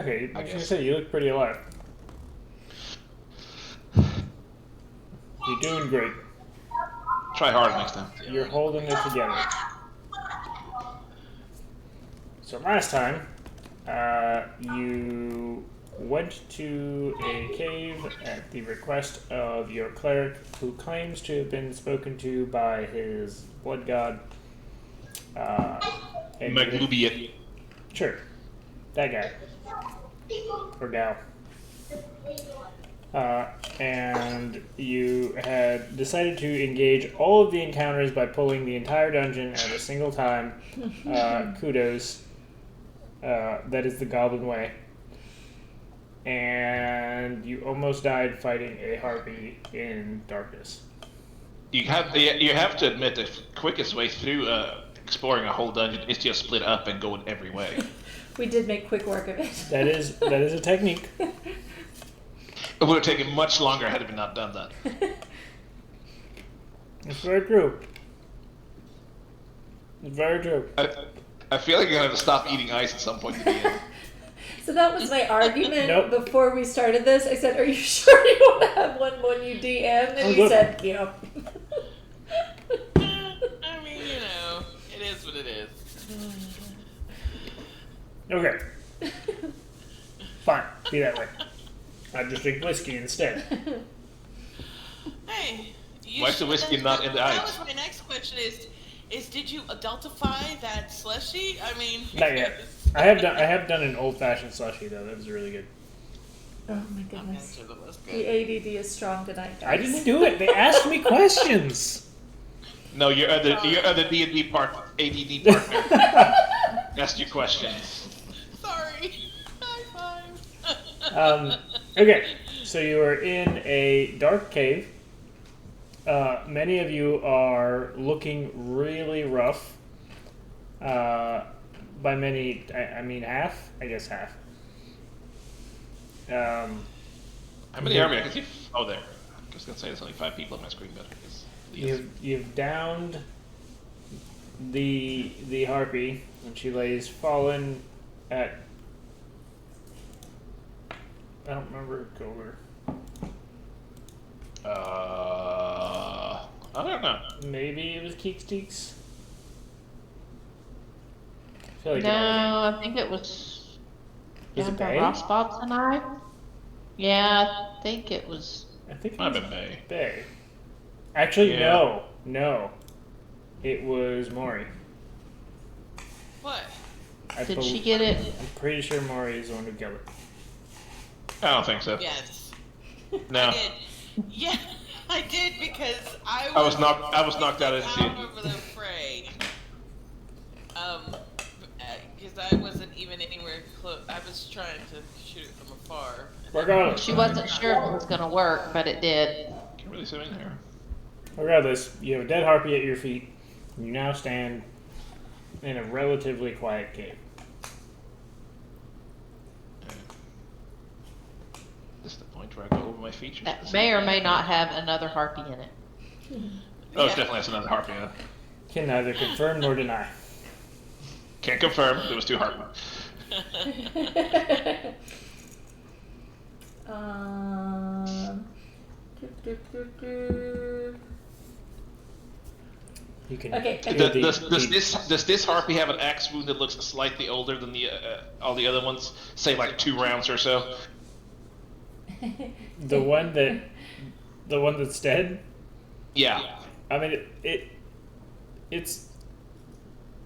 Okay, I I was gonna guess. say you look pretty alive. You're doing great. Try harder next time. You're holding it together. So last time, you went to a cave at the request of your cleric, who claims to have been spoken to by his blood god. Uh, and Maglubiet. sure, that guy or gal. Uh, and you had decided to engage all of the encounters by pulling the entire dungeon at a single time. Kudos. That is the goblin way. And you almost died fighting a harpy in darkness. You have to admit the quickest way through exploring a whole dungeon is just split up and go in every way. We did make quick work of it. That is a technique. It would have taken much longer had we not done that. It's very true. It's very true. I feel like you're gonna have to stop eating ice at some point at the end. So that was my argument Nope. before we started this. I said, "Are you sure you want to have one when you DM?" And I'm you good. said, "Yep." I mean, it is what it is. Okay. Fine. Be that way. I just drink whiskey instead. Hey, Why is the whiskey not in the That ice? was my next question is did you adultify that slushy? I mean, Not yet. I have done an old fashioned slushy though. That was really good. Oh my I'm goodness. sure that was The good. ADD is strong tonight, guys. I didn't do it. They asked me questions. No, your other D&D ADD partner asked you questions. Sorry. High five. Okay, so you are in a dark cave. Many of you are looking really rough. By many, I mean half. I guess half. How many are we? I can see. Oh, there. I was gonna say there's only 5 people on my screen, but it's You've downed the harpy, and she lays fallen at. I don't remember color. I don't know. Maybe it was Keeks Teeks. I feel like No, it I think it was was it down by Bay? Ross Bob's and I. Yeah, I think it was. I think it Might was have been Bay. Bay. Actually, Yeah. no. It was Maury. What? Did she get it? I'm pretty sure Maury is the one who killed it. I don't think so. Yes. No. I did. Yeah, I did because I I was knocked out of the out over the fray. Because I wasn't even anywhere close. I was trying to shoot it from afar. Regardless, She wasn't sure if it was gonna work, but it did. Can't really zoom in here. you have a dead harpy at your feet. You now stand in a relatively quiet cave. This is the point where I go over my features. That may or may not have another harpy in it. Oh, it definitely has another harpy in it. Can neither confirm nor deny. Can't confirm. There was 2 harpy. Do. You can. Okay. Does this harpy have an axe wound that looks slightly older than the all the other ones? Say like 2 rounds or so. The one that's dead. Yeah. I mean, it's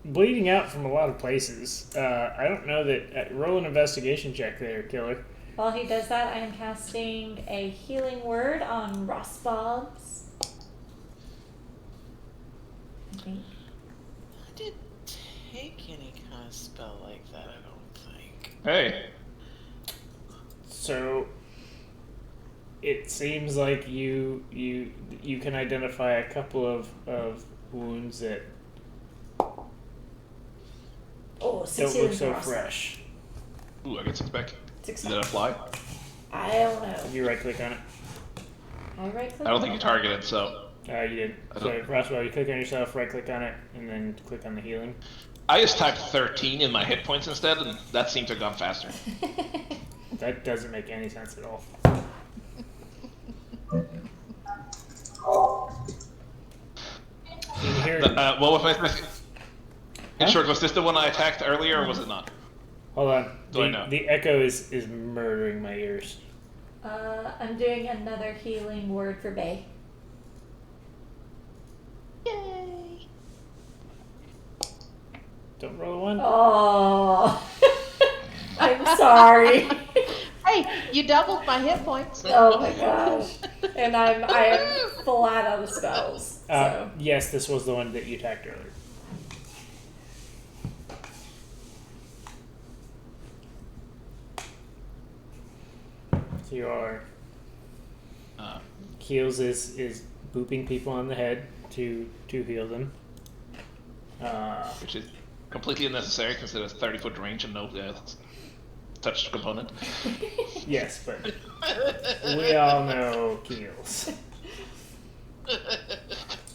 bleeding out from a lot of places. I don't know that. Roll an investigation check there, killer. While he does that, I am casting a healing word on Ross Bobs. I think. I didn't take any kind of spell like that, I don't think. Hey. So it seems like you can identify a couple of wounds that Oh, don't 6 look healing so for Ross. fresh. Ooh, I get 6 back. 6 Did that apply? I don't know. You right click on it. I right click. I don't think you targeted, so. You did. I So don't- Roswell, you click on yourself, right click on it, and then click on the healing. I just typed 13 in my hit points instead, and that seemed to have gone faster. That doesn't make any sense at all. Can you hear? What was my? In Huh? short, was this the one I attacked earlier, or was it not? Hold on. Do I know? The echo is murdering my ears. I'm doing another healing word for Bay. Yay! Don't roll a one. Oh, I'm sorry. Hey, you doubled my hit points. Oh my gosh. And I am flat out of spells. So. Yes, this was the one that you attacked earlier. So you are. Heals is booping people on the head to heal them. Which is completely unnecessary because it has 30-foot range and no touch component. Yes, but we all know Keels.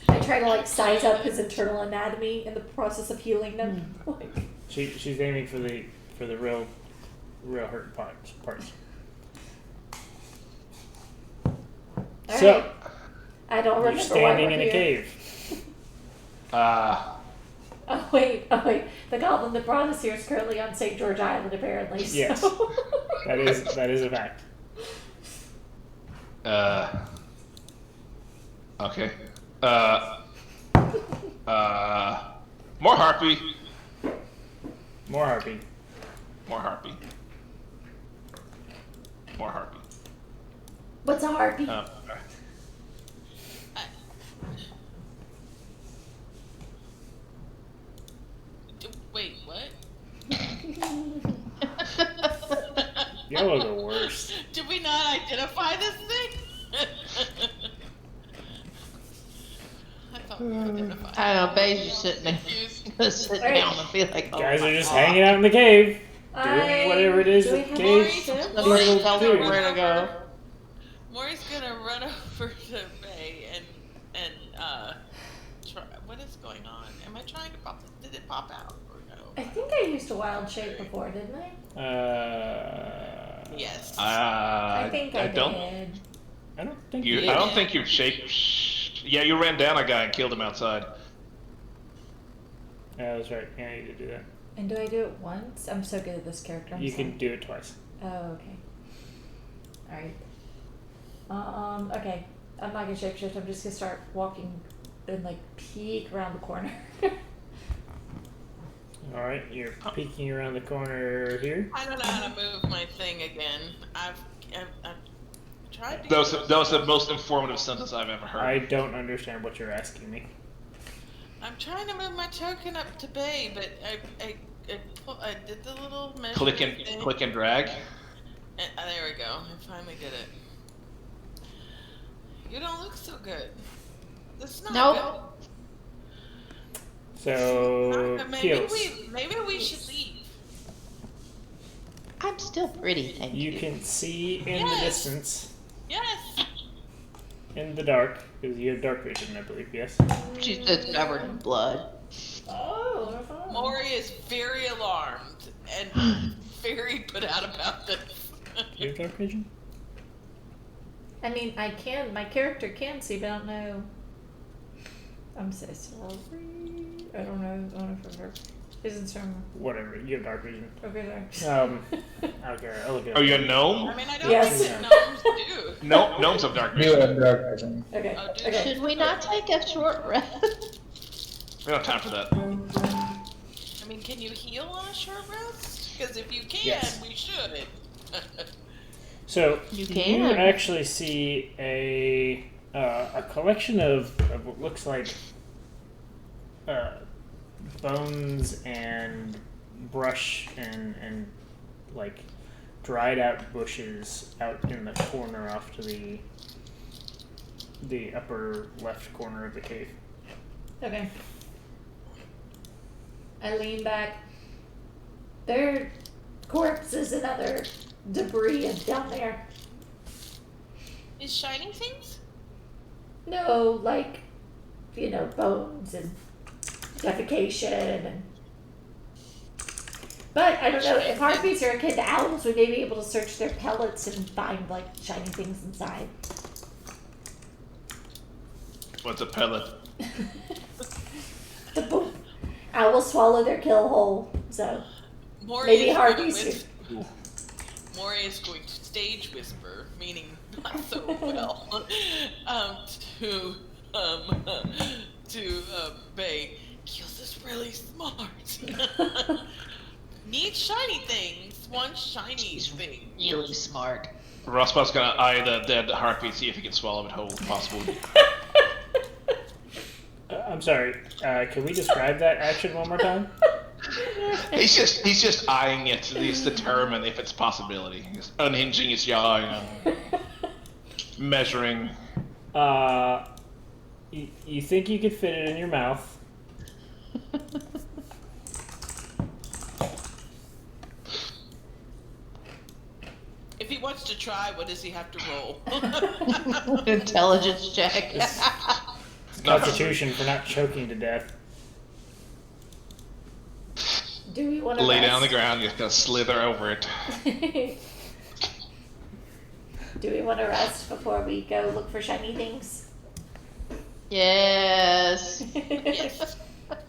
I try to like size up his internal anatomy in the process of healing them. Like, She's aiming for the real hurt parts. all So right. I don't remember you're standing why we're in a here. cave. Oh wait. The goblin that brought us here is currently on St. George Island, apparently. So. Yes. That is a fact. Okay. More harpy. More harpy. More harpy. More harpy. What's a harpy? Wait, what? Y'all are the worst. Did we not identify this thing? I thought we identified. I don't know, Bay's just sitting there. Gonna sit down and be like, oh Guys my are just God. hanging out in the cave, doing whatever it is do we that have caves ship? Somebody tell me do. where to go. Maury's gonna run over to Bay and try. What is going on? Am I trying to pop? Did it pop out or no? I think I used a wild shape before, didn't I? Yes. I think I don't. did. I don't think You, you I don't think you've shaped. Yeah, you ran down a guy and killed him outside. Yeah, that's right. Yeah, you did do that. And do I do it once? I'm so good at this character. I'm You sorry. can do it twice. Oh, okay. Alright. Okay. I'm not gonna shapeshift. I'm just gonna start walking and like peek around the corner. All right, you're peeking around the corner here. I don't know how to move my thing again. I've tried to. That was the most informative sentence I've ever heard. I don't understand what you're asking me. I'm trying to move my token up to Bay, but I did the little measure Click thing. and drag. And, there we go. I finally did it. You don't look so good. That's not Nope. good. So, Maybe we should leave. I'm still pretty, thank you. you can see in the Yes. distance, Yes. in the dark, because you have dark vision, I believe. Yes. She's just covered in blood. Oh, they're fun. Maury is very alarmed and very put out about this. You have dark vision. I mean, I can. My character can see, but I don't know. I'm so sorry. I don't know. I don't know if it isn't strong. Whatever. You have dark vision. Okay, sorry. Okay. I'll look it up. Are you a gnome? I mean, I don't Yes. think gnomes do. No, gnomes have dark You vision. have dark vision. Okay. Oh, dude. Okay. Should we not take a short rest? We don't have time for that. I mean, can you heal on a short rest? Because if you can, Yes. we should. So You can. actually see a collection of what looks like bones and brush and like dried out bushes out in the corner off to the upper left corner of the cave. Okay. I lean back. There are corpses and other debris down there. Is shiny things? No, like, bones and defecation and But I don't know, if harpies are akin to owls, we may be able to search their pellets and find, like, shiny things inside. What's a pellet? The boom. Owls swallow their kill whole, so Maury maybe is going to harpies. Maury is going to stage whisper, meaning not so well, to Bay. Keels is really smart. Need shiny things. One shiny thing. Really smart. Rosbud's gonna eye the dead harpy, see if he can swallow it whole, possibly. I'm sorry. Can we describe that action one more time? He's just eyeing it to determine if it's a possibility. He's unhinging his jaw, measuring. You think you could fit it in your mouth? If he wants to try, what does he have to roll? Intelligence check. Constitution for not choking to death. Do we want to Lay down on the ground, you're just gonna slither over it. Do we want to rest before we go look for shiny things? Yes. Yes.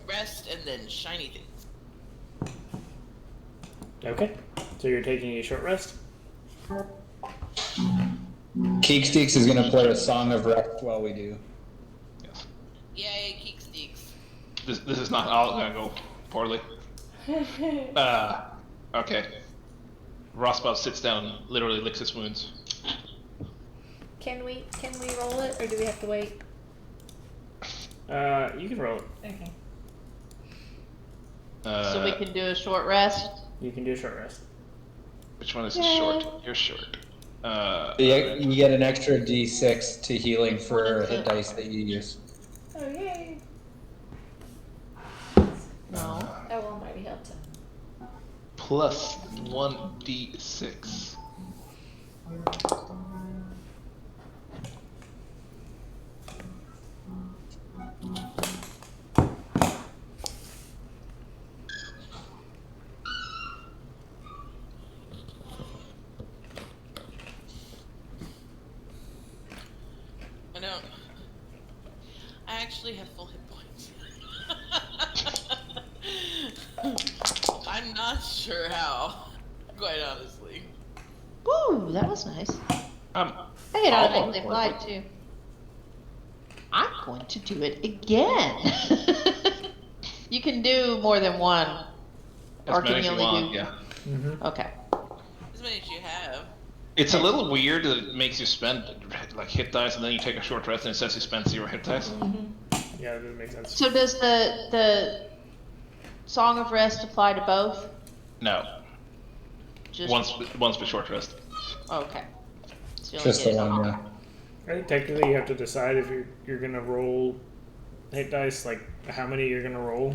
Rest and then shiny things. Okay. So you're taking a short rest? Keeksteeks is gonna play a song of rest while we do. Yes. Yay, Keek Steaks. This is not all gonna go poorly. Okay. Rosbud sits down and literally licks his wounds. Can we roll it, or do we have to wait? You can roll it. Okay. So we can do a short rest. You can do a short rest. Which one is short? You're short. You get an extra D6 to healing for hit dice that you use. Oh yay! No. Oh well, might be helped. Plus 1d6. I actually have full hit points. I'm not sure how, quite honestly. Woo, that was nice. I'm Hey, it almost automatically applied perfect. too. I'm going to do it again. You can do more than one. As Or many can as you you only want, do? yeah. Mm-hmm. Okay. As many as you have. It's a little weird that it makes you spend like hit dice and then you take a short rest and it says you spend 0 hit dice. Yeah, that makes sense. So does the Song of Rest apply to both? No. Just Once with short rest. Okay. So you only Just the get it. one, yeah. I think technically you have to decide if you're gonna roll hit dice, like how many you're gonna roll,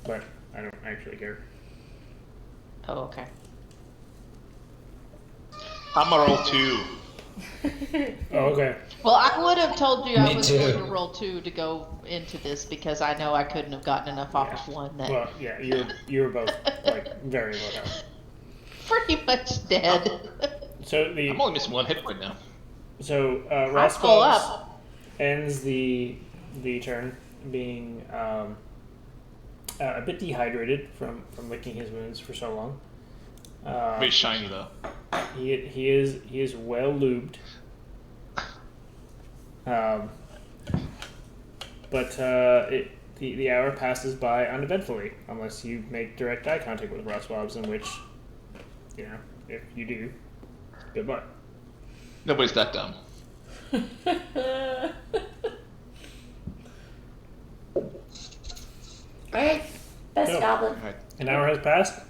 but I don't actually care. Oh, okay. I'm gonna roll 2. Oh, okay. Well, I would have told you I Me was too. going to roll 2 to go into this because I know I couldn't have gotten enough off Yeah. of one that Well, yeah, you were both like very low health. pretty much dead. So I'm only missing 1 hit point now. So I pull Rosbud up. ends the turn being a bit dehydrated from licking his wounds for so long. Very shiny though. He is well lubed. But the hour passes by uneventfully unless you make direct eye contact with Roswabs, in which, if you do, good luck. Nobody's that dumb. Alright, best Go. goblin. Alright. An hour has passed.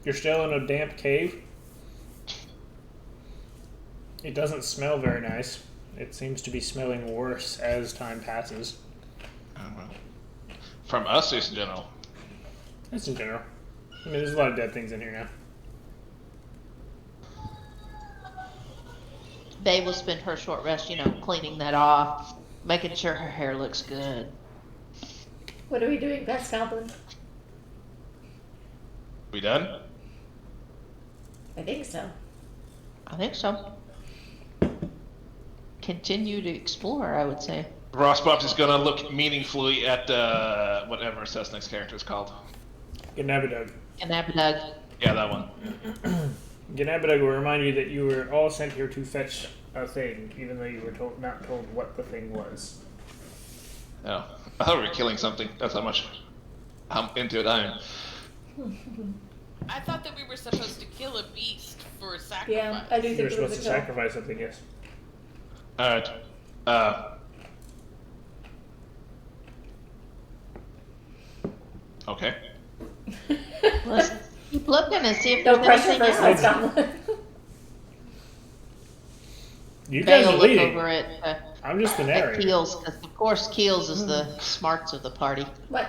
You're still in a damp cave. It doesn't smell very nice. It seems to be smelling worse as time passes. Oh, well. From us, just in general. That's in general. I mean, there's a lot of dead things in here now. Bay will spend her short rest, cleaning that off, making sure her hair looks good. What are we doing, best goblin? We done? I think so. I think so. Continue to explore, I would say. Ross Bubs is gonna look meaningfully at whatever Cessnick's character is called. Gnabadug. And Abadug. Yeah, that one. Gnabadug will remind you that you were all sent here to fetch a thing, even though you were not told what the thing was. Oh, I thought we were killing something. That's how much I'm into it. I am. I thought that we were supposed to kill a beast for a sacrifice. Yeah, I do You were think it supposed was to a kill. sacrifice something, yes. Alright. Okay. Let's keep looking and see if Don't there's pressure anything first else. West Goblin. You Faye guys will are look leading. over at I'm just the narrator. Keels, because of course Keels is the smarts of the party. What?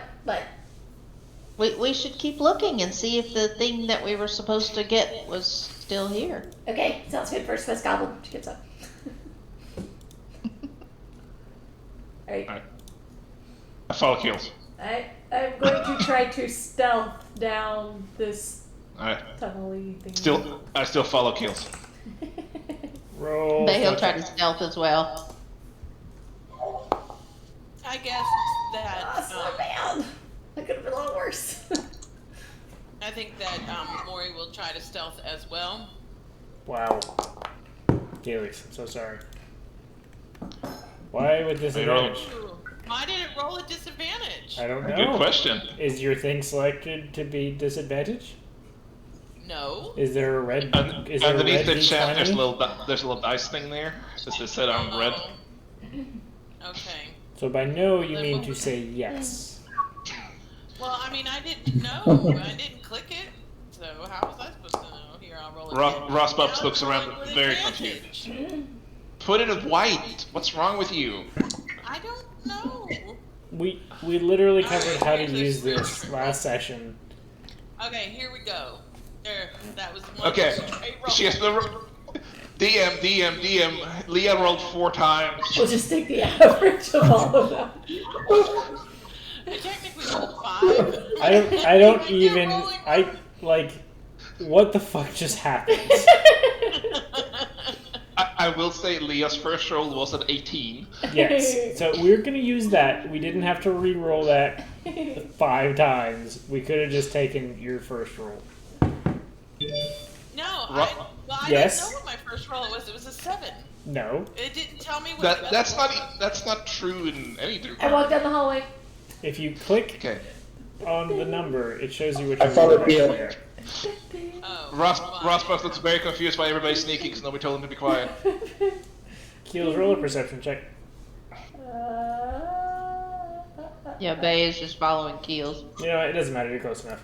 We should keep looking and see if the thing that we were supposed to get was still here. Okay, sounds good. First West Goblin. She gets up. Alright. Alright. I follow kills. I'm going to try to stealth down this Alright. tunnely thing. I still follow kills. Roll. But he'll for try to attack. stealth as well. I guess that Ah, so bad. That could have been a lot worse. I think that Maury will try to stealth as well. Wow. Felix, I'm so sorry. Why with Hey, roll. disadvantage? Ooh, why did it roll a disadvantage? I don't know. Good question. Is your thing selected to be disadvantage? No. Is there a red? Is there a Underneath red the chat, there's a D20? little dice thing there. Just to set on red. Okay. So by no, you mean to say yes. Well, I mean, I didn't know. I didn't click it. So how was I supposed to know? Here, I'll roll it. Ross Bubs Now looks it's around rolling with very advantage. confused. Put it in white. What's wrong with you? I don't know. We literally covered how to Here's a use this screen. last session. Okay, here we go. There, that was one. Okay. straight roll. She has to. DM. Leah rolled 4 times. We'll just take the average of all of them. I technically rolled 5. I don't kept even rolling. like what the fuck just happened? I will say Leah's first roll was an 18. Yes. So we're gonna use that. We didn't have to re-roll that 5 times. We could have just taken your first roll. No, Ro- I Yes. didn't know what my first roll was. It was a 7. No. It didn't tell me what the other That's one not that's not true in any group. I walked down the hallway. If you click Okay. on the number, it shows you which I one followed you're you. there. Oh, Ross fine. Buff looks very confused by everybody sneaking because nobody told him to be quiet. Keels, roll a perception check. Yeah, Bay is just following Keels. You know what? It doesn't matter. You're close enough.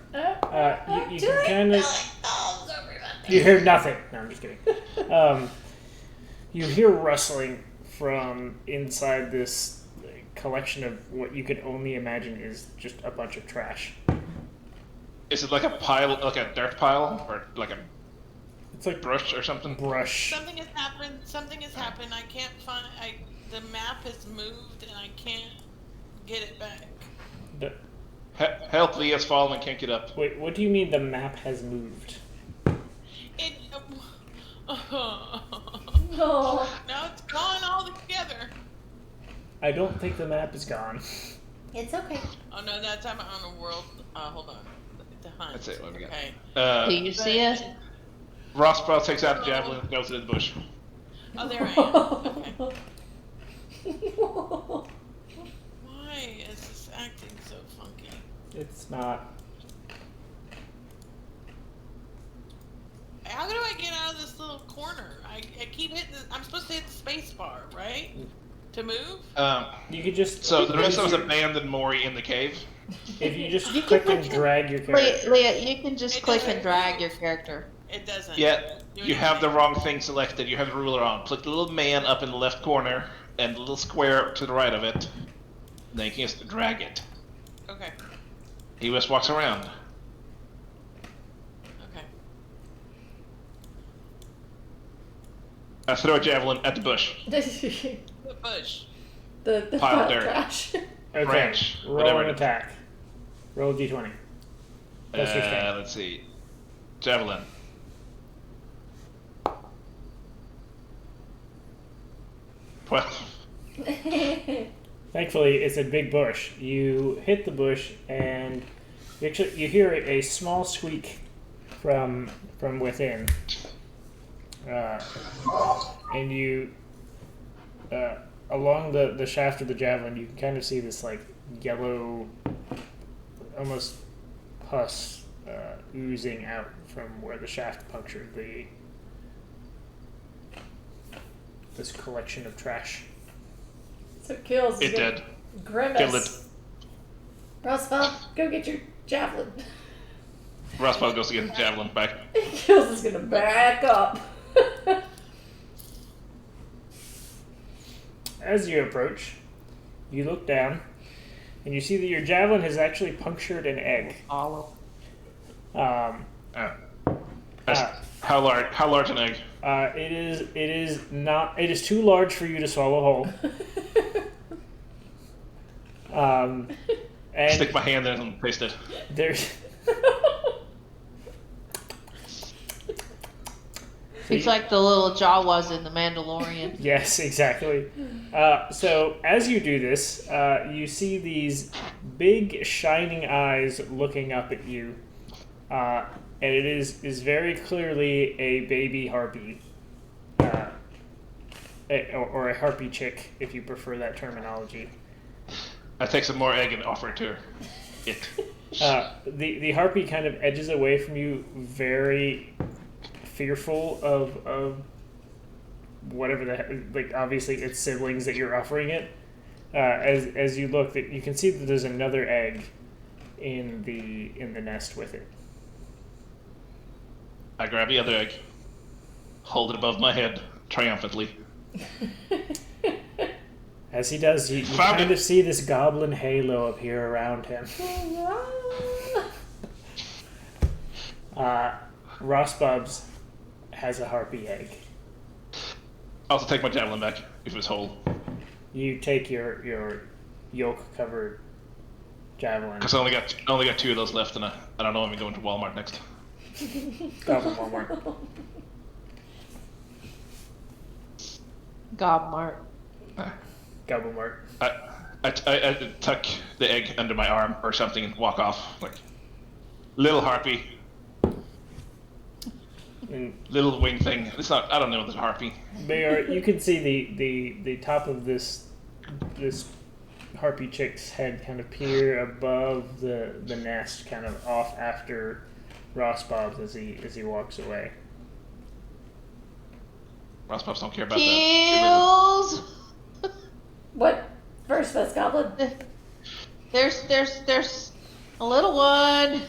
You Do can it. kind of. Oh, sorry about that. You hear nothing. No, I'm just kidding. You hear rustling from inside this collection of what you could only imagine is just a bunch of trash. Is it like a pile, like a dirt pile, or like a It's like brush or something? brush. Something has happened. Something has happened. I can't find. The map has moved, and I can't get it back. The- Help, Leah's fallen and can't get up. Wait, what do you mean the map has moved? It. No. Now it's gone all together. I don't think the map is gone. It's okay. Oh no, that's I'm on a world. Hold on. The hunt. That's it, what we got. Okay. Do you see us? Ross Buff takes out the javelin and goes into the bush. Oh, there I am. Okay. Why is this acting so funky? It's not. How do I get out of this little corner? I keep hitting. I'm supposed to hit the space bar, right? To move? You could just. So the rest of us use your- abandoned Maury in the cave. If you just click and drag your character. Leah, you can just It click doesn't- and drag your character. It doesn't. Yeah, do you have the anything. wrong thing selected. You have the ruler on. Click the little man up in the left corner and the little square to the right of it. Then you can just drag it. Okay. He just walks around. Okay. I throw a javelin at the bush. The bush. the Pile pile of of dirt. trash. Okay. Branch, Roll whatever an it is. attack. Roll a d20. Plus your strength. Let's see. Javelin. 12. Thankfully, it's a big bush. You hit the bush, and you hear a small squeak from within, and you along the shaft of the javelin, you can kind of see this like yellow, almost pus oozing out from where the shaft punctured this collection of trash. So Kills is It gonna did. grimace. Killed it. Roswell, go get your javelin. Roswell goes to get the javelin back. Kills is gonna back up. As you approach, you look down, and you see that your javelin has actually punctured an egg. Follow. How large an egg? It is too large for you to swallow whole. And Stick my hand in and taste it. there's It's like the little Jawas in The Mandalorian. yes, exactly. So as you do this, you see these big shining eyes looking up at you, and it is very clearly a baby harpy, or a harpy chick, if you prefer that terminology. I take some more egg and offer it to her. It. The harpy kind of edges away from you, very fearful of whatever like obviously its siblings that you're offering it. As you look, that you can see that there's another egg in the nest with it. I grab the other egg, hold it above my head triumphantly. As he does, you Found kind it. of see this goblin halo appear around him. Rosbubs has a harpy egg. I also take my javelin back if it's whole, You take your yolk-covered javelin. because I only got 2 of those left, and I don't know when we go into Walmart next. Goblin Walmart. Gobmart. Goblin Mart. I tuck the egg under my arm or something and walk off like little harpy, And little wing thing. It's not. I don't know the harpy. you can see the top of this harpy chick's head kind of peer above the nest, kind of off after Rosbobs as he walks away. Rospups don't care about that. Kills. What? First best goblin? There's a little one.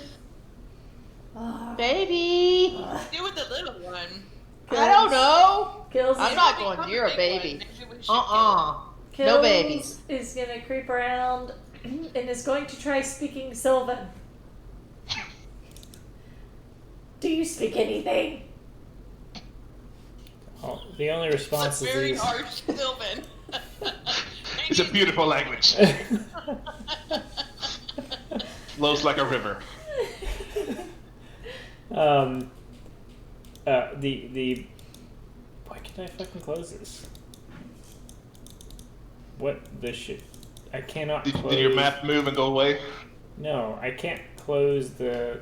Baby. Do with the little one. I don't know. Kills. I'm is- not Become going a near a big baby. one. Maybe we should kill No Kills babies. is gonna creep around and is going to try speaking Sylvan. Do you speak anything? Oh, the only it. response It's is very these. harsh, Sylvan. It's a beautiful language. Flows like a river. The why can't I fucking close this? What the shit? I cannot Did, close. did your map move and go away? No, I can't close the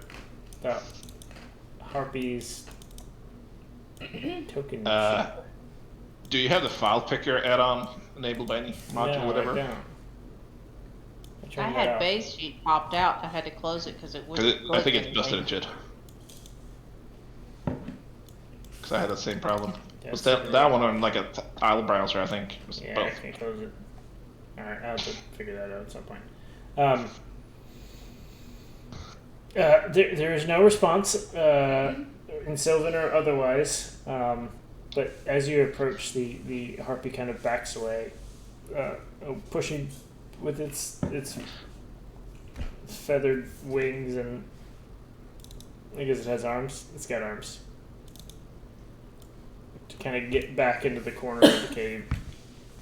harpy's token. shit. Do you have the file picker add-on enabled by any module, No, whatever? I don't. I turned that had off. base sheet popped out. I had to close it because it wouldn't. I think click it's busted anything. and shit. Because I had that same problem. Yeah, Was so- that one on like a tile browser? I think. It was Yeah, I both. can't close it. Alright, I'll have to figure that out at some point. There is no response in Sylvan or otherwise, but as you approach, the harpy kind of backs away, pushing with its feathered wings, and I guess it has arms. It's got arms to kind of get back into the corner of the cave.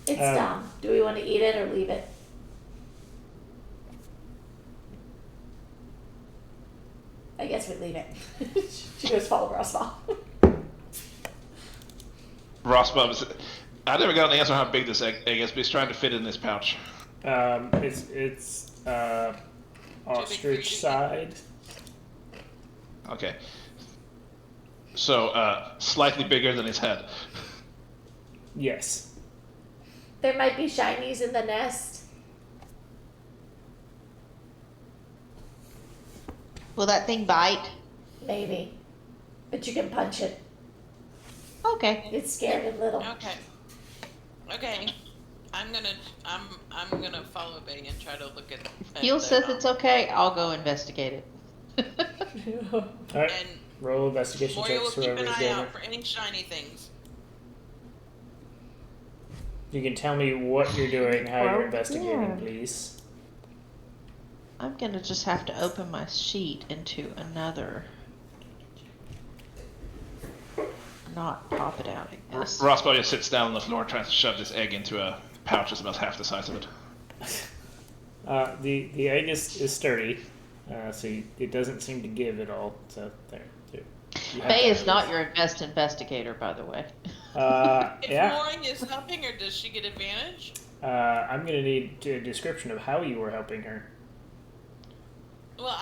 It's dumb. Do we want to eat it or leave it? I guess we leave it. She goes follow Roswell. Rosbubs, I never got an answer how big this egg is, but he's trying to fit in this pouch. It's ostrich side. Okay. So, slightly bigger than his head. Yes. There might be shinies in the nest. Will that thing bite? Maybe. But you can punch it. Okay. It's scared and little. Okay. Okay. I'm gonna follow Bay and try to look at. Gil says it's okay. I'll go investigate it. All right. And Roll investigation Moria will checks. keep Whoever an is eye doing out it. for any shiny things. You can tell me what you're doing, how you're Well, investigating, yeah. please. I'm gonna just have to open my sheet into another. Not pop it out, I guess. Roscoe just sits down on the floor, trying to shove this egg into a pouch that's about half the size of it. The egg is sturdy, so it doesn't seem to give at all. So there. You have Faye that. is not your best investigator, by the way. If Yeah. Moria is helping her, does she get advantage? I'm gonna need a description of how you were helping her. Well,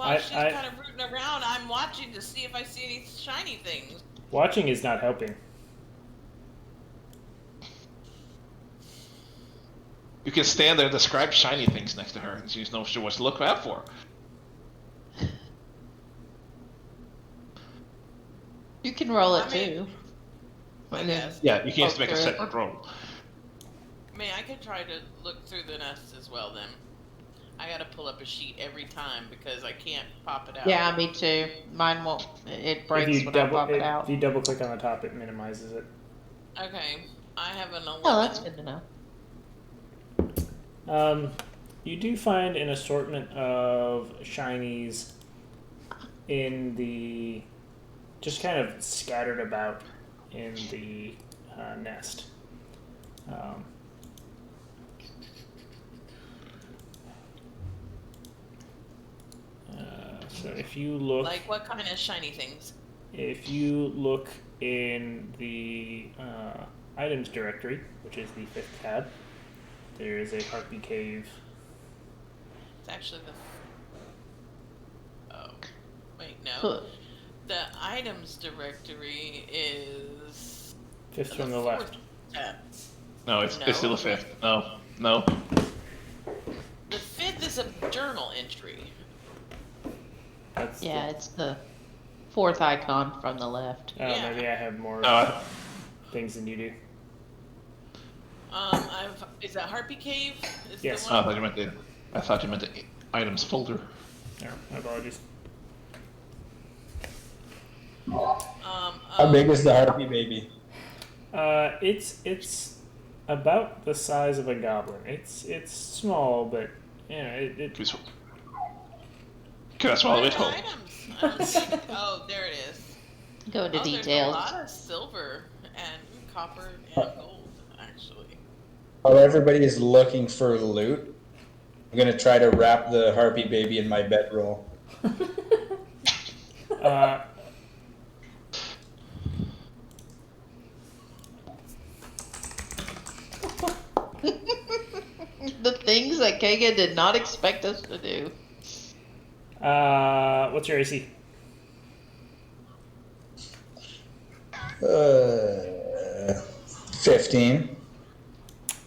I- she's kind of rooting around. I'm watching to see if I see any shiny things. Watching is not helping. You can stand there and describe shiny things next to her, and she's not sure what to look out for. You can roll it I mean, too. I And then- guess. Yeah, you can't just make a Okay. separate roll. I mean, I could try to look through the nest as well then. I gotta pull up a sheet every time because I can't pop it out. Yeah, me too. Mine won't. It If breaks you when I pop it out. if you double click on the top, it minimizes it. Okay, I have an 11. Oh, that's good to know. You do find an assortment of shinies in the just kind of scattered about in the nest. So if you look, Like what kind of shiny things? if you look in the items directory, which is the 5th tab, there is a Harpy Cave. It's actually the. Oh, wait, no. So, The items directory is. 5th from the left. tab. No, it's No. still a 5th. No. The 5th is a journal entry. That's yeah, it's the 4th icon from the left. Yeah. Maybe I have more No, things than you do. Is that Harpy Cave? Is Yes. The I one? thought you meant the items folder. No, my apologies. How big is the harpy baby? It's about the size of a goblin. It's small, but you know Can I swallow Where are it the whole? items? I don't see it. Oh, there it is. Go into There's a details. lot of silver and copper and gold, actually. While everybody is looking for loot, I'm gonna try to wrap the harpy baby in my bedroll. The things that Kaga did not expect us to do. What's your AC? 15.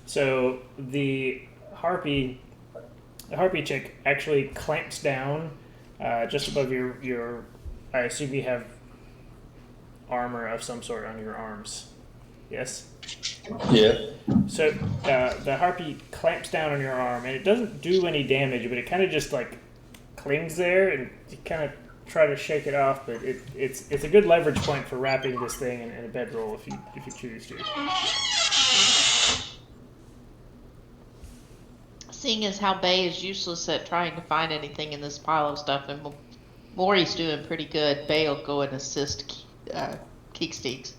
So the harpy chick actually clamps down just above your. I assume you have armor of some sort on your arms. Yes. Yeah. So the harpy clamps down on your arm, and it doesn't do any damage, but it kind of just like clings there, and you kind of try to shake it off. But it's a good leverage point for wrapping this thing in a bedroll if you choose to. Seeing as how Bay is useless at trying to find anything in this pile of stuff, and Maury's doing pretty good, Bay will go and assist Keeksteeks.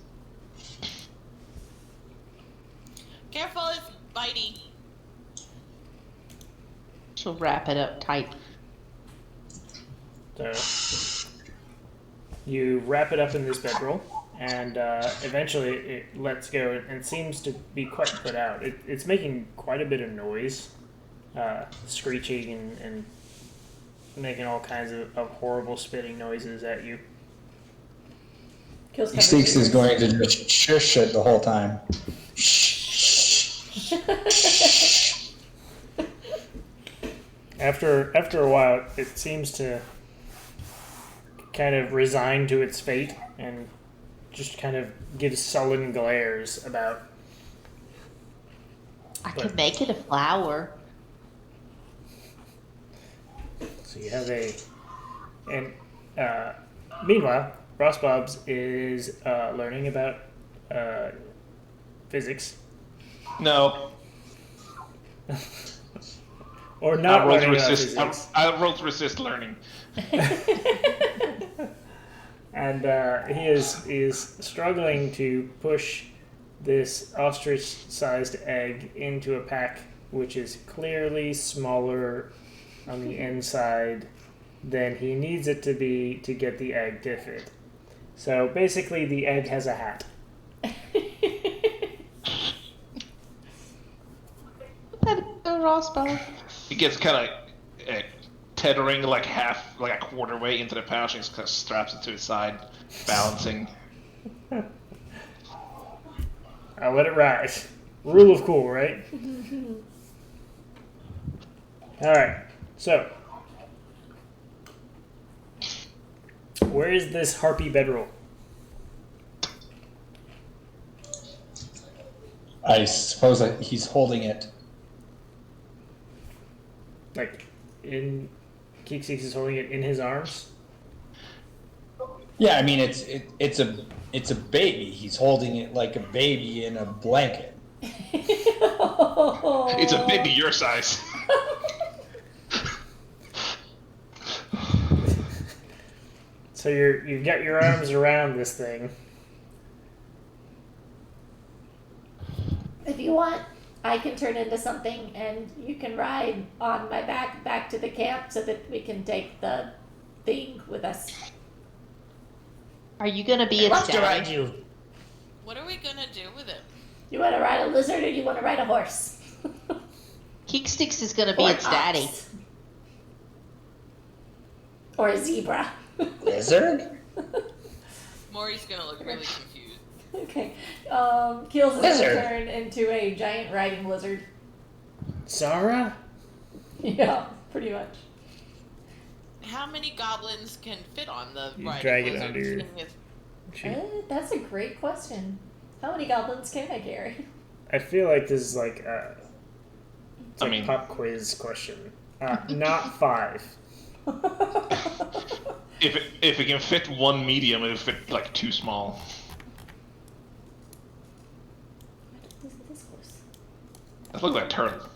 Careful, it's bitey. She'll wrap it up tight. So you wrap it up in this bedroll, and eventually it lets go and seems to be quite put out. It's making quite a bit of noise, screeching and making all kinds of horrible spitting noises at you. Kills Six is going to just shush it the whole time. After a while, it seems to kind of resign to its fate and just kind of gives sullen glares about. I could make it a flower. So you have meanwhile, Ross Bobs is learning about physics. No. Or not I rolled to learning about resist. physics. I rolled to resist learning. And he is struggling to push this ostrich-sized egg into a pack which is clearly smaller on the inside than he needs it to be to get the egg to fit. So basically the egg has a hat. Ross Bob. He gets kind of tethering like a quarter way into the pouch and just kind of straps it to his side, balancing. I'll let it rise. Rule of cool, right? Alright, so. Where is this harpy bedroll? I suppose that he's holding it. Like, Keeksix is holding it in his arms? Yeah, I mean it's a baby. He's holding it like a baby in a blanket. It's a baby your size. So you've got your arms around this thing. If you want, I can turn into something and you can ride on my back to the camp so that we can take the thing with us. Are you gonna be its daddy? you. What are we gonna do with it? You want to ride a lizard or you want to ride a horse? Keeksticks is gonna be Or its ox. daddy. Or a zebra. Lizard? Maury's gonna look really confused. Okay. Keels is going to Lizard. turn into a giant riding lizard. Zara? Yeah, pretty much. How many goblins can fit on the You riding drag it lizard under your- in his- That's a great question. How many goblins can I carry? I feel like this is like a I mean- pop quiz question. Not 5. If it can fit one medium, it'll fit like 2 small. This horse. That looks like a turtle.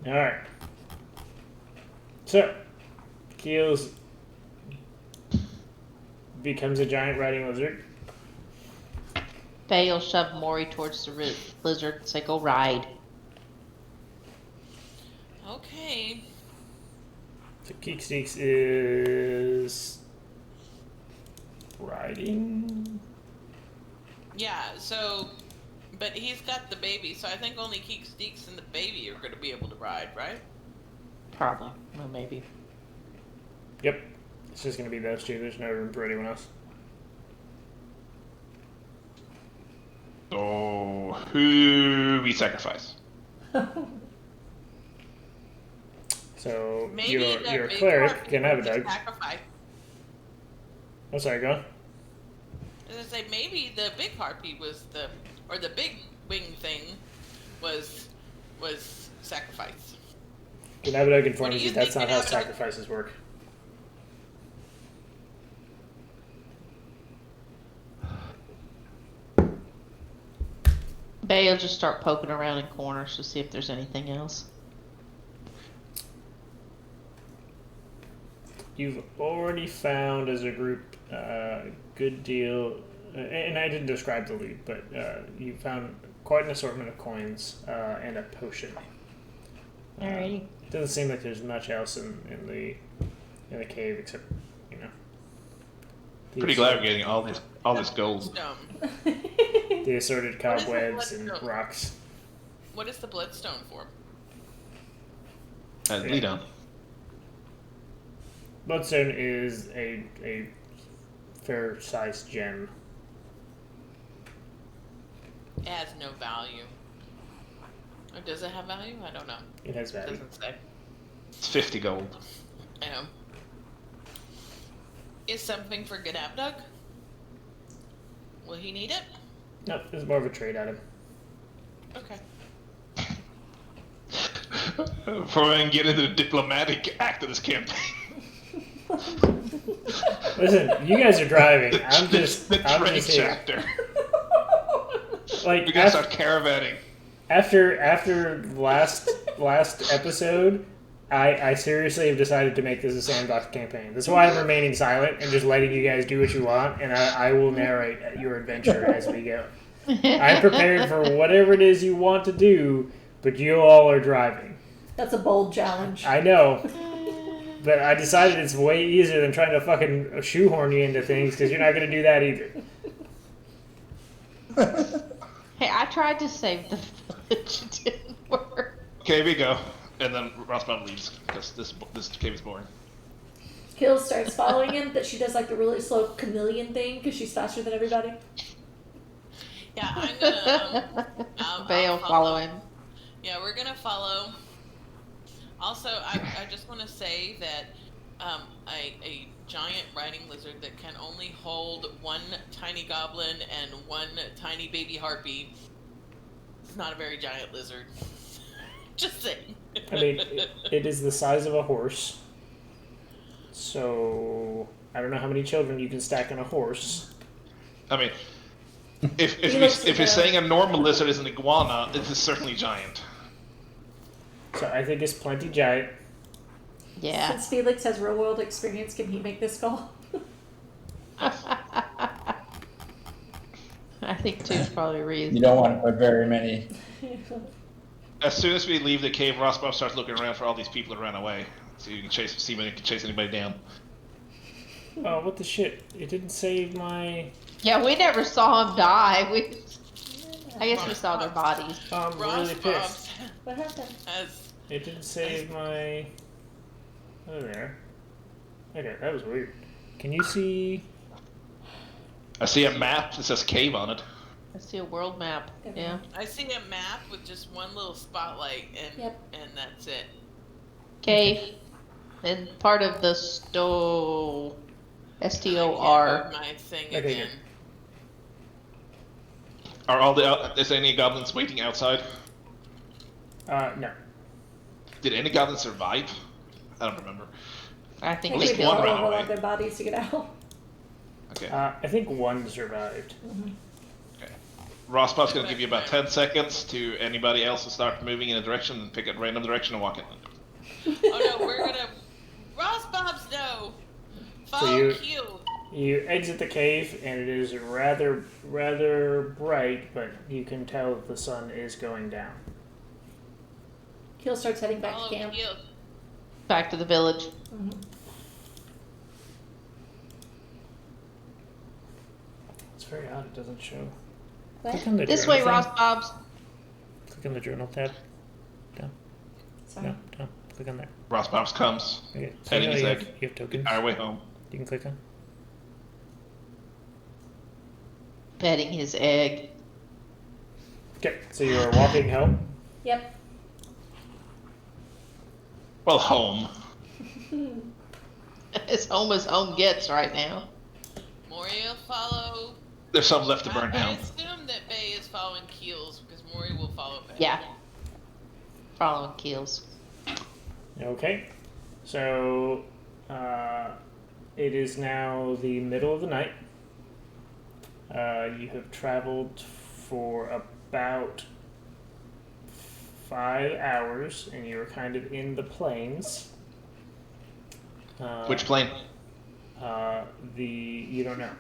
Alright. So, Keels becomes a giant riding lizard. Faye will shove Maury towards the lizard and say, "Go ride." Okay. So Keeksix is riding. Yeah, so, but he's got the baby, so I think only Keek Steeks and the baby are going to be able to ride, right? Probably. Well, maybe. Yep. It's just going to be those two. There's no room for anyone else. So who we sacrifice? So Maybe your the big cleric harpy can have a was dog. sacrifice. Oh, sorry, go on. I was gonna say maybe the big harpy was the big wing thing was sacrifice. Ganabadog What do informs you you that's think not how Ganabadog- sacrifices work. Faye will just start poking around in corners to see if there's anything else. You've already found as a group a good deal, and I didn't describe the loot, but you found quite an assortment of coins and a potion. Alrighty. Doesn't seem like there's much else in the in the cave, except, you know. Pretty glad we're getting all this gold. Stone. The assorted What is the cobwebs and bloodstone? rocks. What is the bloodstone for? Lead on. Bloodstone is a fair-sized gem. It has no value. Or does it have value? I don't know. It has It value. doesn't say. It's 50 gold. I know. Is something for Gadabdug? Will he need it? No, it's more of a trade item. Okay. Before I can get into the diplomatic act of this campaign. Listen, you guys are driving. I'm the just trade here. chapter. Like We gotta start caravanning. after last episode, I seriously have decided to make this a sandbox campaign. That's why I'm remaining silent and just letting you guys do what you want, and I will narrate your adventure as we go. I'm prepared for whatever it is you want to do, but you all are driving. That's a bold challenge. I know. But I decided it's way easier than trying to fucking shoehorn you into things, because you're not going to do that either. Hey, I tried to save the village. It didn't work. Okay, we go. And then Rossbaum leaves, because this cave is boring. Kill starts following him, that she does like the really slow chameleon thing because she's faster than everybody. Yeah, I'm gonna. I'll Bale follow him. Yeah, we're gonna follow. Also, I just want to say that a giant riding lizard that can only hold one tiny goblin and one tiny baby harpy is not a very giant lizard. Just saying. I mean, it is the size of a horse. So, I don't know how many children you can stack on a horse. I mean, if looks you're saying a normal lizard is an iguana, it is certainly giant. So, I think it's plenty giant. Yeah. Since Felix has real world experience, can he make this call? I think two's probably You reasonable. don't want to put very many. As soon as we leave the cave, Rossbaum starts looking around for all these people that ran away, so you can see if you can chase anybody down. Oh, what the shit? It didn't save my... Yeah, we never saw him die. I guess we saw their bodies. I'm really pissed. What happened? As It didn't save my... Oh, there. Okay, that was weird. Can you see... I see a map that says cave on it. I see a world map. Yeah. I see a map with just one little spotlight, and Yep. and that's it. Cave. And part of the STOR. I can't STOR. move my thing Okay, again. Are is any goblins waiting outside? No. Did any goblins survive? I don't remember. I think They we least could one killed ran him. roll away. out their bodies to get out. Okay. I think one survived. Okay. Rossbaum's gonna give you about 10 seconds to anybody else to start moving in a direction and pick a random direction and walk in. Oh no, we're gonna. Ross Bob's no. Follow you- Q. You exit the cave, and it is rather bright, but you can tell that the sun is going down. Kill starts heading back Follow to camp. Q. Back to the village. It's very odd, it doesn't show. What? Click on the This journal way, thing. Ross Bob's. Click on the journal tab. Down. Sorry. No, down. Click on that. Rossbaum comes. Okay. So Heading you his have, egg. you have tokens. Our way home. You can click on. Petting his egg. Okay, so you are walking home. Yep. Well, home. As home as home gets right now. Maury will follow. There's some left to burn I down. assume that Bay is following Keels because Maury will follow Bay. Yeah. Following kills. Okay. So, it is now the middle of the night. You have traveled for about 5 hours, and you are kind of in the plains. Which plane? You don't know.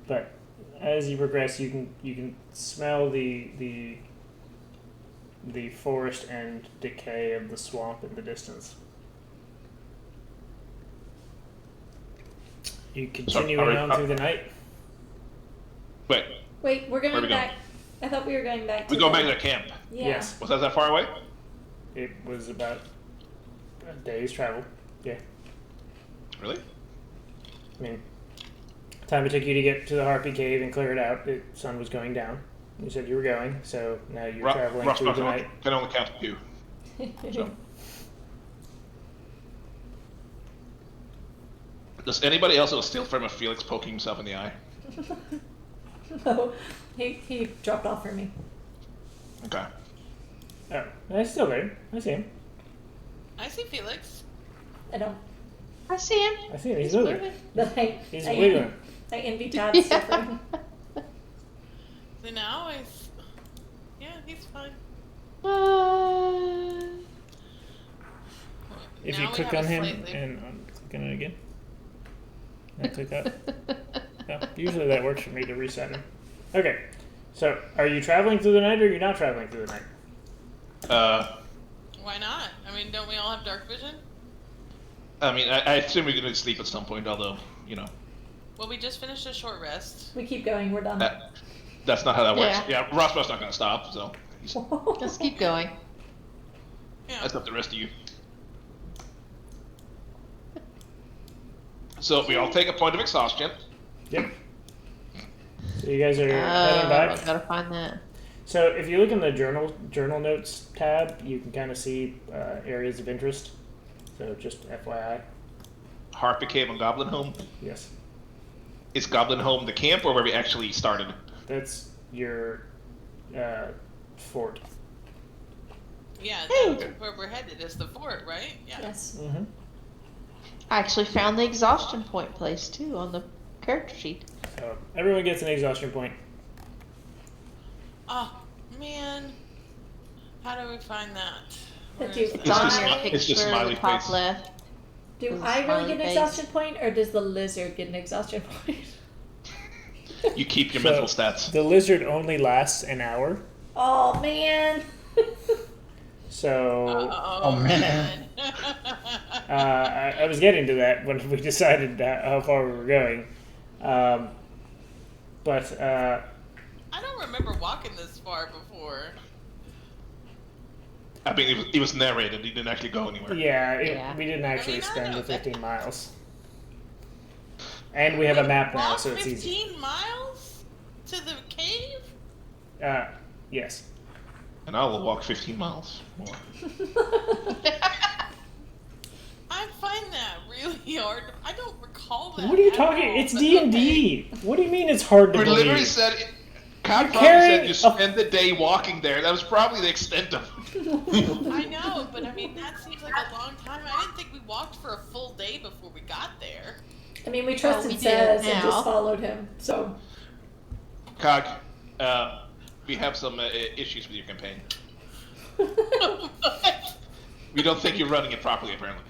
But as you progress, you can smell the the forest and decay of the swamp in the distance. You continue are we- on through the night. Wait, Wait, we're going Where are we going? back. I thought we were going back to we go the- back to the camp. Yeah. Yes. Was that far away? It was about a day's travel. Yeah. Really? I mean, time it took you to get to the Harpy Cave and clear it out, the sun was going down. You said you were going, so now you're traveling Rough through stuff the night. can only count to 2. So. Does anybody else have a still frame of Felix poking himself in the eye? No, he dropped off for me. Okay. Oh, he's still there. I see him. I see Felix. I don't. I see him. I see him. He's moving. But He's I wiggling. I envy Todd's suffering. So now yeah, he's fine. If Now you we click have on a him slightly- and I'm clicking it again. And click that. Yeah, usually that works for me to reset him. Okay. So, are you traveling through the night or are you not traveling through the night? Why not? I mean, don't we all have dark vision? I mean, I assume we're going to sleep at some point, although, Well, we just finished a short rest. We keep going. We're done. that's not how that works. Yeah. Yeah, Roswell's not going to stop, so Let's keep going. Yeah. that's up to the rest of you. So we all take a point of exhaustion. Yep. So you guys are heading back. Gotta find that. So if you look in the journal notes tab, you can kind of see areas of interest. So just FYI. Harpy Cave and Goblin Home. Yes. Is Goblin Home the camp or where we actually started? That's your fort. Yeah, Hey. that's where we're headed is the fort, right? Yeah. Yes. Mm-hmm. I actually found the exhaustion point place too on the character sheet. So everyone gets an exhaustion point. Oh, man. How do we find that? Where But is do that? It's on just your smi- it's just picture, smiley the top face. left. Do With a I really smiley get an face. exhaustion point, or does the lizard get an exhaustion point? You keep your So- mental stats. The lizard only lasts an hour. Oh man. So Oh, man. I was getting to that when we decided how far we were going. But I don't remember walking this far before. I mean, it was narrated. He didn't actually go anywhere. Yeah. we didn't actually I mean, I spend know the that- 15 miles. And we have a map now, Walk so it's 15 easy. miles to the cave? Yes. And I will walk 15 miles more. I find that really hard. I don't recall that. What are you at talking? all, It's but D&D. What do you mean it's hard to We believe? literally said, Kat You're probably carrying said you a- spend the day walking there. That was probably the extent of it. okay. I know, but I mean, that seems like a long time. I didn't think we walked for a full day before we got there. I mean, we trusted we did Zez and now. just followed him. So Cog, we have some issues with your campaign. We don't think you're running it properly, apparently.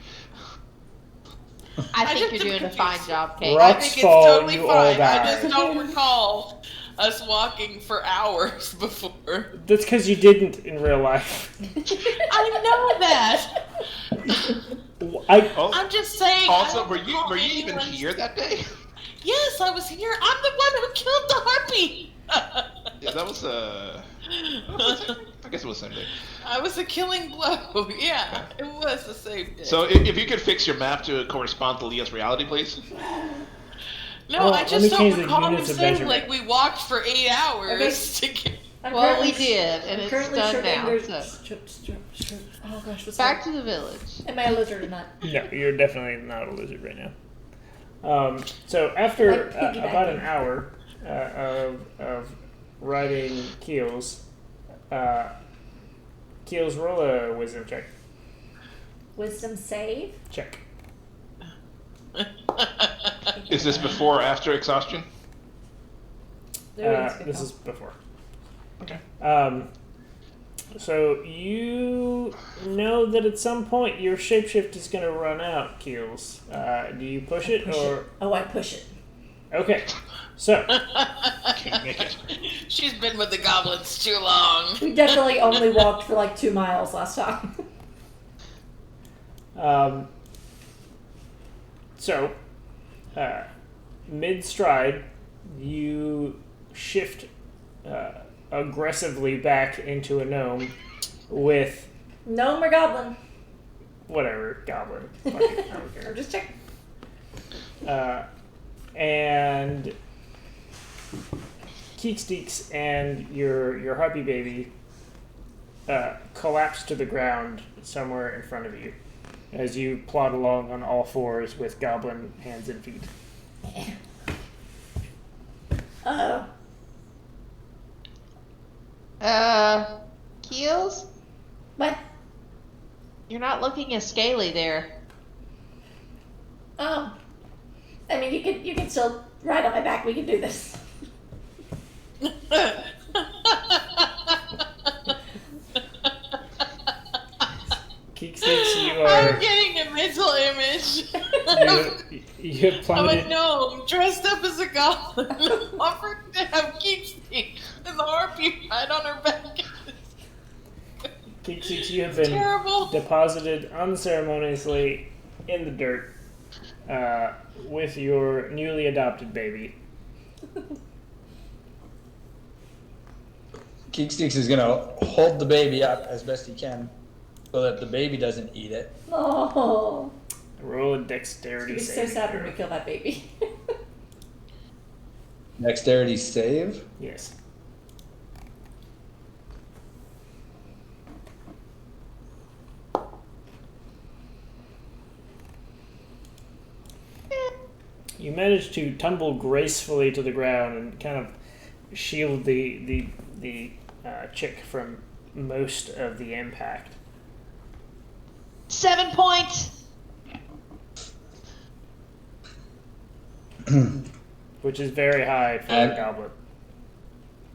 I I think just you're am doing a fine confused. job, Kate. Right. I think it's fall, totally you all fine. I die. just don't recall us walking for hours before. That's because you didn't in real life. I know that. I'm just saying. I Also, don't were you recall even anyone- here that day? Yes, I was here. I'm the one who killed the harpy. Yeah, that was I guess it was the same day. I was a killing blow. Yeah, it was the same day. So if you could fix your map to correspond to Leah's reality, please. no, Well, I let just me don't change the recall me units of saying measurement. like we walked for 8 hours to get. I'm Well, currently, we did, and I'm it's currently done short now. angered. So. Oh gosh, what's Back that? to the village. Am I a lizard or not? No, you're definitely not a lizard right now. So after Like piggybacking. about an hour of riding Keels, Keels, roll a wisdom check. Wisdom save. Check. Is this before or after exhaustion? This is before. Okay. So you know that at some point your shapeshift is going to run out, Keels. Do you push it or? Oh, I push it. Okay. So, Can't make it. She's been with the goblins too long. We definitely only walked for like 2 miles last time. So, mid-stride, you shift aggressively back into a gnome with Gnome or goblin? whatever, goblin. Fuck it, I don't care. I'm just checking. And Keeksteeks and your harpy baby collapse to the ground somewhere in front of you as you plod along on all fours with goblin hands and feet. Uh-oh. Keels? What? You're not looking as scaly there. Oh. I mean, you can still ride on my back. We can do this. Keeksteeks, you I'm are getting a mental image you have of a plummeted. gnome dressed up as a goblin, offering to have Keeksteek and the harpy ride on her back. Keeksteeks, you have been Terrible. deposited unceremoniously in the dirt with your newly adopted baby. Keeksteeks is gonna hold the baby up as best he can so that the baby doesn't eat it. Oh. Roll a dexterity It's so saving sad when throw. we kill that baby. Dexterity save. Yes. You manage to tumble gracefully to the ground and kind of shield the chick from most of the impact. 7 points. Which is very high for a goblin.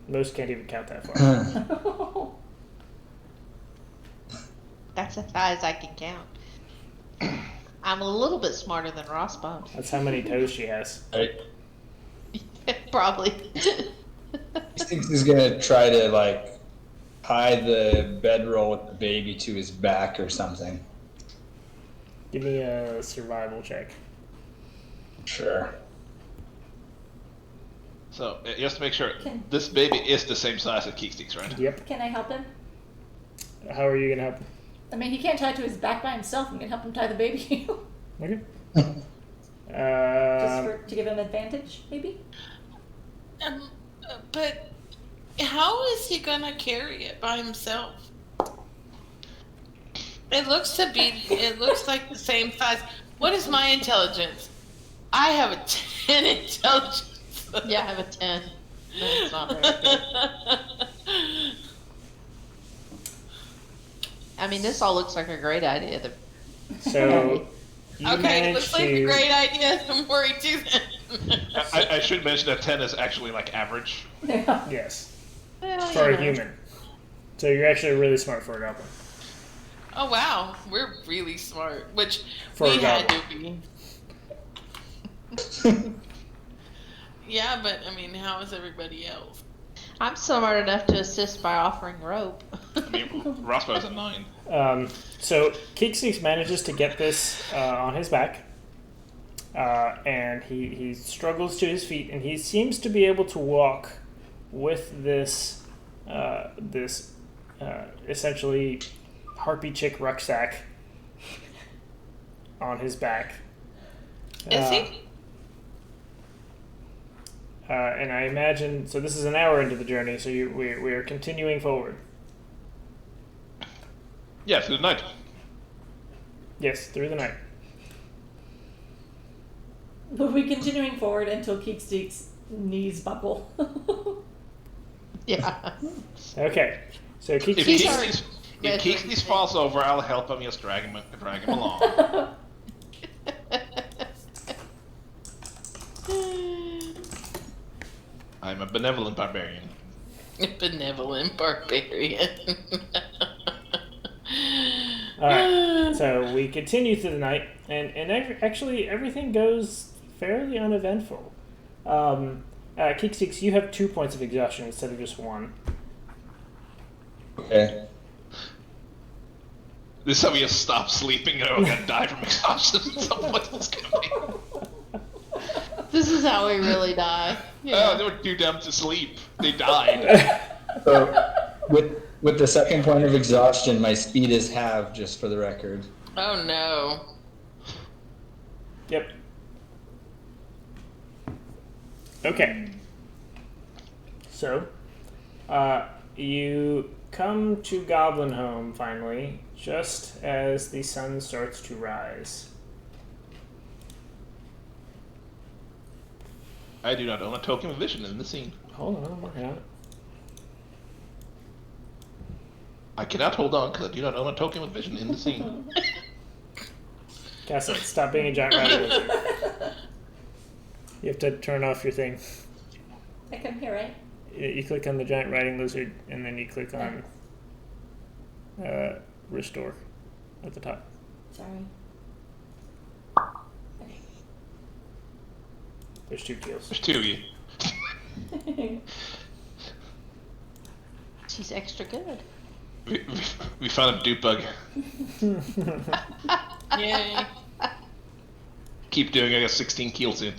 Most can't even count that far. That's as high as I can count. I'm a little bit smarter than Ross Bump. That's how many toes she has. Right. Probably. Keeksteeks is gonna try to like tie the bedroll with the baby to his back or something. Give me a survival check. Sure. So, just to make sure, Can- this baby is the same size as Keeksteeks, right? Yep. Can I help him? How are you gonna help? I mean, he can't tie to his back by himself. I'm gonna help him tie the baby. Okay. To give him advantage, maybe? But how is he gonna carry it by himself? It looks like the same size. What is my intelligence? I have a 10 intelligence. Yeah, I have a 10. That's not very good. I mean, this all looks like a great idea. So you Okay, it managed looks like to a great idea. Don't worry too then. I should mention that 10 is actually like average. Yeah. yes Well, for you a know. human. So you're actually really smart for a goblin. Oh wow, we're really smart, which For a we had to goblin. be. Yeah, but I mean, how is everybody else? I'm smart enough to assist by offering rope. I mean, Rosbow's a 9. So Keeksteeks manages to get this on his back, and he struggles to his feet, and he seems to be able to walk with this essentially harpy chick rucksack on his back. Is he? And I imagine, so this is an hour into the journey, so we are continuing forward. Yeah, through the night. Yes, through the night. We'll be continuing forward until Keeksteek's knees buckle. Yeah. Okay, so If Keeksteeks... Keeksteeks, if Keeksteeks falls over, I'll help him. Just drag him along. I'm a benevolent barbarian. Benevolent barbarian. Alright, so we continue through the night, and actually everything goes fairly uneventful. Keeks, you have 2 points of exhaustion instead of just 1. Okay. This is how we just stop sleeping and we're gonna die from exhaustion at some point in this campaign. This is how we really die. Oh, Yeah. they were too dumb to sleep. They died. So, with the second point of exhaustion, my speed is halved, just for the record. Oh no. Yep. Okay. So, you come to Goblin Home finally, just as the sun starts to rise. I do not own a token of vision in the scene. Hold on, I'm working on it. I cannot hold on because I do not own a token of vision in the scene. Cassie, stop being a giant rabbit lizard. You have to turn off your thing. I come here, right? You click on the giant riding lizard, and then you click on restore at the top. Sorry. Okay. There's 2 keels. There's 2 of you. She's extra good. We found a dupe bug. Yay. Keep doing it. I got 16 kills in.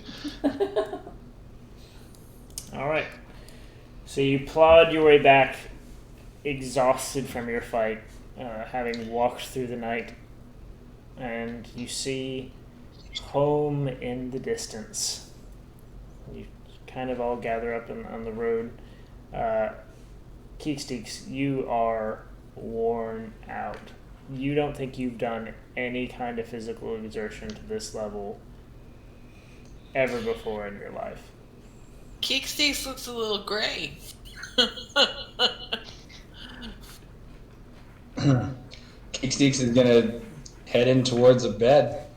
Alright. So you plod your way back, exhausted from your fight, having walked through the night, and you see home in the distance. You kind of all gather up on the road. Keeksteeks, you are worn out. You don't think you've done any kind of physical exertion to this level ever before in your life. Keeksteaks looks a little gray. Keeks is gonna head in towards a bed.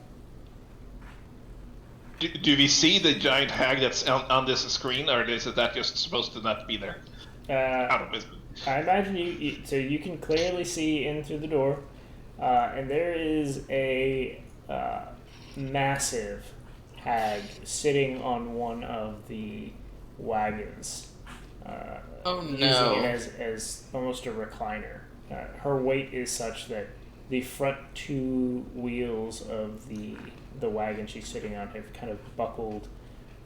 Do we see the giant hag that's on this screen, or is that just supposed to not be there? Out of business. I imagine so you can clearly see in through the door, and there is a massive hag sitting on one of the wagons. Oh Using no. it as almost a recliner. Her weight is such that the front 2 wheels of the wagon she's sitting on have kind of buckled,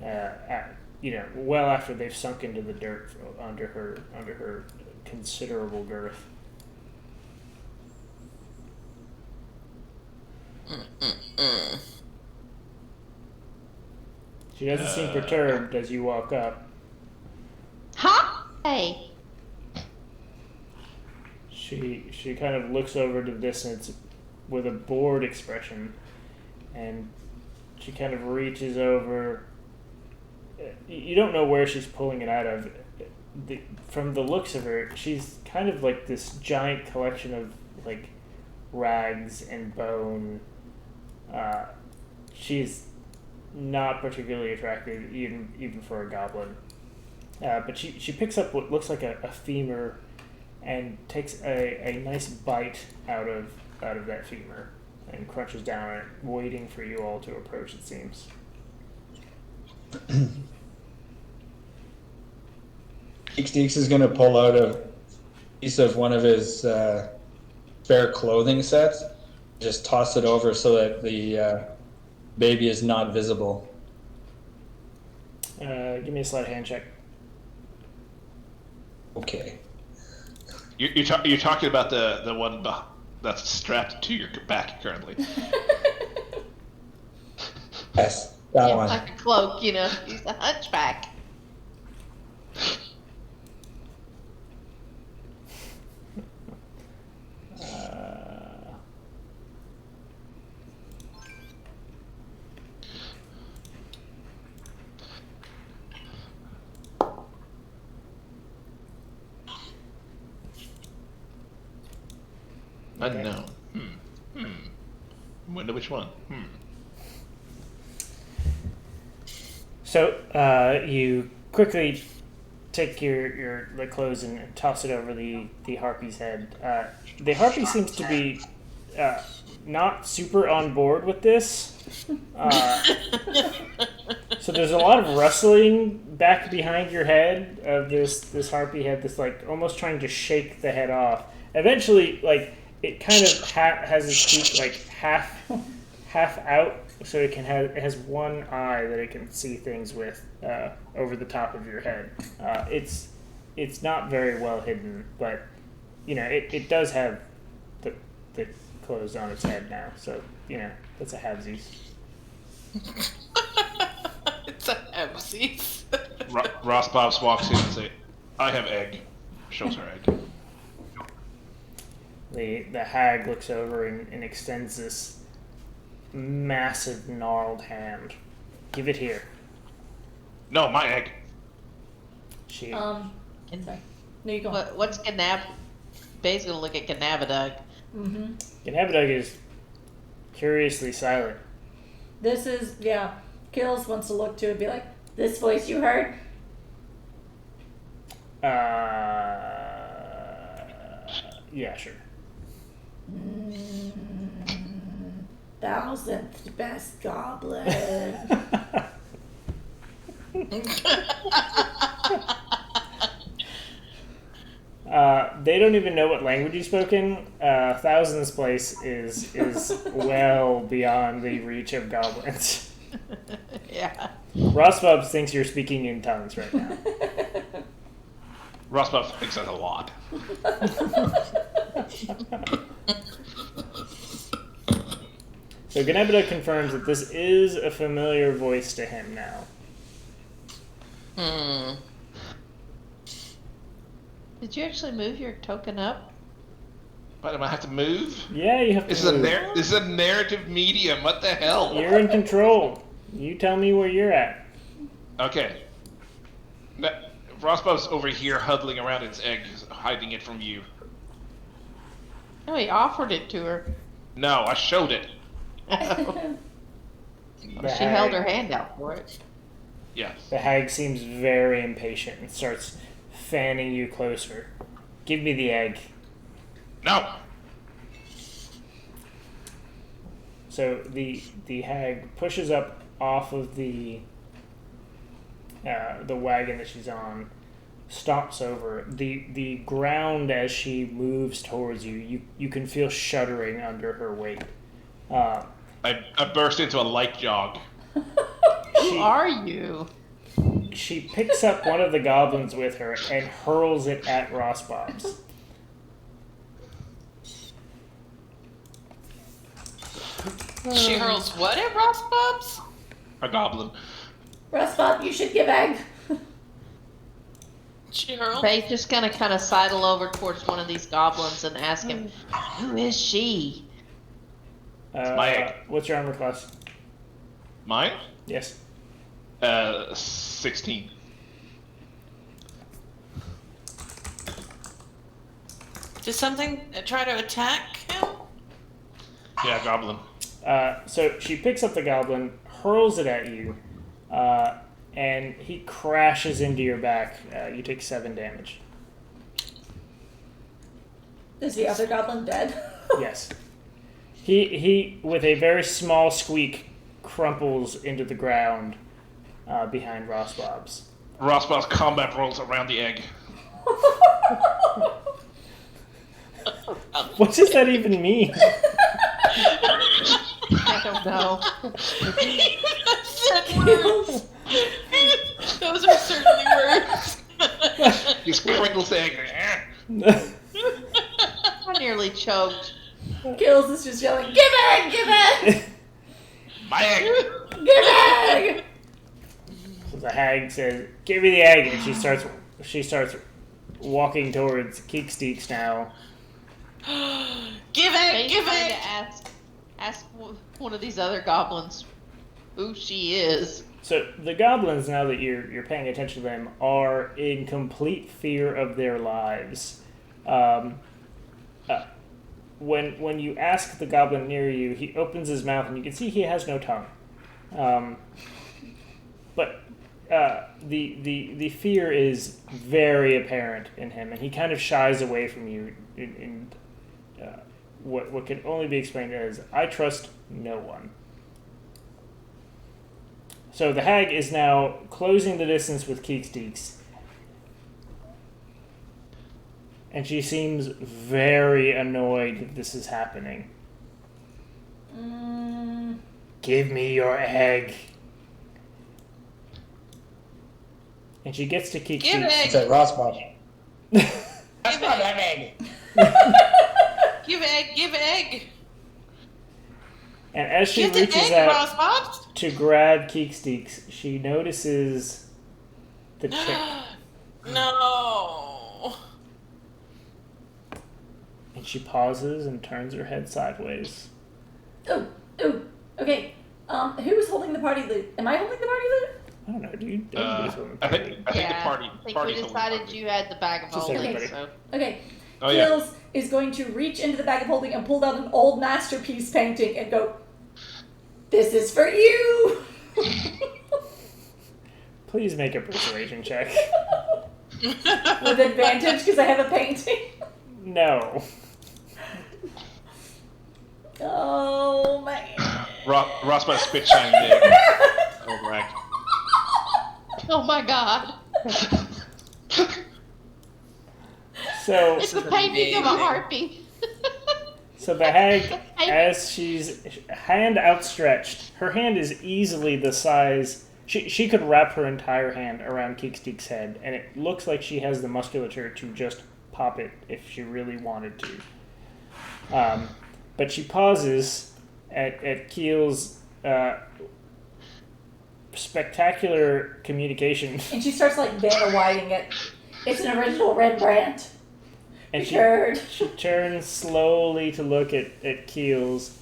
well after they've sunk into the dirt under her considerable girth. She doesn't seem perturbed as you walk up. Hi! She kind of looks over to the distance with a bored expression, and she kind of reaches over. You don't know where she's pulling it out of. From the looks of her, she's kind of like this giant collection of like rags and bone. She's not particularly attractive, even for a goblin. But she picks up what looks like a femur and takes a nice bite out of that femur and crunches down on it, waiting for you all to approach, it seems. Keeks is gonna pull out a piece of one of his spare clothing sets, just toss it over so that the baby is not visible. Give me a sleight of hand check. Okay. You're talking about the one that's strapped to your back currently. Yes, that one. Like a cloak, he's a hunchback. Unknown. Wonder which one. So you quickly take your the clothes and toss it over the harpy's head. The harpy seems to be not super on board with this. So there's a lot of wrestling back behind your head of this harpy head that's like almost trying to shake the head off. Eventually, like it kind of has its beak like half out, so it has one eye that it can see things with over the top of your head. It's not very well hidden, but it does have the clothes on its head now, so that's a halvesies. It's a halvesies. Ross Bobs walks in and say, "I have egg." Shows her egg. The hag looks over and extends this massive gnarled hand. Give it here. No, my egg. She Sorry. No, you go. What's Ganab? Bay's gonna look at Ganabadug. Mm-hmm. Ganabadug is curiously silent. This is, Kills wants to look to it and be like, this voice you heard? Yeah, sure. Thousandth best goblin. They don't even know what language you've spoken. Thousands place is well beyond the reach of goblins. Yeah. Rosbub thinks you're speaking in tongues right now. Ross Bobs thinks that's a lot. So Ganebada confirms that this is a familiar voice to him now. Did you actually move your token up? But am I have to move? Yeah, you have to This is move. this is a narrative medium. What the hell? You're in control. You tell me where you're at. Okay. Ross Bob's over here huddling around its egg, hiding it from you. No, he offered it to her. No, I showed it. She held her hand out for it. Yes. The hag seems very impatient and starts fanning you closer. Give me the egg. No. So the hag pushes up off of the wagon that she's on, stomps over. The ground as she moves towards you, you can feel shuddering under her weight. I burst into a light jog. Who are you? She picks up one of the goblins with her and hurls it at Rossbobs. She hurls what at Ross Bobs? A goblin. Rustbot, you should give egg. She hurls. Bay's just gonna kind of sidle over towards one of these goblins and ask him, "Who is she?" my egg. What's your armor class? Mine? Yes. 16. Did something try to attack him? Yeah, goblin. So she picks up the goblin, hurls it at you, and he crashes into your back. You take 7 damage. Is the other goblin dead? Yes. He with a very small squeak, crumples into the ground behind Rossbobs. Ross Bob's combat rolls around the egg. What does that even mean? I don't know. Said words. Those are certainly words. He's crinkles the egg. I nearly choked. Kills is just yelling, give egg, give egg, My egg. give egg. So the hag says, "Give me the egg," and she starts walking towards Keeksteeks now. Give it, Bay's give trying it. to ask one of these other goblins who she is. So the goblins, now that you're paying attention to them, are in complete fear of their lives. When you ask the goblin near you, he opens his mouth and you can see he has no tongue. But the fear is very apparent in him, and he kind of shies away from you in what can only be explained as, "I trust no one." So the hag is now closing the distance with Keeksteeks. And she seems very annoyed that this is happening. Give me your egg. And she gets to Give Keeksteeks. egg. It's at Rossbob. Give not egg. an egg. Give egg. Give egg. And as she Give the reaches egg, out Rosbobs. to grab Keeksteeks, she notices the chick. No. And she pauses and turns her head sideways. Oh, okay. Who's holding the party loot? Am I holding the party loot? I don't know, dude. Everybody's holding the I party. think Yeah, the party. I think party's we holding decided party. you had the bag of Just holding, everybody. so. Okay. Oh, yeah. Kills is going to reach into the bag of holding and pull out an old masterpiece painting and go, "This is for you." Please make a persuasion check. With advantage because I have a painting. No. Oh man. Ross by spit shining there. Oh, brag. Oh my god. So, It's a painting of a harpy. so the hag, as she's hand outstretched, her hand is easily the size. She could wrap her entire hand around Keeksteek's head, and it looks like she has the musculature to just pop it if she really wanted to. But she pauses at Keel's spectacular communication, And she starts like Vanna Whiting it. It's an original Rembrandt. and Richard. she turns slowly to look at Keel's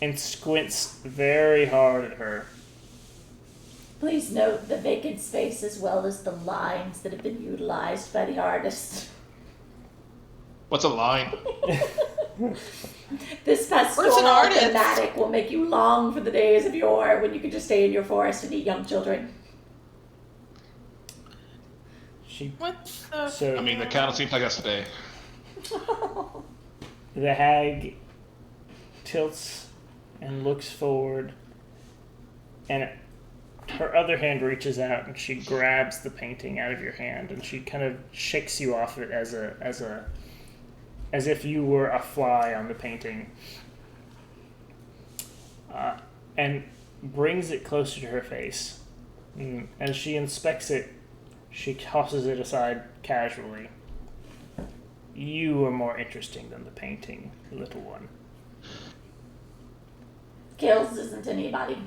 and squints very hard at her. Please note the vacant space as well as the lines that have been utilized by the artist. What's a line? This pastoral Where's an artist? thematic will make you long for the days of yore when you could just stay in your forest and eat young children. She What the? so I mean, that kind of seems like yesterday. the hag tilts and looks forward, and her other hand reaches out and she grabs the painting out of your hand and she kind of shakes you off it as if you were a fly on the painting, and brings it closer to her face. And as she inspects it, she tosses it aside casually. You are more interesting than the painting, little one. Kills isn't anybody.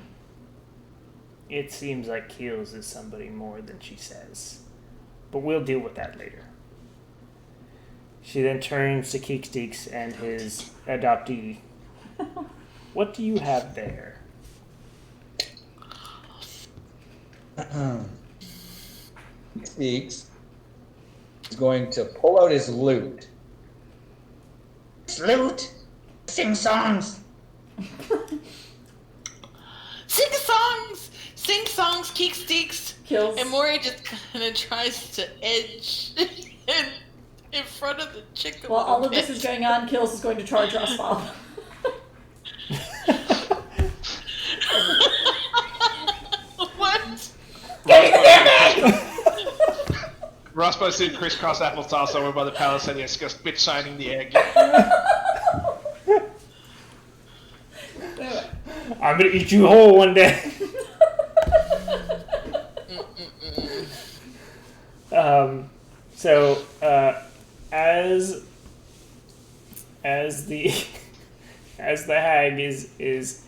It seems like Keels is somebody more than she says. But we'll deal with that later. She then turns to Keeksteeks and his adoptee. What do you have there? Speaks. He's going to pull out his lute. Lute! Sing songs! Sing songs! Sing songs, Keeksteeks! Kills. And Maury just kind of tries to edge in front of the chick. While all of this is going on, Kills is going to charge Roswell. What? Ross by seeing crisscross applesauce over by the palace and he's just spit shining the egg. I'm gonna eat you whole one day. So as the hag is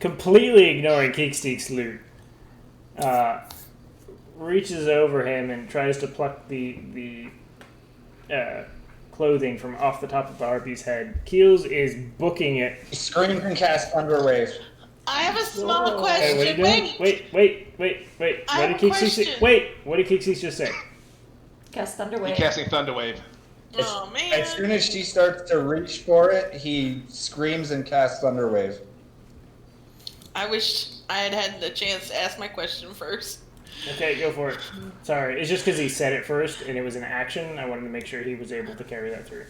completely ignoring Keeksteek's loot, reaches over him and tries to pluck the clothing from off the top of the harpy's head. Keels is booking it. He screams and casts Thunder Wave. I have a small Hey, question. what are you doing? Wait. I What have did a Keeksteek say? question. Wait, what did Keeksteek just say? Cast Thunder He Wave. casting Thunder Wave. Oh man. As soon as she starts to reach for it, he screams and casts Thunder Wave. I wish I had had the chance to ask my question first. Okay, go for it. Sorry, it's just because he said it first and it was an action. I wanted to make sure he was able to carry that through.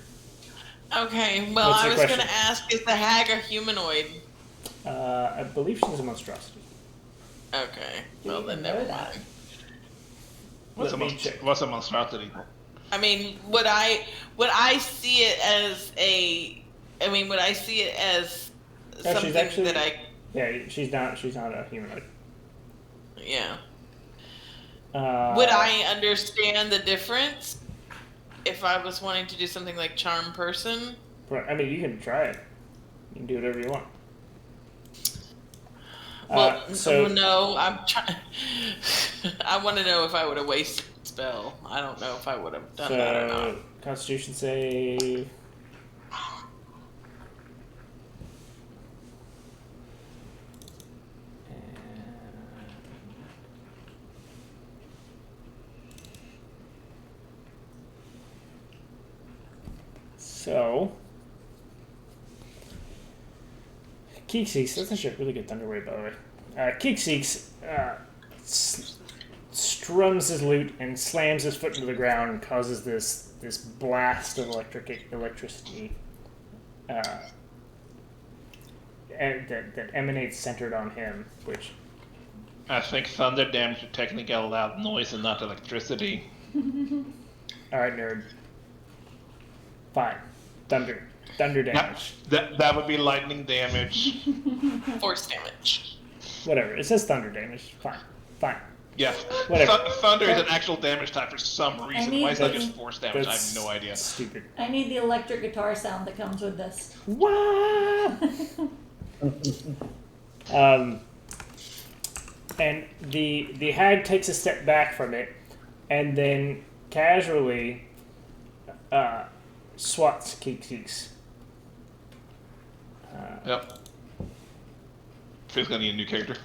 Okay, well, What's I your was question? going to ask, is the hag a humanoid? I believe she's a monstrosity. Okay. Do Well, you then even know never that? mind. Let me check. What's a monstrosity? I mean, would I see it as a? I mean, would I see it as No, something she's actually. that I? Yeah, she's not. She's not a humanoid. Yeah. Would Uh, I understand the difference if I was wanting to do something like charm person? I mean, you can try it. You can do whatever you want. Well, So no, I'm trying. I want to know if I would have wasted a spell. I don't know if I would have done that or not. Constitution save. So, Keekseeks, that's actually a really good Thunder Wave, by the way. Keekseeks strums his lute and slams his foot into the ground and causes this blast of electricity and that emanates centered on him, which... I think thunder damage would technically get a loud noise and not electricity. Alright, nerd. Fine. Thunder damage. That would be lightning damage. Force damage. Whatever. It says thunder damage. Fine. Yeah. Whatever. Thunder is an actual damage type for some reason. Why is that the- just force damage? I That's have no idea. Stupid. I need the electric guitar sound that comes with this. Wow! And the hag takes a step back from it, and then casually swats Keekseeks. Yep. Phil's gonna need a new character.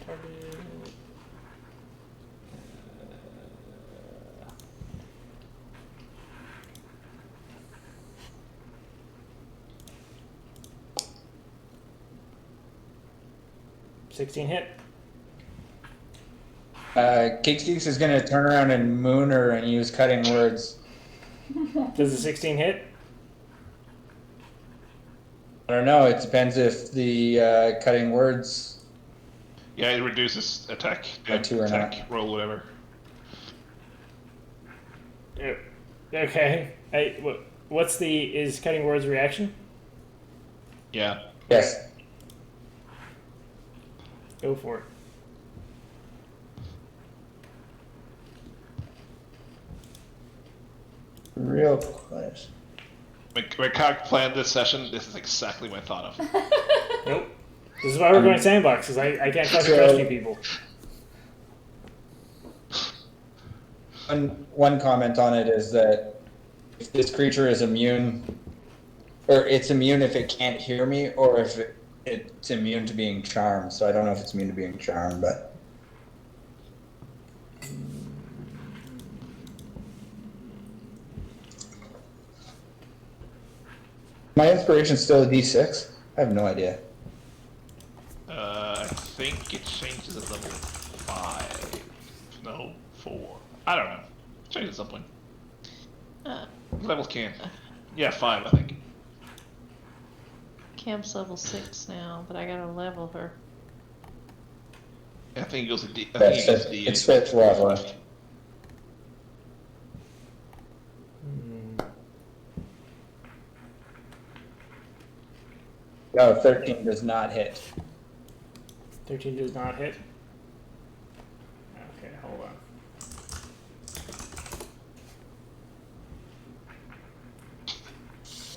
Target. 16 hit. Keeks is going to turn around and moon her and use cutting words. Does the 16 hit? I don't know. It depends if the cutting words. Yeah, it reduces attack. By 2 or attack roll, whatever. Okay. What's is cutting words reaction? Yeah. Yes. Go for it. Real close. When Cock planned this session, this is exactly what I thought of. Nope. This is why we're going sandbox, because I can't fucking trust you people. One comment on it is that if this creature is immune, or it's immune if it can't hear me, or if it's immune to being charmed. So I don't know if it's immune to being charmed, but. My inspiration's still a D6? I have no idea. I think it changes at level 5. No, 4. I don't know. Change at some point. Levels can. Yeah, 5, I think. Camp's level 6 now, but I gotta level her. I think it goes to D. I think it goes to D. It's fifth level. No, 13 does not hit. 13 does not hit. Okay, hold on.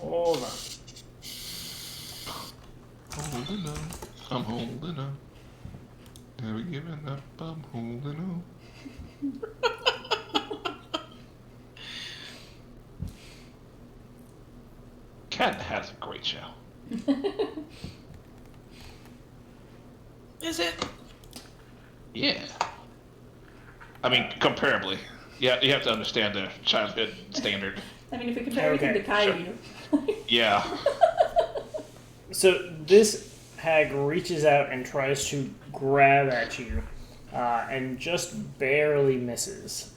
Hold on. Holding on. I'm holding on. Never giving up. I'm holding on. Cat has a great show. Is it? Yeah. I mean, comparably. Yeah, you have to understand the childhood standard. I mean, if we compare everything to Caillou. Yeah. So this hag reaches out and tries to grab at you, and just barely misses.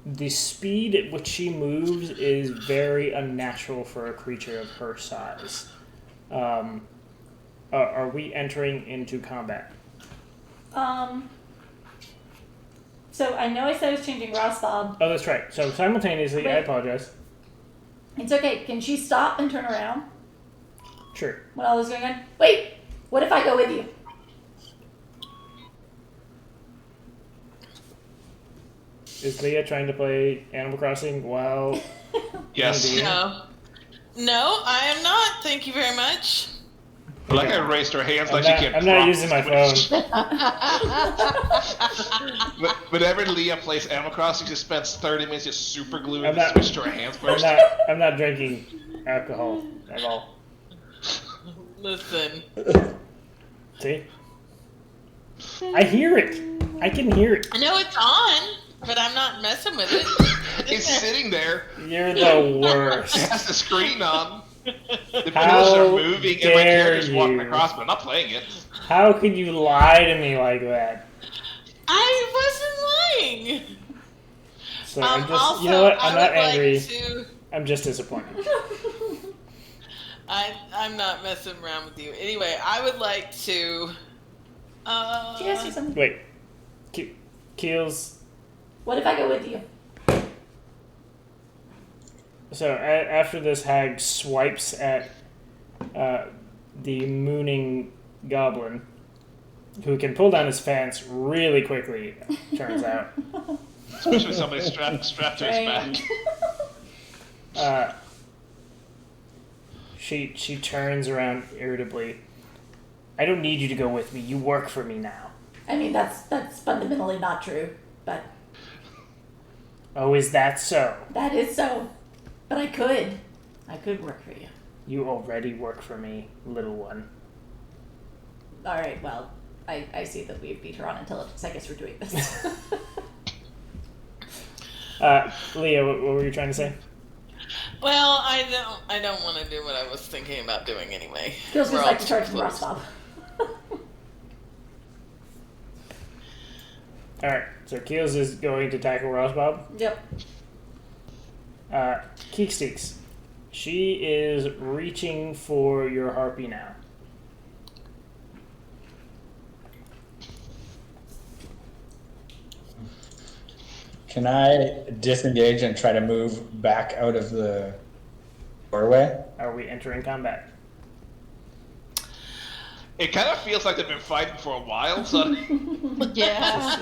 The speed at which she moves is very unnatural for a creature of her size. Are we entering into combat? So I know I said I was changing Ross Bob. Oh, that's right. So simultaneously, I Wait. apologize. It's okay. Can she stop and turn around Sure. when all this is going on? Wait! What if I go with you? Is Leah trying to play Animal Crossing while... Yes. Indeed. No, I am not. Thank you very much. Like I raised her hands like I'm she can't. not drop using my Switch. phone. Whenever Leah plays Animal Crossing, she spends 30 minutes just super gluing I'm the not- Switch to her hands first. I'm not drinking alcohol at all. Listen, See? I hear it. I can hear it. I know it's on, but I'm not messing with it. It's sitting there. You're the worst. It has the screen on. The How pillars are moving, and my dare character's walking you. across, but I'm not playing it. How can you lie to me like that? I wasn't lying. So I'm just, Also, you know what? I'm I not would angry. Like to, I'm just disappointed. I'm not messing around with you. Anyway, I would like to. She asked you something. Wait. Keels. What if I go with you? So after this hag swipes at the mooning goblin, who can pull down his fence really quickly, turns out. Especially somebody strapped to his back. She turns around irritably. I don't need you to go with me. You work for me now. I mean, that's fundamentally not true, but Oh, is that so? that is so. But I could work for you. You already work for me, little one. All right. Well, I see that we've beat her on intelligence. I guess we're doing this. Leah, what were you trying to say? Well, I don't want to do what I was thinking about doing anyway. Feels We're just all like to charge too from Ross close. Bob. Alright, so Keels is going to tackle Rosbob. Yep. Keeksteaks. She is reaching for your harpy now. Can I disengage and try to move back out of the doorway? Are we entering combat? It kind of feels like they've been fighting for a while, so Yeah.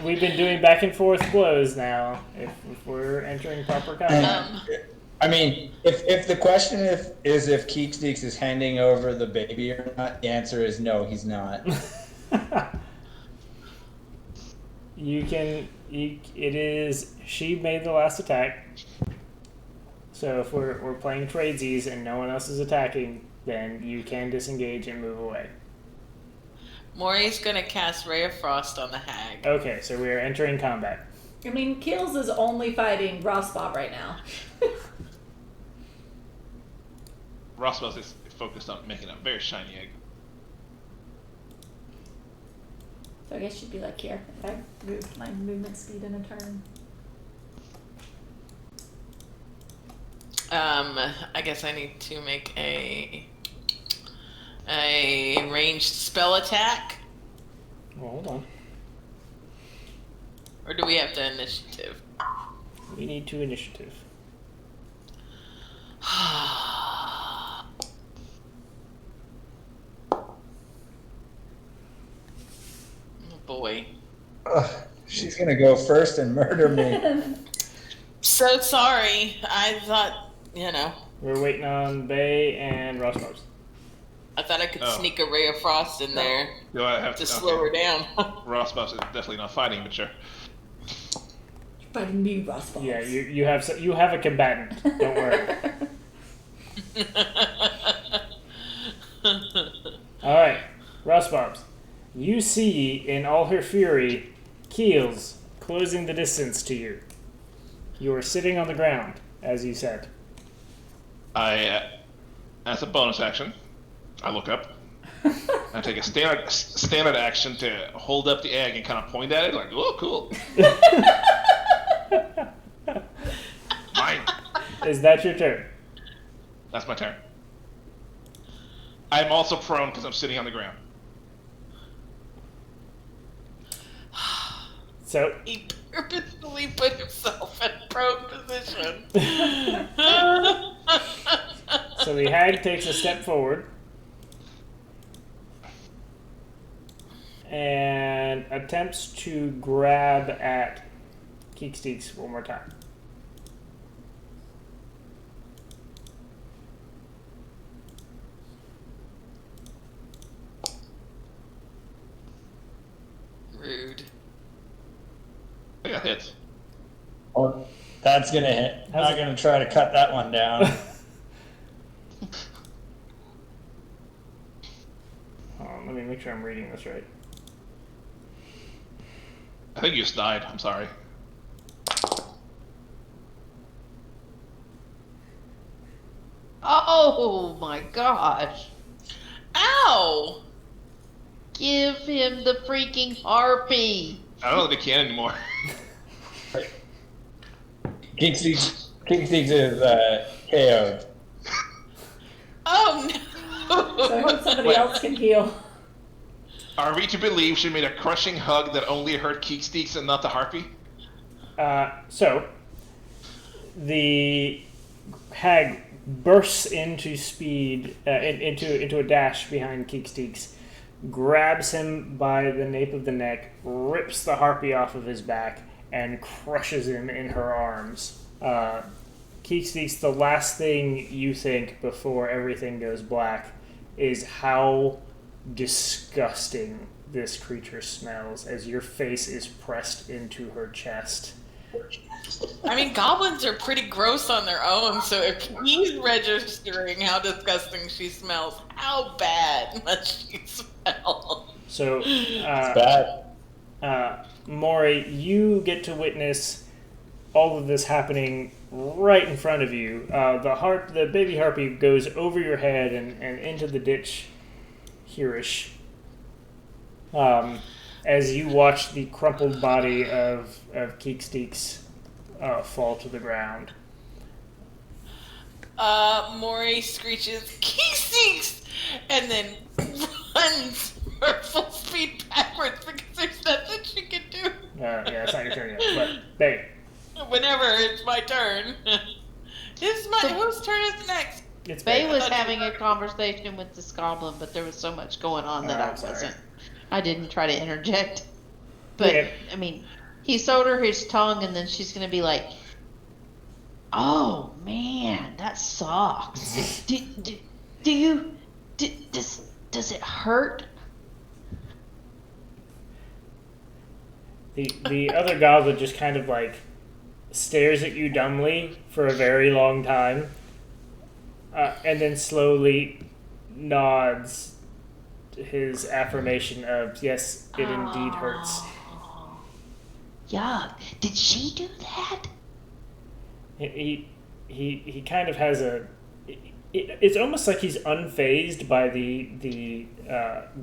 We've been doing back and forth blows now. If we're entering proper combat. I mean, if the question is if Keeksteaks is handing over the baby or not, the answer is no, he's not. She made the last attack. So if we're playing tradesies and no one else is attacking, then you can disengage and move away. Maury's gonna cast Ray of Frost on the hag. Okay, so we are entering combat. I mean, Kills is only fighting Ross Bob right now. Roswell is focused on making a very shiny egg. So I guess she'd be like here if I move my movement speed in a turn. I guess I need to make a ranged spell attack, Well, hold on. or do we have to initiative? We need to initiative. Oh boy. Ugh, she's gonna go first and murder me. So sorry. I thought, We're waiting on Bay and Rosbob's. I thought I could Oh. sneak a Ray of Frost in there Do I have to slow her down. Roswell is definitely not fighting, but sure. You're fighting me, Ross Bob. Yeah, you have a combatant. Don't worry. All right, Rosbob's. You see in all her fury, Keels closing the distance to you. You are sitting on the ground, as you said. As a bonus action, I look up. I take a standard action to hold up the egg and kind of point at it, like, oh, cool. Mine. Is that your turn? That's my turn. I'm also prone because I'm sitting on the ground. So He purposefully put himself in prone position. So the hag takes a step forward and attempts to grab at Keeksteeks one more time. Rude. I got hits. Oh, that's gonna hit. How's Not it- gonna try to cut that one down. Hold on, let me make sure I'm reading this right. I think you just died. I'm sorry. Oh my gosh. Ow! Give him the freaking harpy. I don't know that we can anymore. Geeksy is KO'd. Oh So I no! hope somebody else can heal. Are we to believe she made a crushing hug that only hurt Keeksteeks and not the harpy? So the hag bursts into speed, into a dash behind Keeksteeks, grabs him by the nape of the neck, rips the harpy off of his back, and crushes him in her arms. Keeksteeks, the last thing you think before everything goes black is how disgusting this creature smells as your face is pressed into her chest. I mean, goblins are pretty gross on their own, so if he's registering how disgusting she smells, how bad must she smell? So, It's bad. Maury, you get to witness all of this happening right in front of you. The baby harpy goes over your head and into the ditch hereish. As you watch the crumpled body of Keeksteeks fall to the ground. Maury screeches, "Keeksteeks!" and then runs for full speed backwards because there's nothing she can do. Yeah, it's not your turn yet, but babe. Whenever it's my turn. Whose turn is it next? It's Bay babe. was having a conversation with this goblin, but there was so much going on that Oh, I sorry. wasn't. I didn't try to interject. But, Okay. I mean, he showed her his tongue, and then she's going to be like, oh, man, that sucks. Does it hurt? The other goblin just kind of like stares at you dumbly for a very long time, and then slowly nods his affirmation of yes, it indeed hurts. Yuck. Did she do that? He kind of has a. It's almost like he's unfazed by the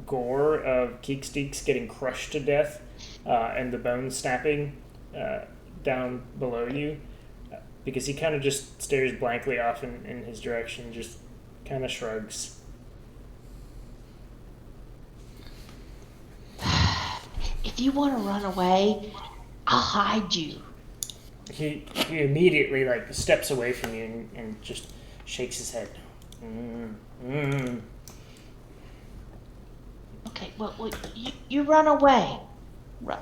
gore of Keeksteeks getting crushed to death, and the bones snapping down below you, because he kind of just stares blankly off in his direction, just kind of shrugs. If you want to run away, I'll hide you. He immediately like steps away from you and just shakes his head. Okay, well you run away.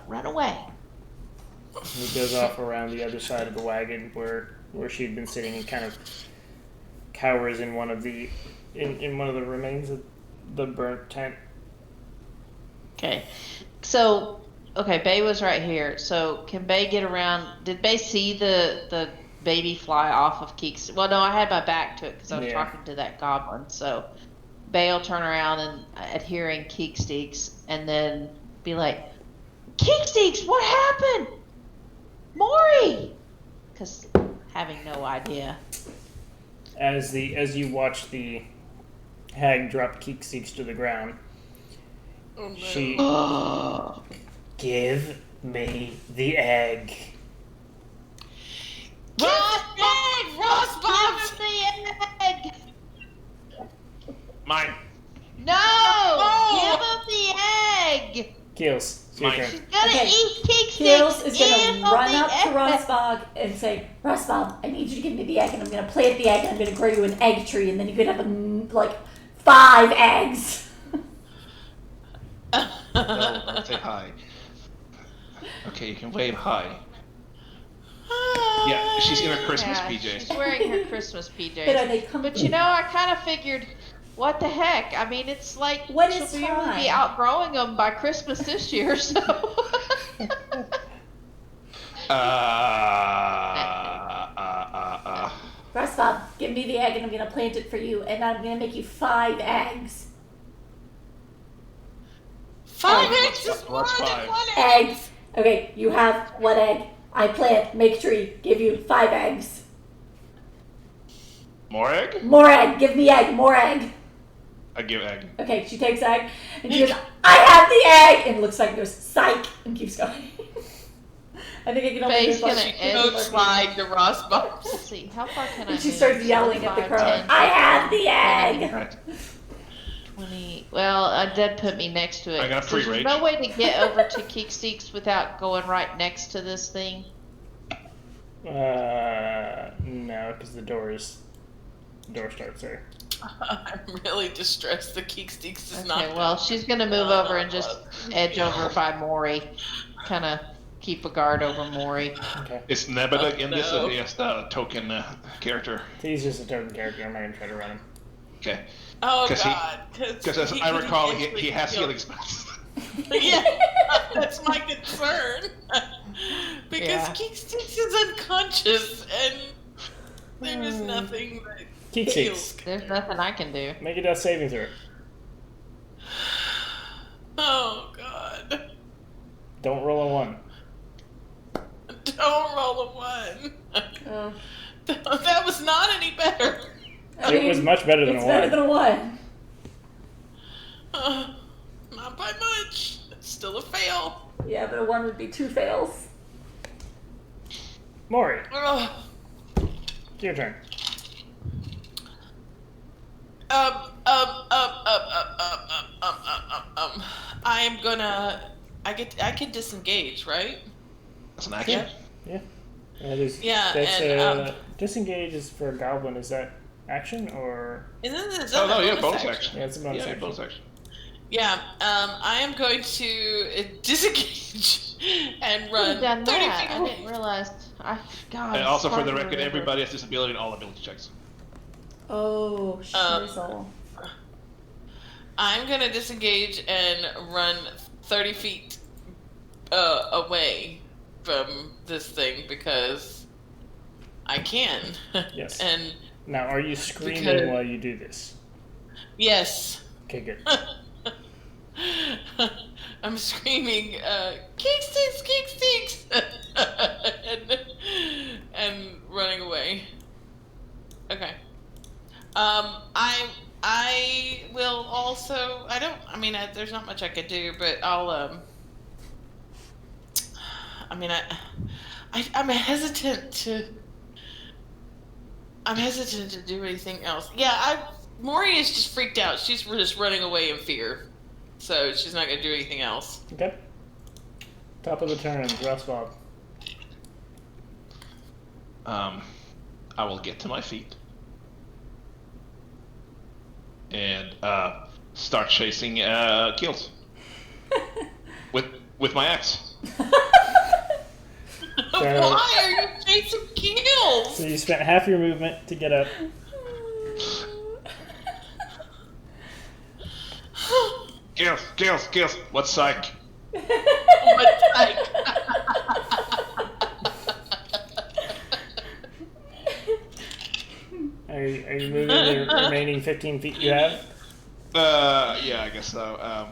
Run away. He goes off around the other side of the wagon where she'd been sitting and kind of cowers in one of the remains of the burnt tent. Okay. So, Bay was right here. So, can Bay get around? Did Bay see the baby fly off of Keeks? Well, no, I had my back to it because I was talking to that goblin. So, Bay will turn around and adhering Keeksteeks and then be like, Keeksteeks, what happened? Maury! Because having no idea. as you watch the hag drop Keekseeks to the ground, Oh no. she give me the egg. Egg! Ross Give him the egg! Mine. No! Give him the egg! Keels, it's your Mine. turn. She's gonna Okay. eat Keeks. Keels is Give gonna him run the up to egg. Rosbog and say, Rosbog, I need you to give me the egg, and I'm gonna plant the egg, and I'm gonna grow you an egg tree, and then you could have like 5 eggs. No, I'll say hi. Okay, you can wave hi. Yeah, she's in her Christmas Yeah, PJs. she's wearing her Christmas PJs. But are they comfy? But you know, I kind of figured, what the heck? I mean, it's like What she'll is be able to be fine? outgrowing them by Christmas this year, so. Rosbog, give me the egg, and I'm gonna plant it for you, and I'm gonna make you 5 eggs. 5 Eggs. eggs is more What's than 5? 1 egg. Eggs. Okay, you have 1 egg. I plant, make tree, give you 5 eggs. More egg? More egg. Give me egg. More egg. I give egg. Okay, she takes egg, and she goes, I have the egg! And looks like it goes, psych, and keeps going. I think I can only Faye's do like gonna two edge more Slide the Ross box. Let's see, how far can I And she move? starts yelling at the 5, crow, 10, I have the 20, egg! Alright. 20. Well, that put me next to it. I got a free There's rage. no way to get over to Keekseeks without going right next to this thing. No, because the door starts there. I'm really distressed the Keeksteeks is not. Okay, well, she's gonna move over and just edge over by Maury. Kind of keep a guard over Maury. Okay. Is Nebeda in this no. or just a token character? He's just a token character. I'm not gonna try to run him. Okay. Oh 'Cause God. Because as I recall, he has healing spells. Yeah, that's my concern. Because Yeah. Keeksteeks is unconscious and there is nothing that Keekseeks. heals. There's nothing I can do. Make a death saving throw. Oh God. Don't roll a 1. Don't roll a 1. Oh, That was not any better. I It was mean, much better than it's a better 1. than a 1. Not by much. It's still a fail. Yeah, but a 1 would be 2 fails. Maury, Ugh. it's your turn. I am gonna. I can disengage, right? That's an action. Yeah. That is, Yeah, that's, and, disengage is for a goblin. Is that action or? And then there's Oh no, other yeah, bonus bonus action. Yeah, it's a bonus Yeah, action. bonus action. Yeah, I am going to disengage and I've run done 30 that. feet I away. didn't realize. God. And also it's for hard the to record, remember. everybody has disability in all ability checks. Oh, shizzle. I'm gonna disengage and run 30 feet away from this thing because I can. Yes. And Now, are you screaming Because- while you do this? yes. Okay, good. I'm screaming, Keek stinks, and running away. Okay. I will also. There's not much I could do, but I'll. I'm hesitant to. I'm hesitant to do anything else. Yeah, Maury is just freaked out. She's just running away in fear. So she's not going to do anything else. Okay. Top of the turn, Roswald. I will get to my feet and start chasing kills with my axe. Why are you chasing kills? So you spent half your movement to get up. Kills. What's psych? What's like? Are you moving the remaining 15 feet you have? Yeah, I guess so.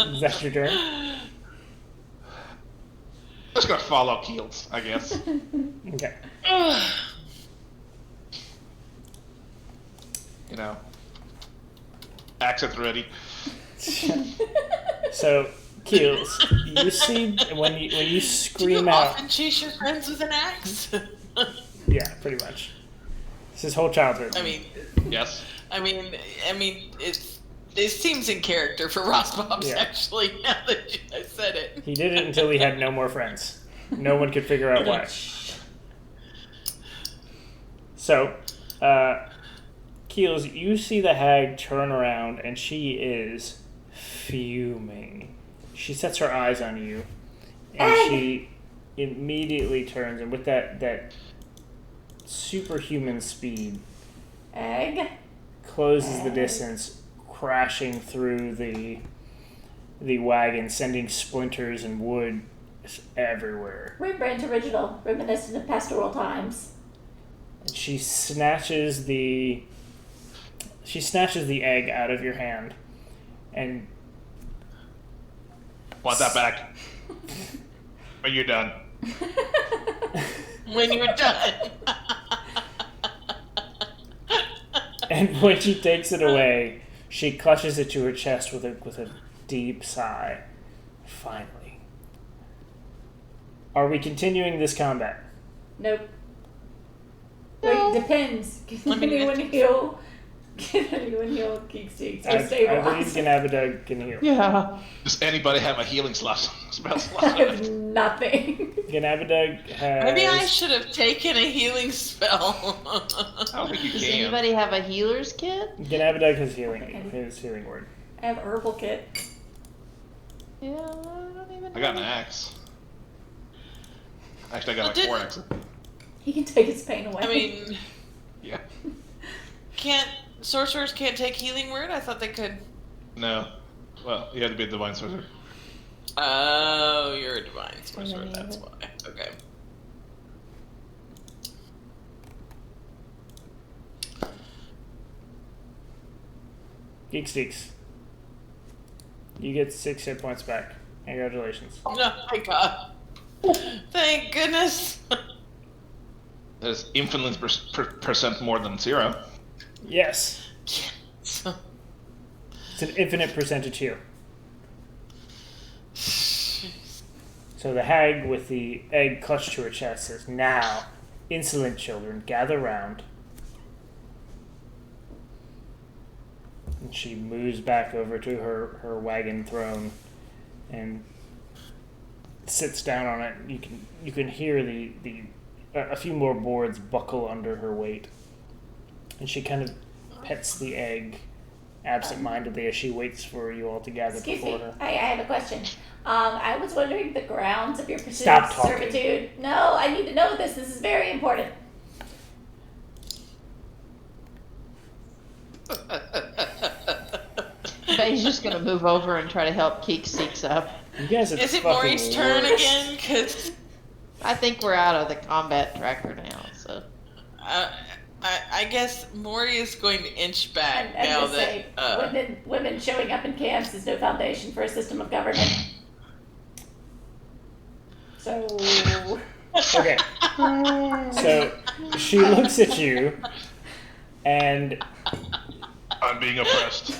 Is that your turn? Just gonna follow Keels, I guess. Okay. You know, axe at the ready. So, Keels, you see when you Do you scream out. often chase your friends with an axe? Yeah, pretty much. It's his whole childhood. I mean, Yes. it seems in character for Ross Bobs, Yeah. actually, now that I said it. He did it until he had no more friends. No one could figure out why. So, Keels, you see the hag turn around and she is fuming. She sets her eyes on you and she immediately turns, and with that superhuman speed, Egg. closes the distance, crashing through the wagon, sending splinters and wood everywhere. Rembrandt original, reminiscent of pastoral times. And she snatches the egg out of your hand, and Want that back? Are you done? When you're done. and when she takes it away, she clutches it to her chest with a deep sigh. Finally. Are we continuing this combat? Nope. No. Wait, depends. Can I mean, anyone heal? Can anyone heal Geek Sticks I or believe stabilize? Ganabadug can heal. Yeah. Does anybody have a healing spell I slot? have nothing. Ganabadug has... Maybe I should have taken a healing spell. I don't think you Does can. anybody have a healer's kit? Ganabadug has his healing word. I have herbal kit. Yeah, I don't even know. I got an axe. Actually, I got like 4 axes. He can take his pain away. I mean, Yeah. sorcerers can't take healing word? I thought they could. No. Well, you had to be a divine sorcerer. Oh, you're a divine sorcerer, Yeah. that's why. Okay. Geek Sticks. You get 6 hit points back. Congratulations. Oh my god. Thank goodness. That is infinitely percent more than 0. Yes. It's an infinite percentage heal. So the hag with the egg clutched to her chest says, "Now, insolent children, gather round." And she moves back over to her wagon throne and sits down on it. You can hear a few more boards buckle under her weight. And she kind of pets the egg absent-mindedly as she waits for you all to gather Excuse before me, her. I have a question. I was wondering the grounds of your pursuit Stop of talking. servitude. No, I need to know this. This is very important. Bay's just gonna move over and try to help Keek Seeks up. You guys are Is it fucking Maury's turn worse. again? Because I think we're out of the combat tracker now, so. I guess Maury is going to inch back And now just that. say, women showing up in camps is no foundation for a system of government. So, Okay. So she looks at you, and I'm being oppressed.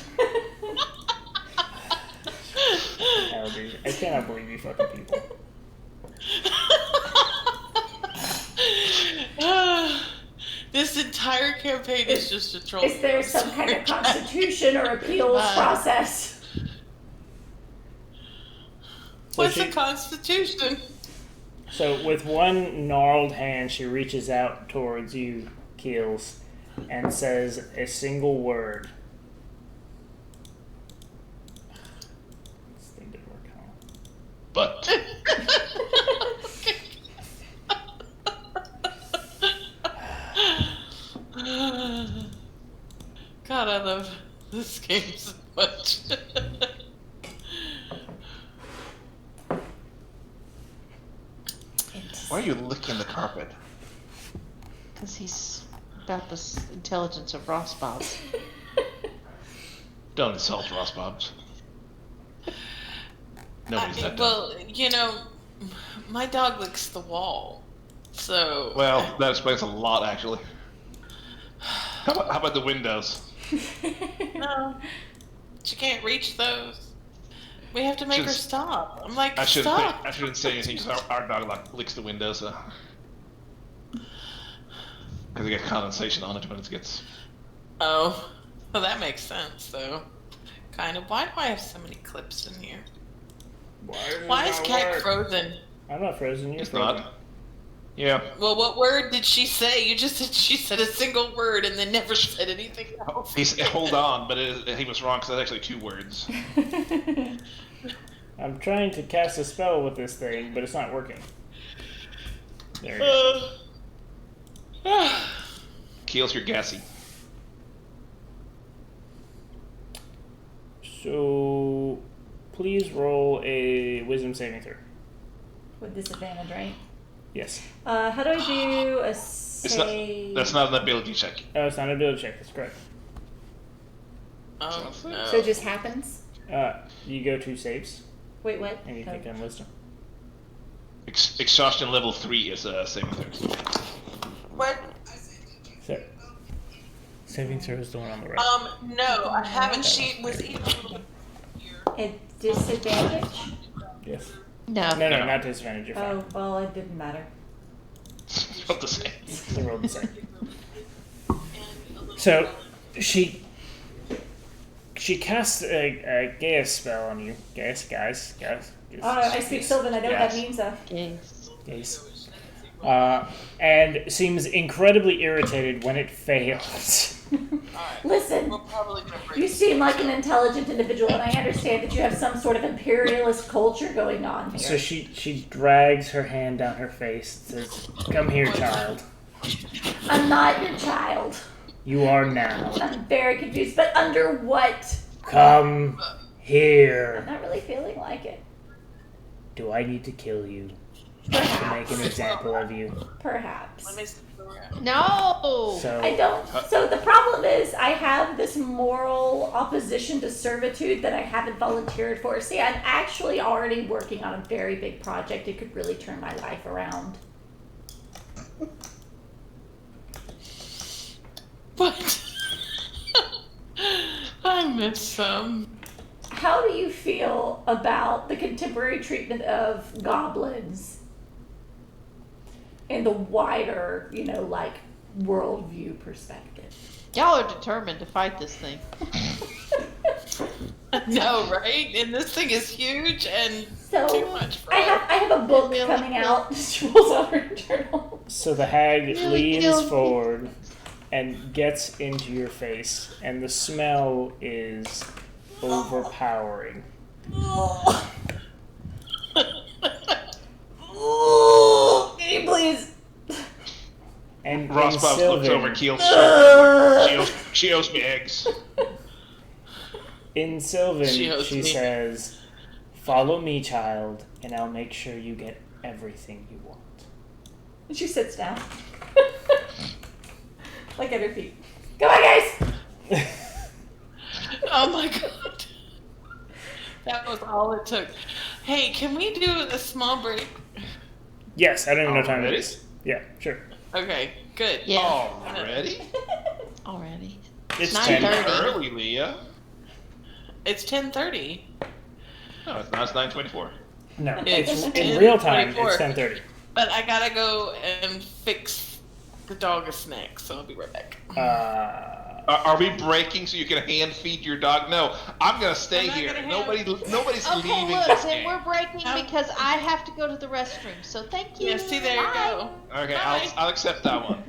Albie, I cannot believe you fucking people. This entire campaign is just a troll. is there some kind of constitution or appeals process? What's So the Constitution? So with one gnarled hand, she reaches out towards you, Keels, and says a single word. This thing didn't work out. But God, I love this game so much. why are you licking the carpet? Because he's got this intelligence of Ross Bob's. Don't insult Ross Bobs. Nobody's that dumb. Well, you know, My dog licks the wall. So. Well, that explains a lot, actually. How about the windows? No. She can't reach those. We have to make her Just- stop. I'm like, I stop. shouldn't say anything because our dog licks the windows. Because it gets condensation on it when it gets. Oh, well, that makes sense, though. Kind of. Why do I have so many clips in here? Why is Cat frozen? I'm not frozen. You're It's frozen. not. Yeah. Well, what word did she say? You just said she said a single word and then never said anything else. He said, hold on, but he was wrong because that's actually 2 words. I'm trying to cast a spell with this thing, but it's not working. There you go. Keels, you're gassy. So, please roll a wisdom saving throw. With disadvantage, right? Yes. How do I do a It's not, save? that's not an ability check. Oh, it's not an ability check. That's correct. Oh, no. So it just happens? You go to saves, Wait, what? and you Oh. click on wisdom. Exhaustion level 3 is a saving throw. What? So, saving throw is the one on the right. No, I haven't. She was even. At disadvantage? Yes. No. No, No. not disadvantage. You're fine. Oh, well, it didn't matter. It's not the same. They rolled the same. So, she casts a Gaius spell on you. Gaius. Oh, I speak Sylvan. I know what that Yes. means, though. Yes. Gaius. And seems incredibly irritated when it fails. Listen, We're probably gonna break. you seem like an intelligent individual, and I understand that you have some sort of imperialist culture going on here. So she drags her hand down her face and says, "Come here, child. I'm not your child. You are now. I'm very confused, but under what? Come I'm here. not really feeling like it. Do I need to kill you to Perhaps. make an example of you?" Perhaps. Let me see the rest. No. So I don't. So the problem is, I have this moral opposition to servitude that I haven't volunteered for. See, I'm actually already working on a very big project. It could really turn my life around. What? I miss some. How do you feel about the contemporary treatment of goblins in the wider, like worldview perspective? Y'all are determined to fight this thing. No, right? And this thing is huge and So too much for I have a book Really coming out. She rolls out her journal. So the hag Really leans kills me. forward and gets into your face, and the smell is overpowering. Can you please? And Ross in Bob looks over Sylvan, Keels. She owes me eggs. in Sylvan, She owes she me. says, "Follow me, child, and I'll make sure you get everything you want." And she sits down. Like at her feet. Come on, guys! Oh my god. That was all it took. Hey, can we do a small break? Yes, I don't even know what time it Already? is. Yeah, sure. Okay, good. Yeah. Already? Already. It's 9:30. 10. Early, Leah. It's 10:30. No, it's not. It's 9:24. No, It's it's in real time. 10:24. It's 10:30. But I gotta go and fix the dog a snack, so I'll be right back. Are we breaking so you can hand feed your dog? No, I'm gonna stay I'm not here. gonna have- Nobody's Okay, leaving look, this then game. we're breaking Um, because I have to go to the restroom. So thank you. Yeah, see, there you go. Okay, Bye. I'll accept that one.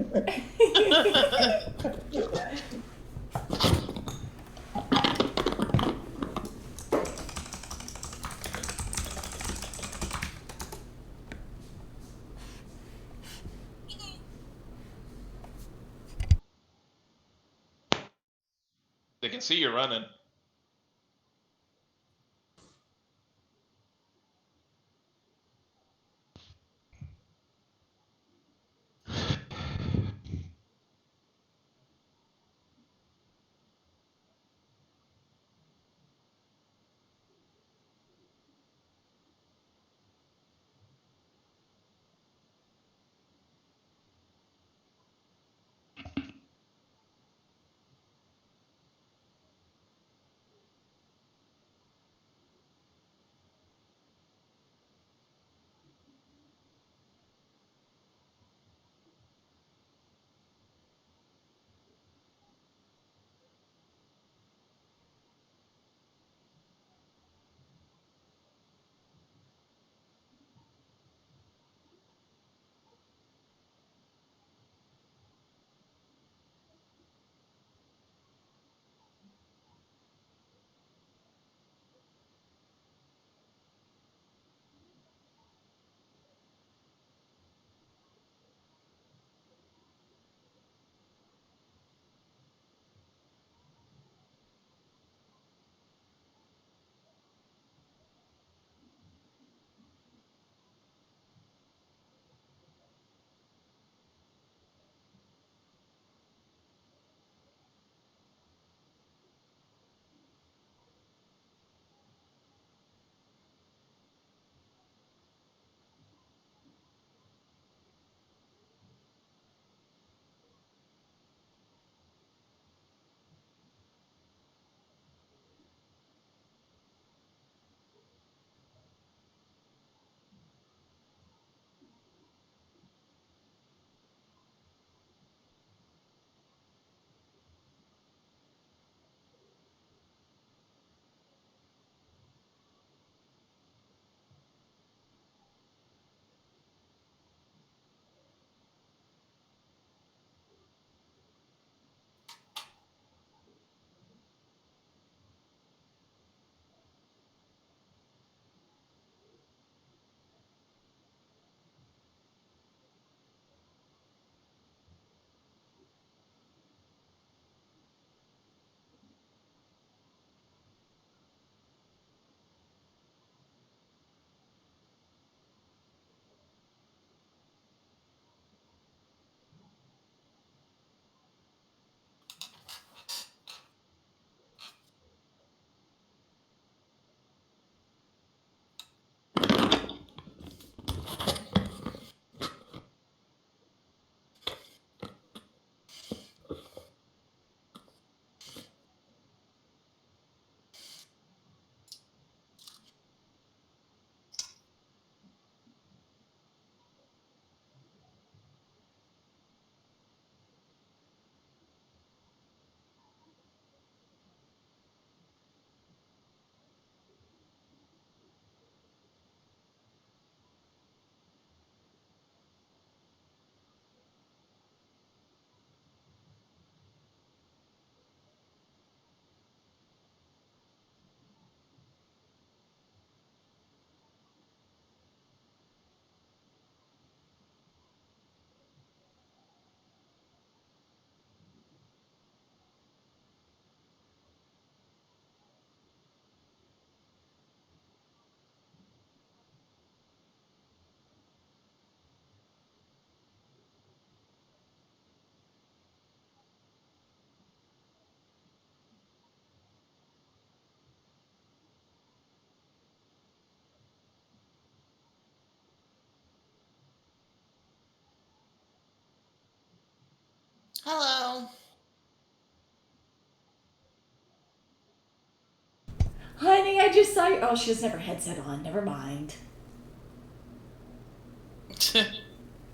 They can see you running. just saw you. Oh, she doesn't have her headset on. Never mind.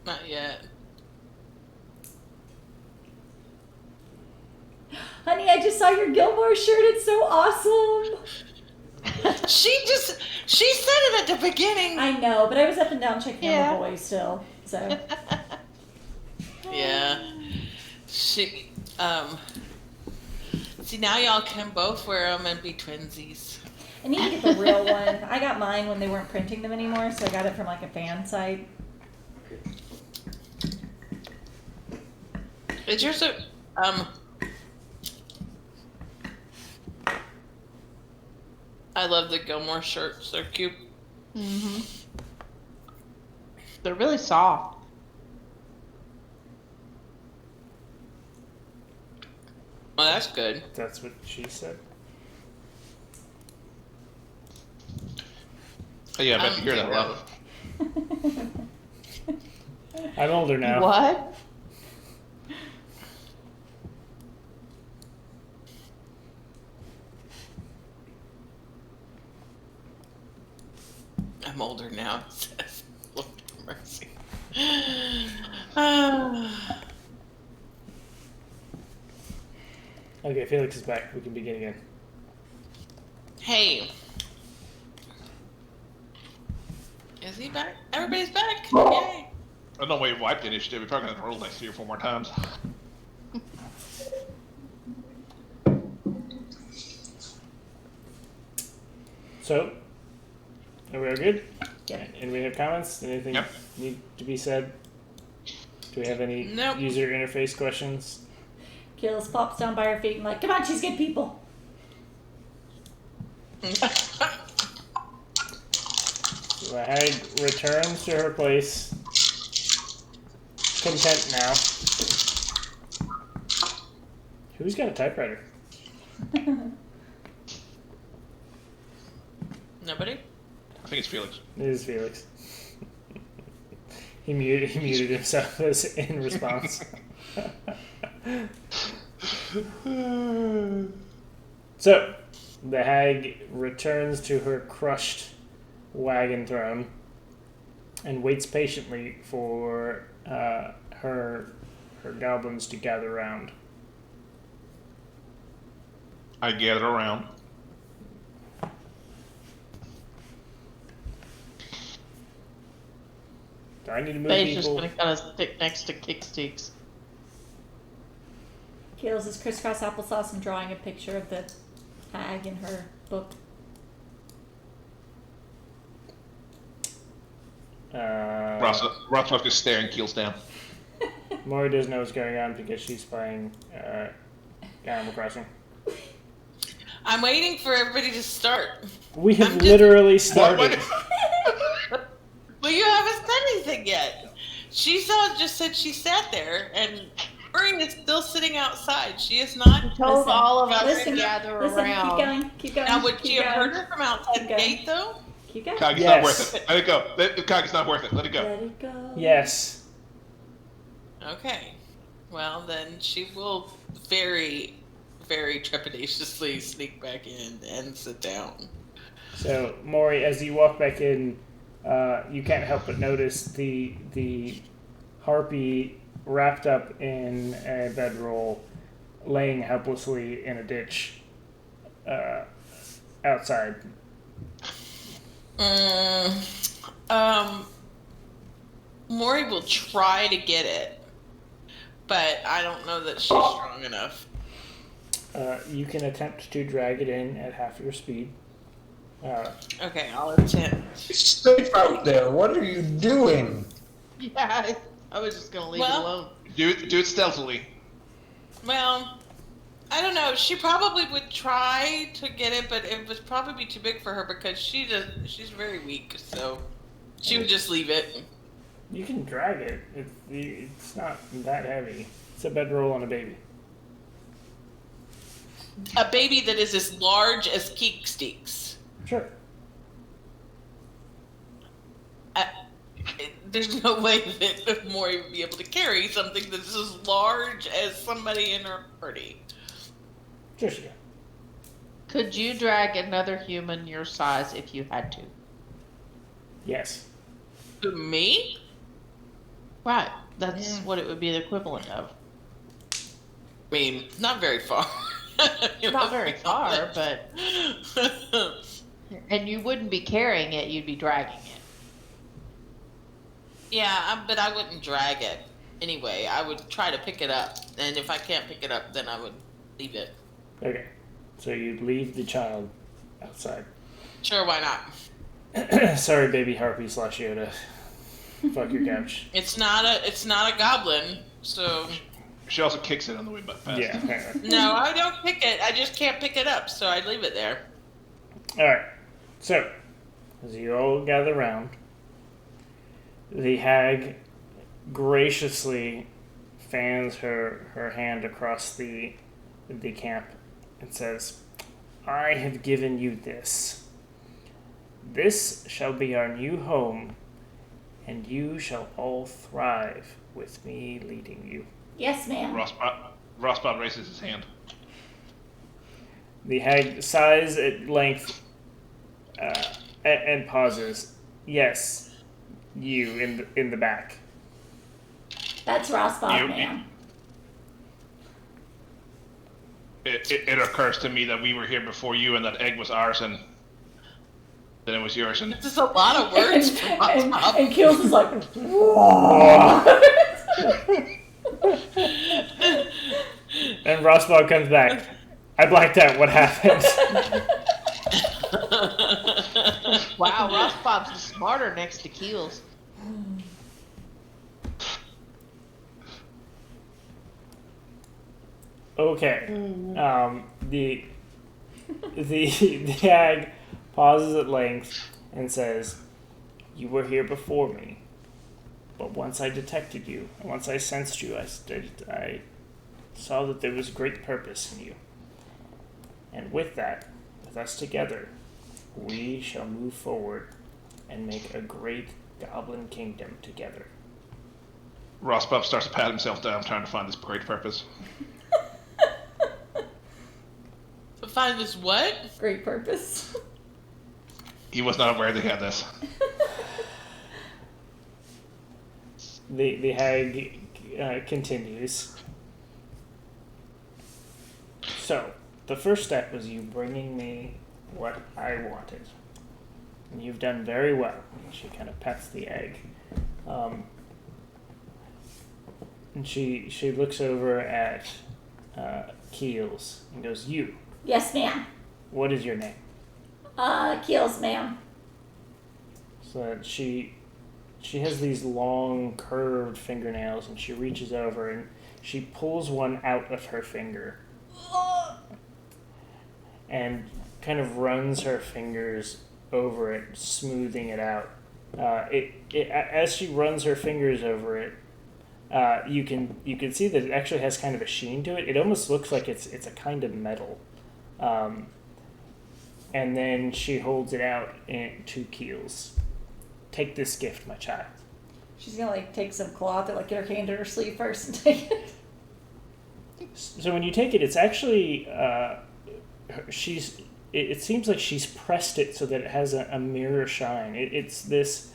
Not yet. Honey, I just saw your Gilmore shirt. It's so awesome. She said it at the beginning. I know, but I was up and down checking on Yeah. the boys still. So Yeah. She, see, now y'all can both wear them and be twinsies. I need to get the real one. I got mine when they weren't printing them anymore, so I got it from like a fan site. Is yours a, I love the Gilmore shirts. They're cute. Mm-hmm. They're really soft. Well, that's good. That's what she said. Oh, yeah, I bet you hear that a lot. I'm older now. What? I'm older now, it says. Lord have mercy. Ah. Okay, Felix is back. We can begin again. Hey. Is he back? Everybody's back? Yay. I don't know why we wiped the initiative. We're probably going to roll like 3 or 4 more times. So, are we all good? Yep. And we have comments? Anything Yep. need to be said? Do we have any Nope. user interface questions? Kills pops down by her feet and like, come on, she's good people. The hag returns to her place. Content now. Who's got a typewriter? Nobody? I think it's Felix. It is Felix. He muted himself as in response. So, the hag returns to her crushed wagon throne and waits patiently for her goblins to gather round. I gather around. Do I need to move Faye's just people? gonna kind of stick next to Kicksticks. Kills is crisscross applesauce and drawing a picture of the hag in her book. Rothfuck is staring Keels down. Maury doesn't know what's going on because she's playing Animal Crossing. I'm waiting for everybody to start. We have I'm just- literally started. Well, you haven't said anything yet. She just said she sat there, and Maureen is still sitting outside. she is not. Told Listen, all of us listen, to gather Listen, around. keep going, keep going. Now, would keep she have going, heard her from outside Keep the going. gate, though? Keep going. Cog, it's Yes. not worth it. Let it go. Cog, it's not worth it. Let it go. Let it go. Yes. Okay. Well, then she will very, very trepidatiously sneak back in and sit down. So, Maury, as you walk back in, you can't help but notice the harpy wrapped up in a bedroll, laying helplessly in a ditch outside. Maury will try to get it, but I don't know that she's strong enough. You can attempt to drag it in at half your speed. Okay, I'll attempt. It's safe out there. What are you doing? Yeah, I was just gonna leave it Well- alone. Do it stealthily. Well, I don't know. She probably would try to get it, but it would probably be too big for her because she's very weak, so she would just leave it. You can drag it. It's not that heavy. It's a bedroll on a baby. A baby that is as large as Keek Steaks. Sure. There's no way that Maury would be able to carry something that's as large as somebody in her party. Sure she can. Could you drag another human your size if you had to? Yes. To me? Right. That's what it would be the equivalent of. I mean, not very far. Not very far, but and you wouldn't be carrying it, you'd be dragging it. Yeah, but I wouldn't drag it. Anyway, I would try to pick it up. And if I can't pick it up, then I would leave it. Okay. So you'd leave the child outside. Sure, why not? Sorry, baby harpy / Yoda. Fuck your couch. It's not a goblin, so She also kicks it on the way back past. Yeah. Fair enough. no, I don't pick it. I just can't pick it up, so I leave it there. All right. So, as you all gather round, the hag graciously fans her hand across the camp and says, "I have given you this. This shall be our new home, and you shall all thrive with me leading you." Yes, ma'am. Rossbob raises his hand. The hag sighs at length and pauses. "Yes, you in the back." That's Rossbob, You- ma'am. It occurs to me that we were here before you and that egg was ours and then it was yours. And This is a lot of words And, from and, Rossbob. and Keels is like, whoa. And Rossbog comes back. "I blacked out. What happened?" Wow, Rossbob's smarter next to Keels. Okay. The hag pauses at length and says, "You were here before me, but once I detected you, once I sensed you, I saw that there was great purpose in you. And with that, with us together, we shall move forward and make a great goblin kingdom together." Rossbob starts to pat himself down trying to find this great purpose. Find this what? Great purpose. He was not aware they had this. The hag continues. "So, the first step was you bringing me what I wanted. And you've done very well." She kind of pets the egg. And she looks over at Keels and goes, "You, Yes, ma'am. what is your name?" Keels, ma'am. So she has these long curved fingernails, and she reaches over and she pulls one out of her finger and kind of runs her fingers over it, smoothing it out. As she runs her fingers over it, you can see that it actually has kind of a sheen to it. It almost looks like it's a kind of metal. And then she holds it out to Keels. "Take this gift, my child." She's gonna like take some cloth and like get her hand in her sleeve first and take it. So when you take it, it's actually it seems like she's pressed it so that it has a mirror shine. It's this,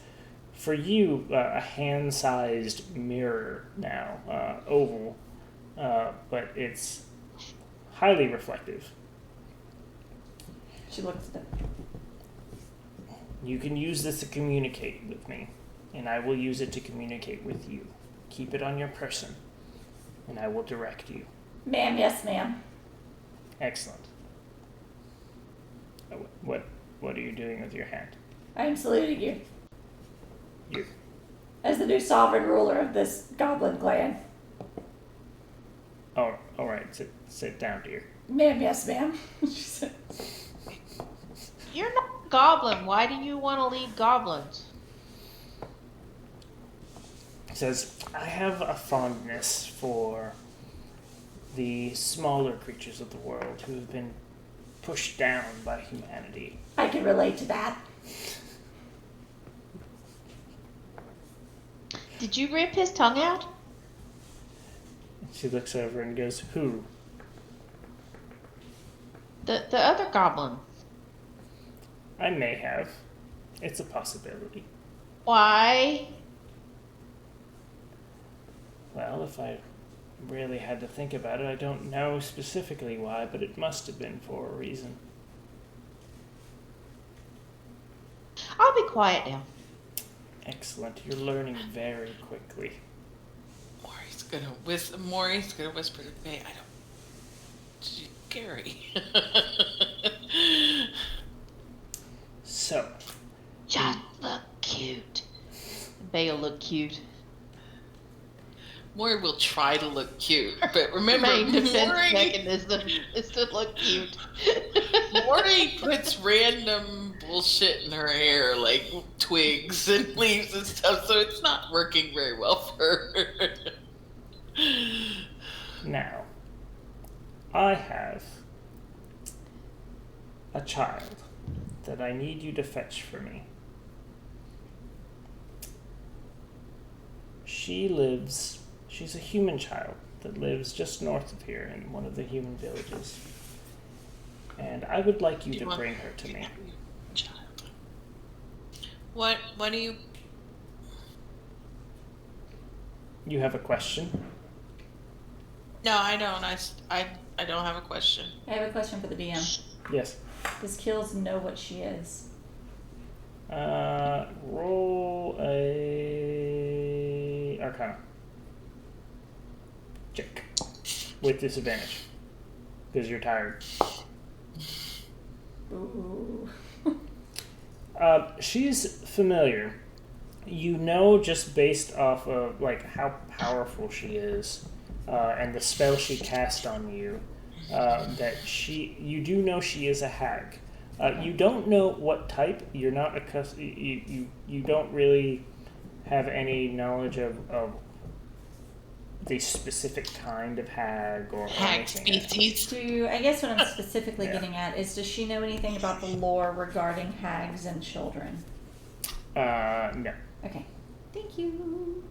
for you, a hand-sized mirror now, oval, but it's highly reflective. She looks at it. "You can use this to communicate with me, and I will use it to communicate with you. Keep it on your person, and I will direct you." Ma'am, yes, ma'am. Excellent. What are you doing with your hand? I am saluting you You. as the new sovereign ruler of this goblin clan. Oh, all right. Sit down, dear. Ma'am, yes, ma'am. She said, You're not a goblin. Why do you want to lead goblins? Says, "I have a fondness for the smaller creatures of the world who have been pushed down by humanity." I can relate to that. Did you rip his tongue out? She looks over and goes, "Who?" The other goblin. I may have. It's a possibility. Why? Well, if I really had to think about it, I don't know specifically why, but it must have been for a reason. I'll be quiet now. Excellent. You're learning very quickly. Maury's gonna whisper to May, I don't... Gary. So, Just look cute. Bay will look cute. Maury will try to look cute, but remember, Main defense Maury, mechanism is to look cute. Maury puts random bullshit in her hair, like twigs and leaves and stuff, so it's not working very well for her. now, I have a child that I need you to fetch for me. She's a human child that lives just north of here in one of the human villages. And I would like you to bring her to me. Child. What do you... You have a question? No, I don't. I don't have a question. I have a question for the DM. Yes. Does Kills know what she is? Roll a Arcana. Check. With disadvantage. Because you're tired. Ooh. She's familiar. You know, just based off of like how powerful she is, and the spell she cast on you, that you do know she is a hag. You don't know what type. You're not accustomed. You don't really have any knowledge of the specific kind of hag or Hag anything. species. I guess what I'm specifically Yeah. getting at is, does she know anything about the lore regarding hags and children? No. Okay. Thank you.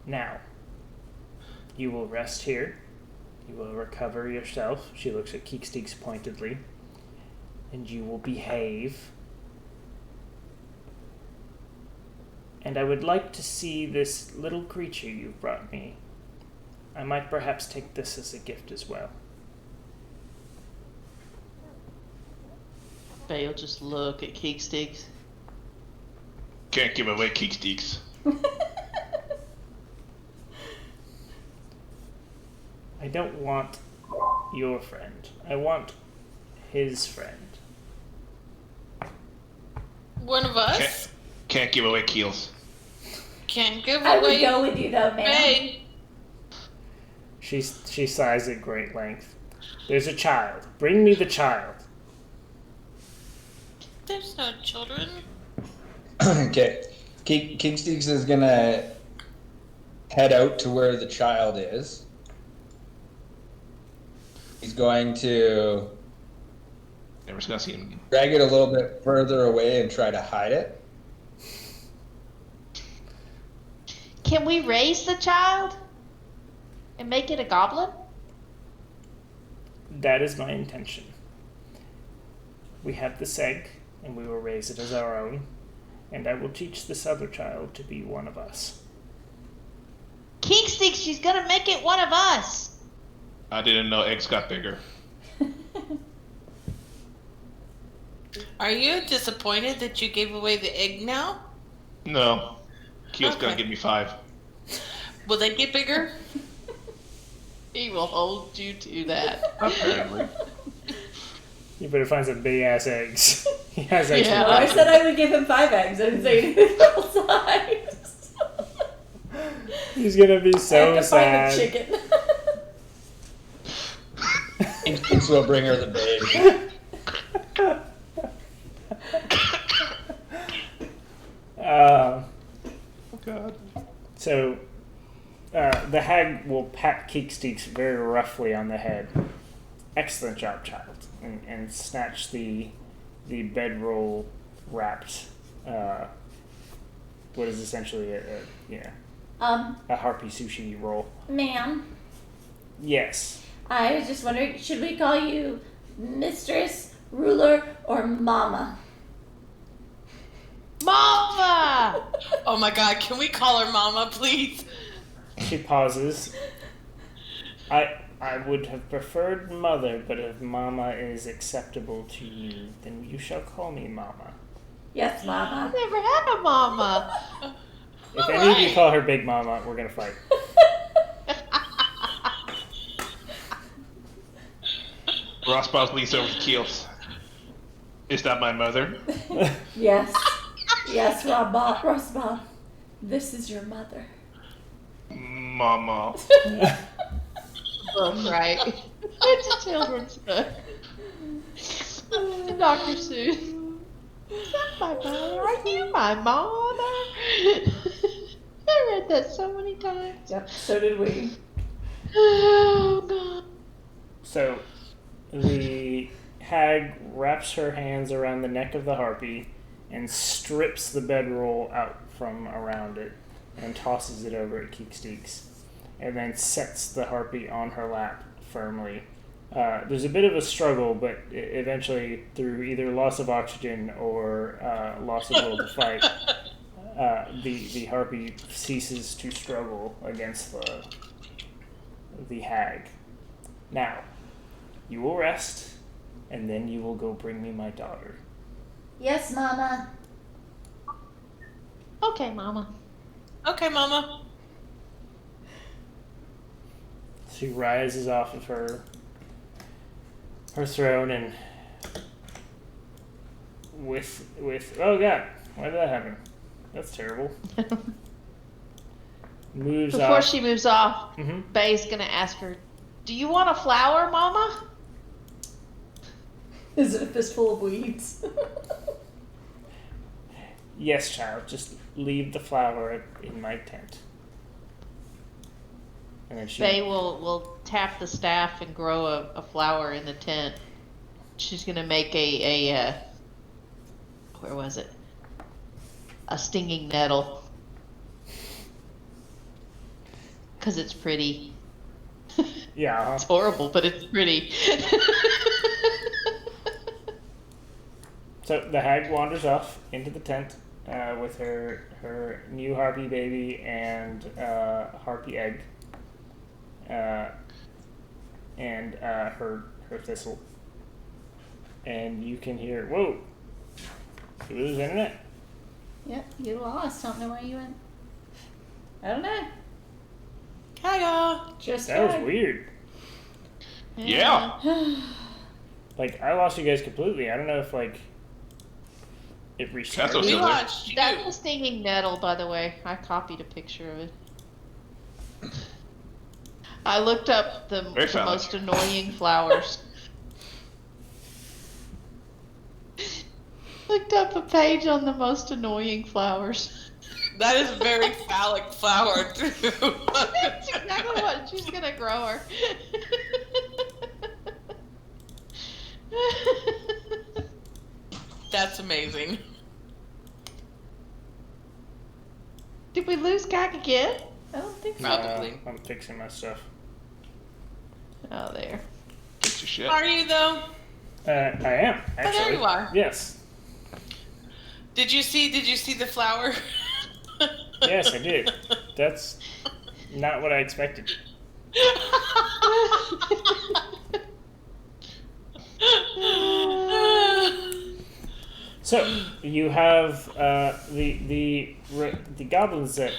Now, you will rest here. You will recover yourself. She looks at Keeksteeks pointedly. And you will behave. And I would like to see this little creature you've brought me. I might perhaps take this as a gift as well. Bay will just look at Keeksticks. Can't give away Keeksteeks. I don't want your friend. I want his friend. One of us Can't give away Keels. can't give I would away. go with you though, man. May. She sighs at great length. There's a child. Bring me the child. There's no children. Okay. Kingsticks is gonna head out to where the child is. He's going to Never gonna see him again. drag it a little bit further away and try to hide it. Can we raise the child and make it a goblin? That is my intention. We have this egg, and we will raise it as our own, and I will teach this other child to be one of us. Keeksticks, she's gonna make it one of us. I didn't know eggs got bigger. Are you disappointed that you gave away the egg now? No. Keel's gonna Okay. give me 5. Will they get bigger? He will hold you to that. Apparently. You better find some big ass eggs. He has extra. Yeah. Oh, I said I would give him 5 eggs. I didn't say anything else. He's gonna be I so have to sad. find the chicken. Kingsticks will bring her the baby. Oh god. So, the hag will pat Keeksteeks very roughly on the head. Excellent job, child, and snatch the bedroll wrapped, what is essentially a a harpy sushi roll. Ma'am, Yes. I was just wondering, should we call you Mistress, Ruler, or Mama? Mama! Oh my god, can we call her Mama, please? She pauses. I would have preferred mother, but if Mama is acceptable to you, then you shall call me Mama. Yes, Mama. I've never had a mama. If any of you call her Big Mama, we're gonna fight. Rosbach leans over to Keels. Is that my mother? Yes. Yes, Rosbach. This is your mother. Mama. Both right. It's a children's book. Dr. Seuss. Is that my mother? Are you my mother? I read that so many times. Yep, so did we. Oh, God. So, the hag wraps her hands around the neck of the harpy and strips the bedroll out from around it and tosses it over at Keeksteeks, and then sets the harpy on her lap firmly. There's a bit of a struggle, but eventually, through either loss of oxygen or loss of will to fight, the harpy ceases to struggle against the hag. Now, you will rest, and then you will go bring me my daughter. Yes, Mama. Okay, Mama. Okay, Mama. She rises off of her throne and with oh god, why did that happen? That's terrible. Moves Before off. she moves off, Mhm. Bay's gonna ask her, "Do you want a flower, Mama?" Is it a fistful of weeds? Yes, child. Just leave the flower in my tent. And then she. Bay will tap the staff and grow a flower in the tent. She's gonna make a where was it? A stinging nettle. 'Cause it's pretty. Yeah. It's horrible, but it's pretty. So the hag wanders off into the tent with her new harpy baby and harpy egg, and her thistle. And you can hear, whoa! Did we lose internet? Yep, you lost. Don't know where you went. I don't know. Hiya. Just That was tried. weird. Yeah. Like I lost you guys completely. I don't know if like it That's restarted. okay. We there. watched you. That's a stinging nettle, by the way. I copied a picture of it. I looked up the Very phallic. most annoying flowers. Looked up a page on the most annoying flowers. That is a very phallic flower, too. That's exactly what she's gonna grow her. That's amazing. Did we lose Gag again? I don't think so. Probably. I'm fixing my stuff. Oh, there. Fix your shit. Are you, though? I am actually. there you are. Yes. Did you see the flower? Yes, I did. That's not what I expected. So you have the goblins that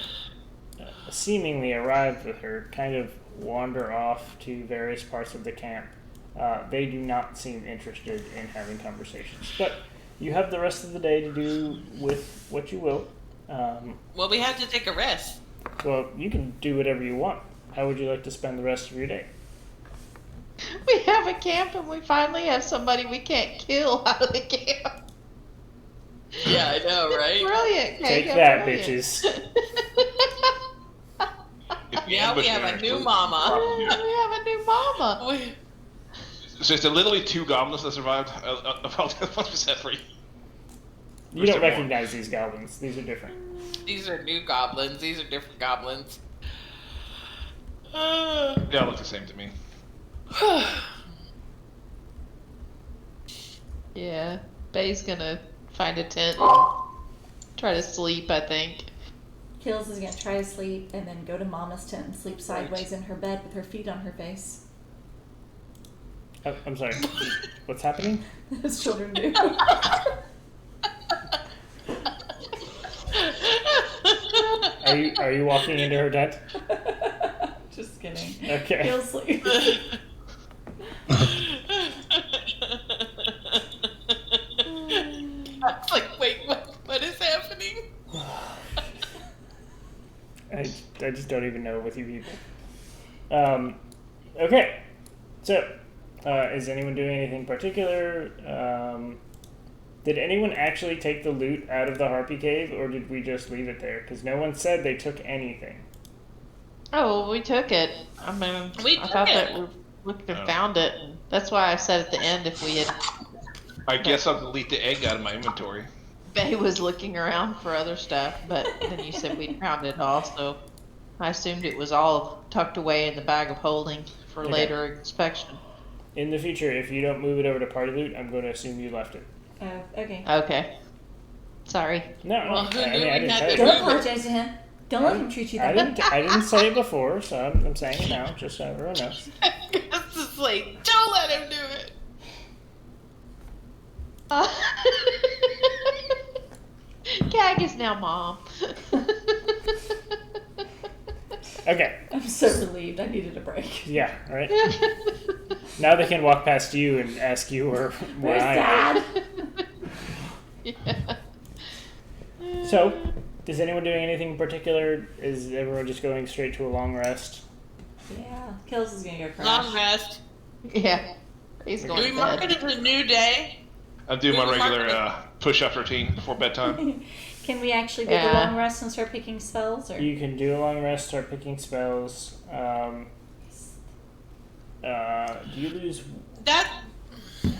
seemingly arrived with her kind of wander off to various parts of the camp. They do not seem interested in having conversations, but you have the rest of the day to do with what you will. Well, we have to take a rest. Well, you can do whatever you want. How would you like to spend the rest of your day? We have a camp and we finally have somebody we can't kill out of the camp. Yeah, I know, right? Brilliant. Take Kate, that, brilliant. bitches. If we Now we ambush have her, a new we're mama. probably We dead. have a new mama. We- So it's literally 2 goblins that survived. About 1% free. You don't recognize these goblins. These are different. These are new goblins. These are different goblins. They all look the same to me. Yeah. Bay's gonna find a tent and try to sleep, I think. Kills is gonna try to sleep and then go to Mama's tent and sleep sideways in her bed with her feet on her face. Oh, I'm sorry. What's happening? As children do. Are you walking into her tent? Just kidding. Okay. He'll sleep. I was like, wait, what is happening? I just don't even know with you people. Okay. So, is anyone doing anything particular? Did anyone actually take the loot out of the Harpy Cave, or did we just leave it there? Because no one said they took anything. Oh, well, we took it. I mean, We I took thought it. that we could have found it. And that's why I said at the end if we had. I guess I'll delete the egg out of my inventory. Bay was looking around for other stuff, but then you said we'd found it all, so I assumed it was all tucked away in the bag of holding for Okay. later inspection. In the future, if you don't move it over to party loot, I'm going to assume you left it. Oh, okay. Okay. Sorry. No, Well, who I knew mean, we I didn't had tell to you. Don't apologize to him. Don't let him treat you I that way. didn't say it before, so I'm saying it now, just so everyone knows. This is like, don't let him do it. Gag is now mom. Okay, I'm so relieved. I needed a break. yeah, all right. Now they can walk past you and ask you where Where's I am. Dad? Yeah. So, is anyone doing anything in particular? Is everyone just going straight to a long rest? Yeah. Kills is gonna go crash. Long rest. Yeah. He's Do going we to mark bed. it as a new day? I'll do my Who's regular marketing? push-up routine before bedtime. Can we actually do the Yeah. long rest and start picking spells? Or You can do a long rest, start picking spells. Do you lose? That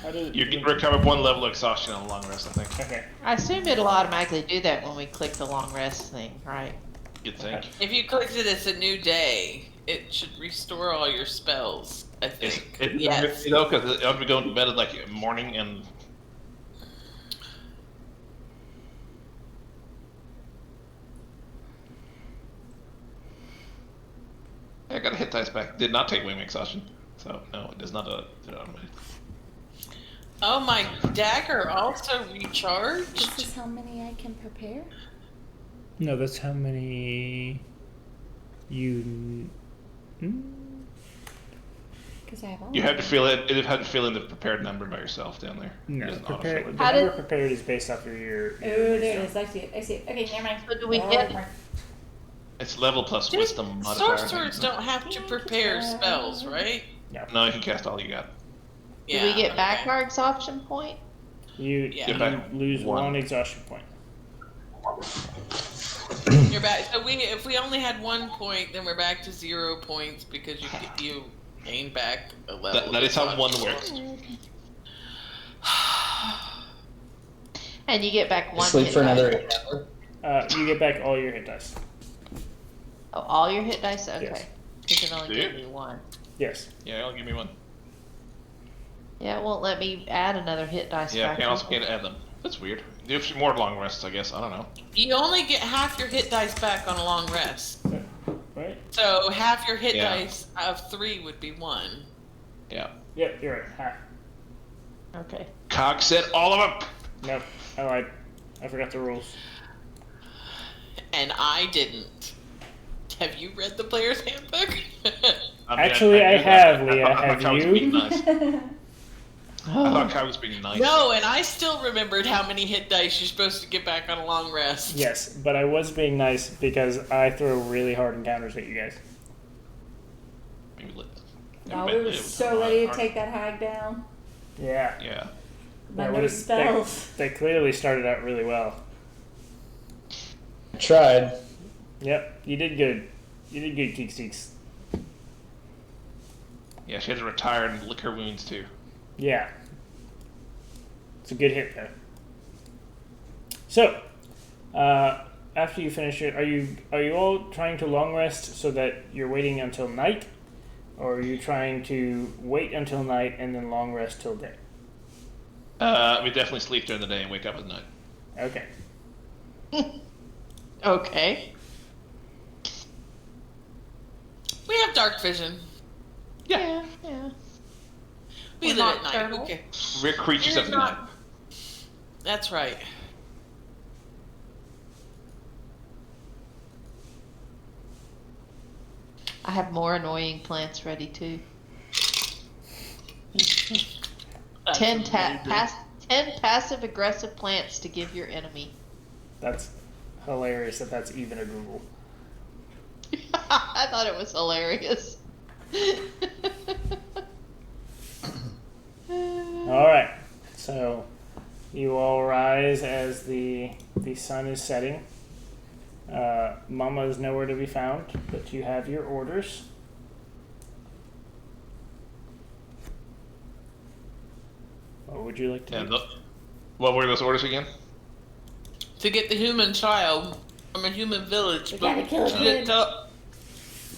How do You can recover 1 level of exhaustion on a long rest, I think. Okay. I assume it'll automatically do that when we click the long rest thing, right? You'd think. if you clicked it as a new day, it should restore all your spells. I It's, think. it, Yes. You know, because I'll be going to bed at like morning and. I got a hit dice back. Did not take away my exhaustion. So, no, it does not do it on my. Oh, my dagger also recharged. this is how many I can prepare. No, that's how many you. Because I have all. You of have to them. fill it. You have to fill in the prepared number by yourself down there. No, It doesn't prepared. autofill it. The How number did- prepared is based off of your. Oh, there it is. I see it. I see it. Okay, never mind. So do we Oh, get- my- It's level plus Dude, wisdom modifier. sorcerers don't have to prepare spells, right? No, you can cast all you got. Do we get back okay. our exhaustion point? You, Yeah. you back lose one. one exhaustion point. You're back. So if we only had 1 point, then we're back to 0 points because you gain back a level. That is how of one exhaustion. works. And you get back one Sleep hit for another dice. 8 hours. You get back all your hit dice. Oh, all your hit dice? Okay. Yes. You can only Do give you? me one. Yes. Yeah, I'll give me one. Yeah, it won't let me add another hit dice Yeah, back. I also either. can't add them. That's weird. Do some more long rests, I guess. I don't know. You only get half your hit dice back on a long rest. Right? So half your hit Yeah. dice of 3 would be 1. Yeah. Yep, you're right. Ha. Okay. Cog said all of them. Nope, I lied. I forgot the rules. And I didn't. Have you read the player's handbook? I mean, Actually, I knew that. have, I Leah. thought Have Cog was you? being nice. I thought Cog was being nice. No, and I still remembered how many hit dice you're supposed to get back on a long rest. Yes, but I was being nice because I throw really hard encounters at you guys. Maybe No, we were so ready to take that hag down. Yeah. Yeah. My Yeah, no they- spells. They clearly started out really well. I tried. Yep, you did good. You did good, Keeks Teeks. Yeah, she had to retire and lick her wounds too. Yeah. It's a good hit, though. So, after you finish it, are you all trying to long rest so that you're waiting until night, or are you trying to wait until night and then long rest till day? We definitely sleep during the day and wake up at night. Okay. Okay. We have dark vision. Yeah. We We're live at night. nocturnal. Okay. We're creatures of the night. That's right. I have more annoying plants ready too. That's 10 amazing. 10 passive aggressive plants to give your enemy. That's hilarious that that's even a Google. I thought it was hilarious. All right. So, you all rise as the sun is setting. Mama is nowhere to be found, but you have your orders. What would you like to And do? what were those orders again? To get the human child from a human village. We but gotta kill she it. didn't tell.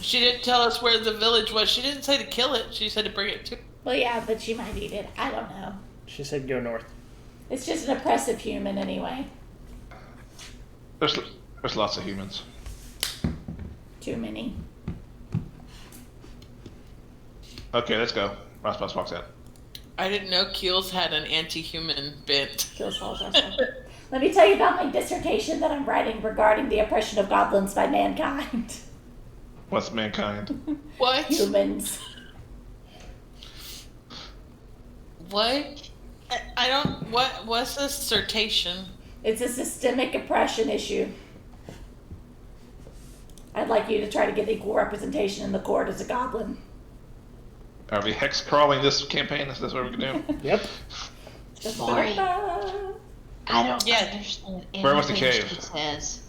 She didn't tell us where the village was. She didn't say to kill it. She said to bring it to. Well, yeah, but she might eat it. I don't know. She said go north. It's just an oppressive human anyway. There's lots of humans. Too many. Okay, let's go. Rasmus walks out. I didn't know Keels had an anti-human bent. Kills all ourselves. Let me tell you about my dissertation that I'm writing regarding the oppression of goblins by mankind. What's mankind? What? Humans. What? I don't. What's this dissertation? It's a systemic oppression issue. I'd like you to try to get equal representation in the court as a goblin. Are we hex crawling this campaign? Is this what we're gonna do? Yep. Lori. I don't Yeah. understand Where was the anything cave? she says.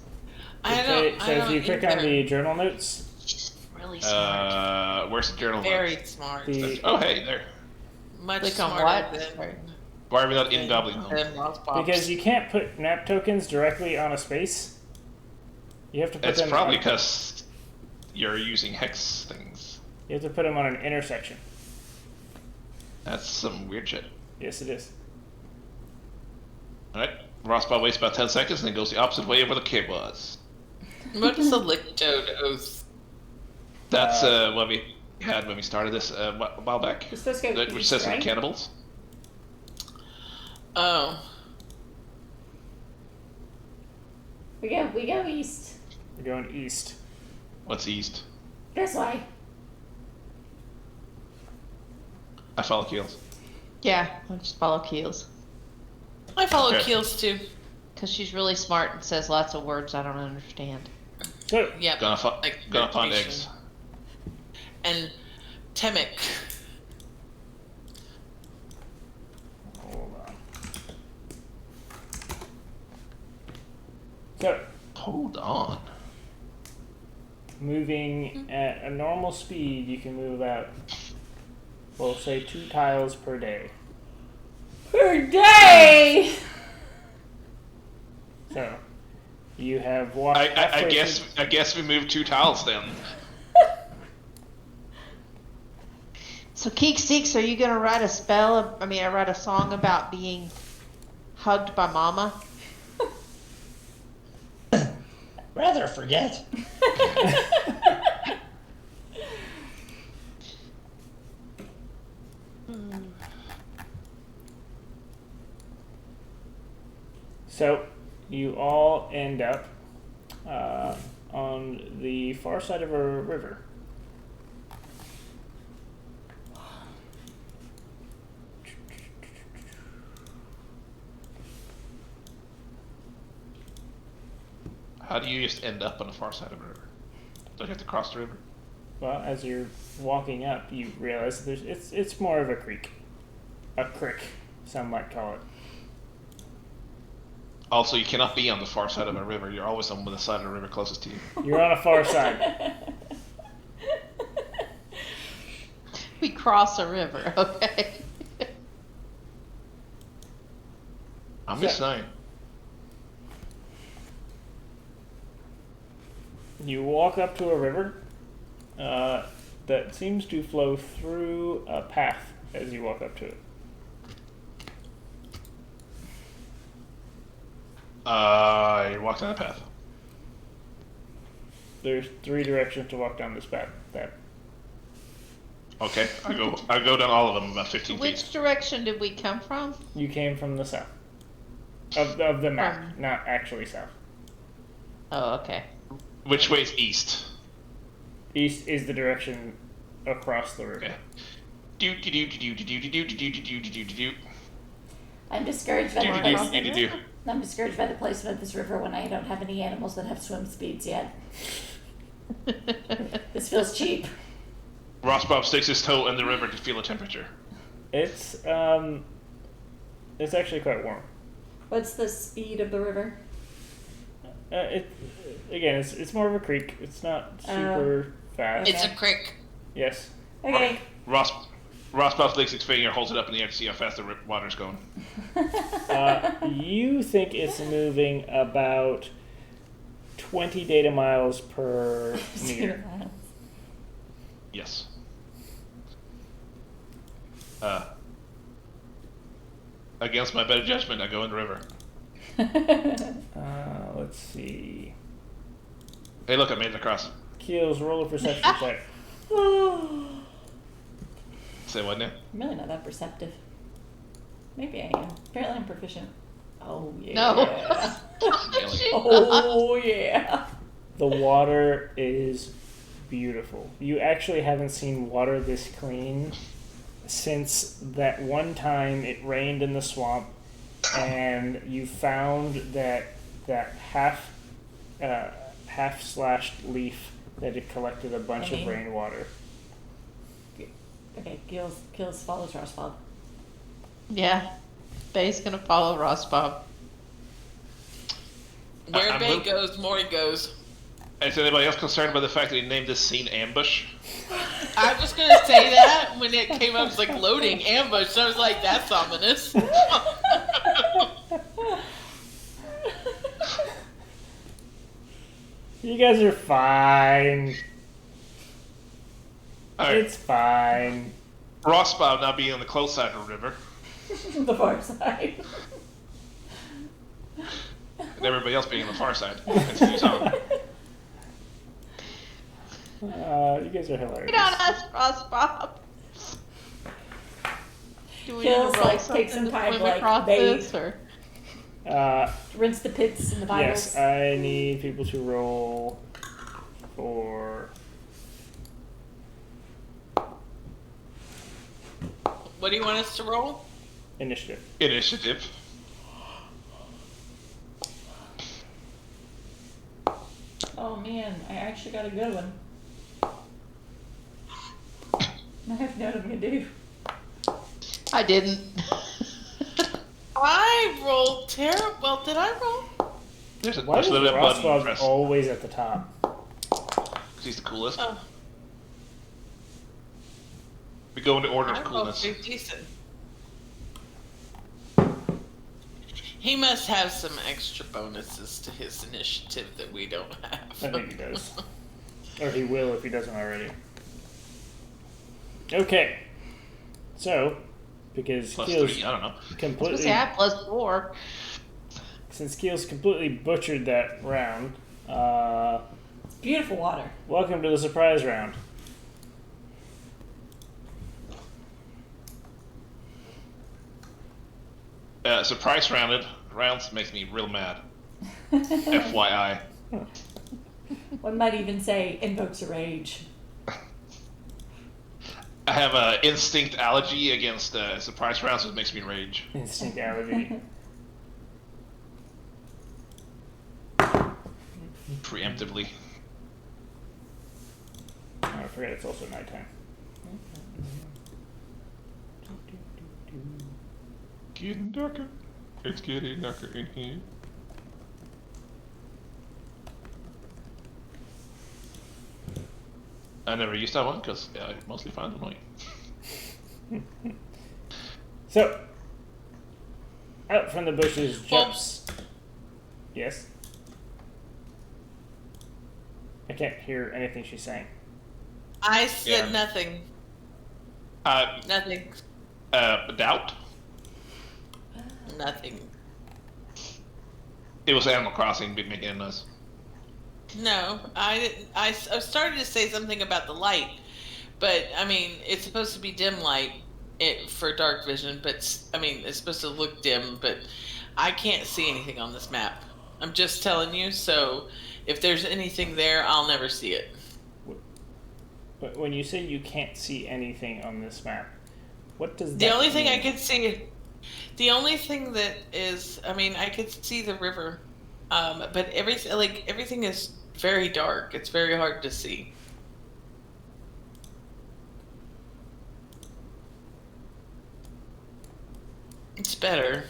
I Okay, don't. so I if don't you click either. on the journal notes, She's really smart. Where's the journal? Very notes? smart. the Oh, hey, there. Much Click on smarter what? than. Sorry. Why are we not in Goblin Home? than Lost Pops. because you can't put map tokens directly on a space. You have to put It's them. probably on, because you're using hex things. you have to put them on an intersection. That's some weird shit. Yes, it is. Alright, Rossball waits about 10 seconds and then goes the opposite way of where the cave was. What is a lictode oath? That's what we had when we started this a while back. You're supposed to go Which east, says we're right? cannibals. Oh. We go east. We're going east. What's east? This way. I follow Keels. Yeah, I'll just follow Keels. I follow Okay. Keels too. Because she's really smart and says lots of words I don't understand. So, Yep. Gonna find meditation. eggs. And Temek. hold on. So, Hold on. moving at a normal speed, you can move about, we'll say 2 tiles per day. Per day! So, you have walked. I halfway guess through- I guess we moved 2 tiles then. So Keek Seeks, are you gonna write a write a song about being hugged by Mama? Rather forget. So, you all end up on the far side of a river. How do you just end up on the far side of the river? Don't you have to cross the river? Well, as you're walking up, you realize that it's more of a creek, a crick, some might call it. Also, you cannot be on the far side of a river. You're always on the side of the river closest to you. You're on a far side. We cross a river, okay? I'm just saying. You walk up to a river that seems to flow through a path as you walk up to it. You walk down the path. There's 3 directions to walk down this path. Okay, I go down all of them about 15 Which feet. direction did we come from? You came from the south. Of the map, not actually south. Oh, okay. Which way is east? East is the direction across the river. Okay. Do. I'm discouraged by the placement. Do. I'm discouraged by the placement of this river when I don't have any animals that have swim speeds yet. This feels cheap. Ross Bob sticks his toe in the river to feel the temperature. It's actually quite warm. What's the speed of the river? It's more of a creek. It's not super fast. It's a crick. Yes. Okay. Ross Bob sticks his finger, holds it up in the air to see how fast the water's going. You think it's moving about 20 data miles per meter. Yes. Against my better judgment, I go in the river. Let's see. Hey, look, I made it across. Keels, roll a perception check. Say what now? I'm really not that perceptive. Maybe I am. Apparently I'm proficient. Oh, yeah. No. Oh, yeah. The water is beautiful. You actually haven't seen water this clean since that one time it rained in the swamp and you found that half slashed leaf that had collected a bunch of rainwater. Okay, Gills follows Rossbob. Yeah. Bay's gonna follow Ross Bob. Where Bay goes, Maury goes. Is anybody else concerned by the fact that he named this scene Ambush? I was gonna say that when it came up, it's like loading ambush. So I was like, that's ominous. You guys are fine. Alright. It's fine. Ross Bob now being on the close side of the river, The far side. and everybody else being on the far side. Continues on. You guys are hilarious. Get on us, Ross Bob. Do we Gills, need to roll like, take some something to time to, swim like, across bathe. this, or? Rinse the pits and the vitals. Yes, I need people to roll for. What do you want us to roll? Initiative. Initiative. Oh man, I actually got a good one. I have no idea what I'm gonna do. I didn't. I rolled terrible. Well, did I roll? There's a Why is little button Rossbob press. always at the top? 'Cause he's the coolest. Oh, We go into order I of rolled coolness. pretty decent. He must have some extra bonuses to his initiative that we don't have. I think he does. Or he will if he doesn't already. Okay. So, because Plus Keels 3, I don't know. completely, I have +4. since Keels completely butchered that round, It's beautiful water. welcome to the surprise round. Surprise rounds makes me real mad. FYI. One might even say invokes a rage. I have an instinct allergy against surprise rounds, so it makes me rage. Instinct allergy. Preemptively. Oh, I forget it's also nighttime. Getting darker. It's getting darker in here. I never used that one because I mostly find them annoying. So, out from the bushes jumps. Yes. I can't hear anything she's saying. I said Yeah. nothing. Nothing. Doubt? Nothing. It was Animal Crossing making a noise. No, I didn't. I started to say something about the light, but I mean, it's supposed to be dim light for dark vision, but I mean, it's supposed to look dim, but I can't see anything on this map. I'm just telling you, so if there's anything there, I'll never see it. But when you say you can't see anything on this map, what does that The only thing mean? I could see, the only thing that is, I mean, I could see the river, but everything is very dark. It's very hard to see. It's better.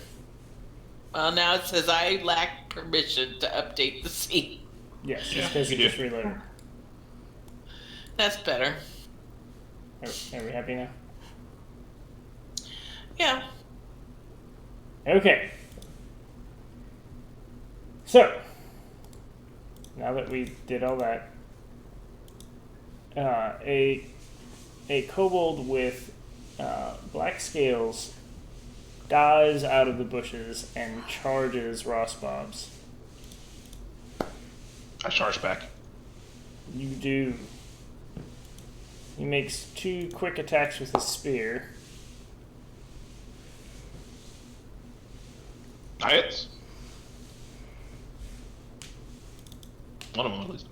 Well, now it says I lack permission to update the scene. Yes, it's Yeah, because you it just do. reloaded. That's better. Are we happy now? Yeah. Okay. So, now that we did all that, a kobold with black scales dives out of the bushes and charges Ross Bobs. I charge back. You do. He makes 2 quick attacks with his spear. Hits. One of them at least.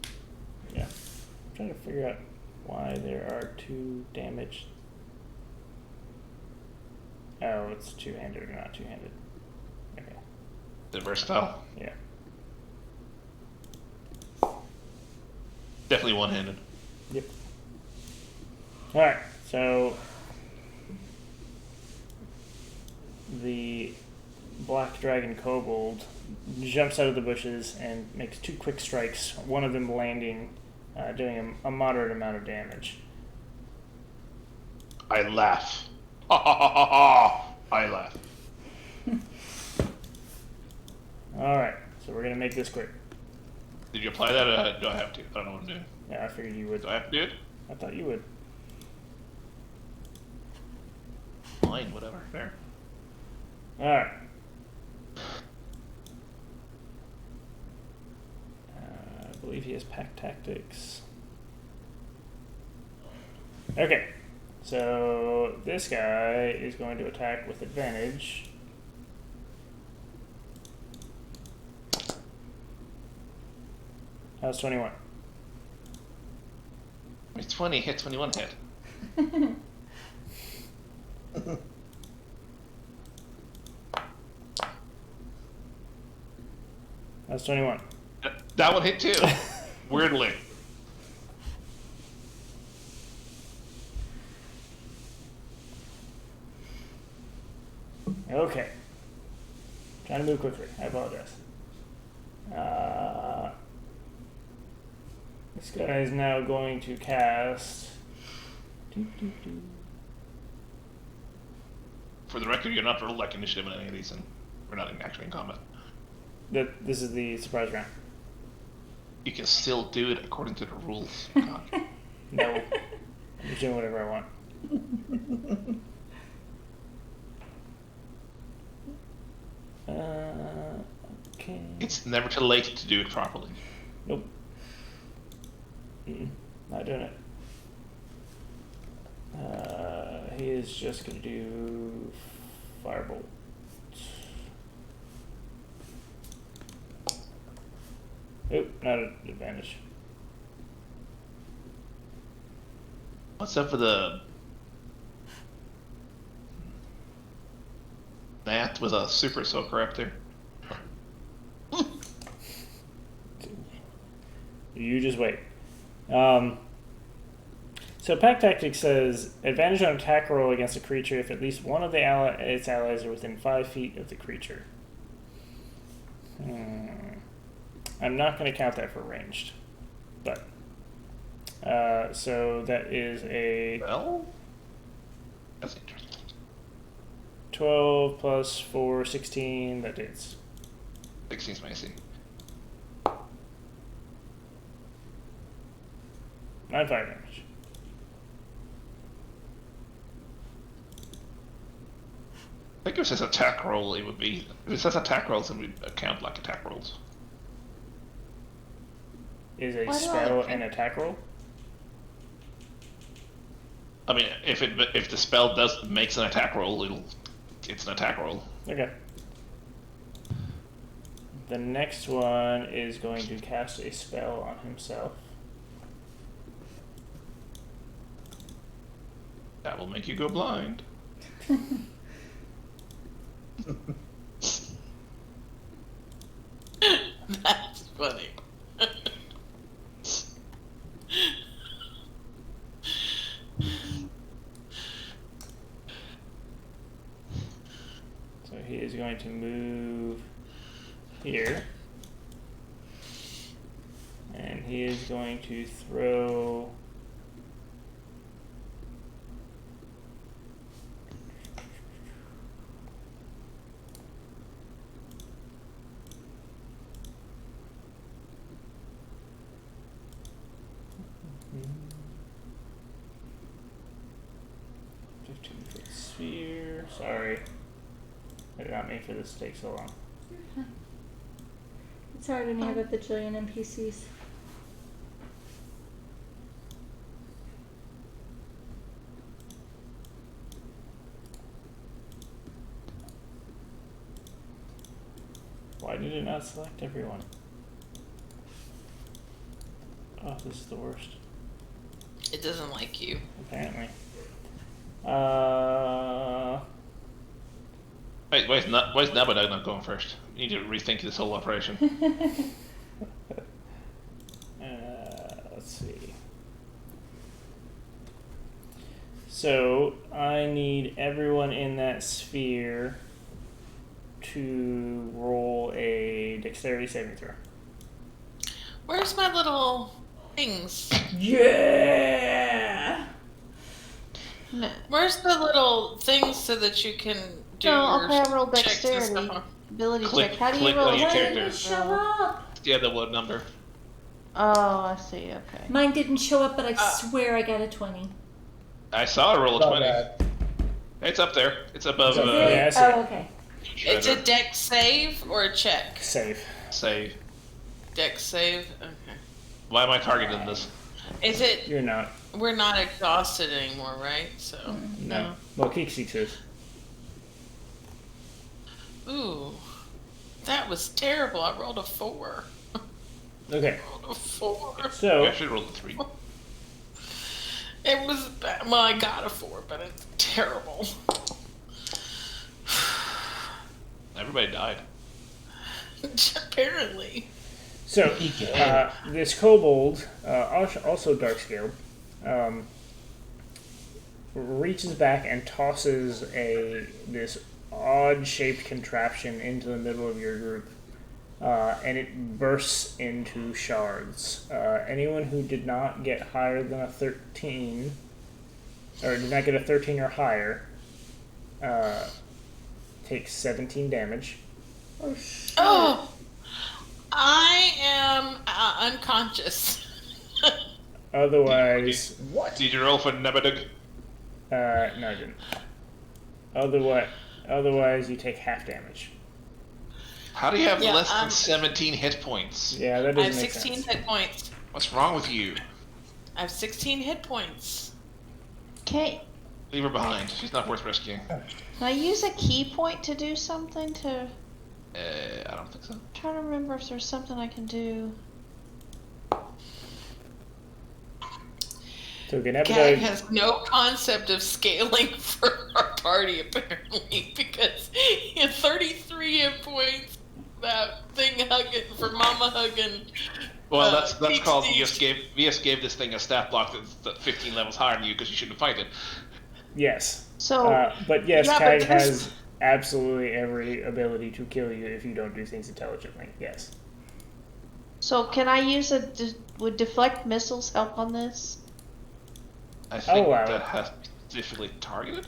Yeah. I'm trying to figure out why there are 2 damage. Oh, it's two-handed or not two-handed. Okay. Is it versatile? Yeah. Definitely one-handed. Yep. Alright, so the black dragon kobold jumps out of the bushes and makes 2 quick strikes, one of them landing, doing a moderate amount of damage. I laugh. Ha ha ha ha ha! I laugh. Alright, so we're gonna make this quick. Did you apply that or do I have to? I don't know what I'm doing. Yeah, I figured you would. Do I have to do it? I thought you would. Fine, whatever. There. Alright. I believe he has pack tactics. Okay. So this guy is going to attack with advantage. How's 21? It's 20 hit, 21 hit. How's 21? That one hit too. Weirdly. Okay. Trying to move quickly. I apologize. This guy is now going to cast. For the record, you're not rolled like initiative in any of these, and we're not actually in combat. This is the surprise round. You can still do it according to the rules. God. No. I'm just doing whatever I want. Okay. It's never too late to do it properly. Nope. Not doing it. He is just gonna do firebolt. Oop, not an advantage. What's up for the Nat with a super soaker up there? You just wait. So Pack Tactics says advantage on attack roll against a creature if at least one of its allies are within 5 feet of the creature. I'm not going to count that for ranged, but so that is a Well, that's interesting. 12 plus 4, 16. That is 16's my AC. 9 fire damage. I think if it says attack roll, it would be. If it says attack rolls, it would count like attack rolls. Is a Why do I spell think- an attack roll? I mean, if the spell makes an attack roll, it's an attack roll. Okay. The next one is going to cast a spell on himself. That will make you go blind. That's funny. So he is going to move here. And he is going to throw... Sphere. Sorry. I did not mean for this to take so long. It's hard when you have a bajillion NPCs. Why did it not select everyone? Oh, this is the worst. It doesn't like you. Apparently. Wait, why is Nabadog not going first? You need to rethink this whole operation. Let's see. So I need everyone in that sphere to roll a dexterity saving throw. Where's my little things? Yeah! No, Where's the little things so that you can do no your okay, I rolled checks and dexterity. stuff? Ability Click- check. How do you click roll? on your Why character. didn't it show up? Yeah, the what number? Oh, I see. Okay. Mine didn't show up, but I swear I got a 20. I saw a roll of Not 20. bad. It's up there. It's above Is it? yeah, I see Oh, it. okay. It's a deck save or a check? Save. Save. Deck save? Okay. Why am I targeting this? Is it, You're not. we're not exhausted anymore, right? So, No. Well, Keeksix is. ooh. That was terrible. I rolled a 4. Okay. Rolled a 4. You So actually rolled a 3. It was bad. Well, I got a 4, but it's terrible. Everybody died. Apparently. So, this kobold, also dark scaled, reaches back and tosses this odd shaped contraption into the middle of your group, and it bursts into shards. Anyone who did not get higher than a 13, or did not get a 13 or higher, takes 17 damage. Oh! I am unconscious. Otherwise, Did you roll for Nabadug? no, I didn't. Otherwise, you take half damage. How do you have Yeah, less than 17 hit points? Yeah, that I have doesn't make 16 sense. hit points. What's wrong with you? I have 16 hit points. Okay. Leave her behind. She's not worth rescuing. Can I use a key point to do something to... I don't think so. I'm trying to remember if there's something I can do. So Gag Ganebadog, has no concept of scaling for our party, apparently, because he had 33 hit points. That thing hugging for Mama hugging. Well, that's Peach called Peach. we just gave this thing a stat block that's 15 levels higher than you because you shouldn't fight it. yes. So, But yes, Yeah, but Kag there's- has absolutely every ability to kill you if you don't do things intelligently. Yes. so can I use would deflect missiles help on this? I think allow that it. has to be specifically targeted.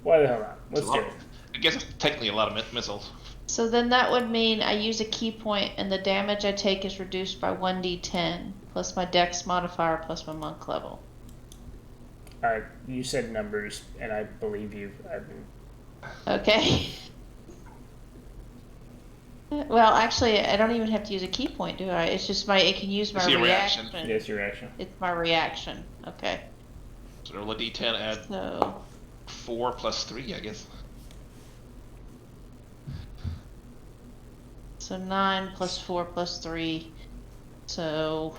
Why the hell not? Let's It's a do lot- it. I guess it's technically a lot of missiles. So then that would mean I use a key point and the damage I take is reduced by 1d10 plus my dex modifier plus my monk level. You said numbers, and I believe you. Okay. Well, actually, I don't even have to use a key point, do I? It's just it can use my It's your reaction. Yes, your reaction. It's my reaction. Okay. So roll a d10, add So 4 plus 3, I guess. So 9 plus 4 plus 3. So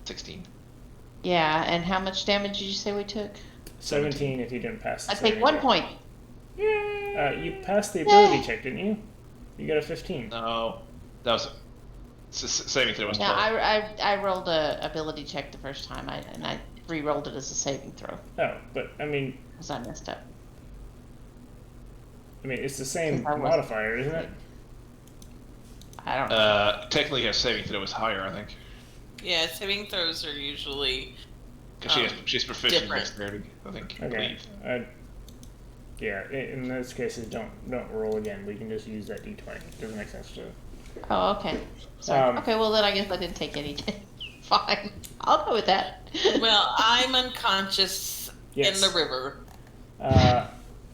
16. yeah, and how much damage did you say we took? 17 if you didn't pass the I take saving 1 throw. point. You passed the ability check, didn't you? You got a 15. No, that was saving throw was No, 12. I rolled a ability check the first time, and I re-rolled it as a saving throw Oh, but I mean, because I messed up. it's the same Since I wasn't- modifier, isn't it? I don't know. Technically, her saving throw is higher, I think, Yeah, saving throws are usually. because she's proficient in different. dexterity. I think. I Okay. believe. Yeah. In those cases, don't roll again. We can just use that d20. It doesn't make sense to. Oh, okay. Sorry. Um, Okay, well then I guess I didn't take any. Fine. I'll go with that. Well, I'm unconscious Yes. in the river.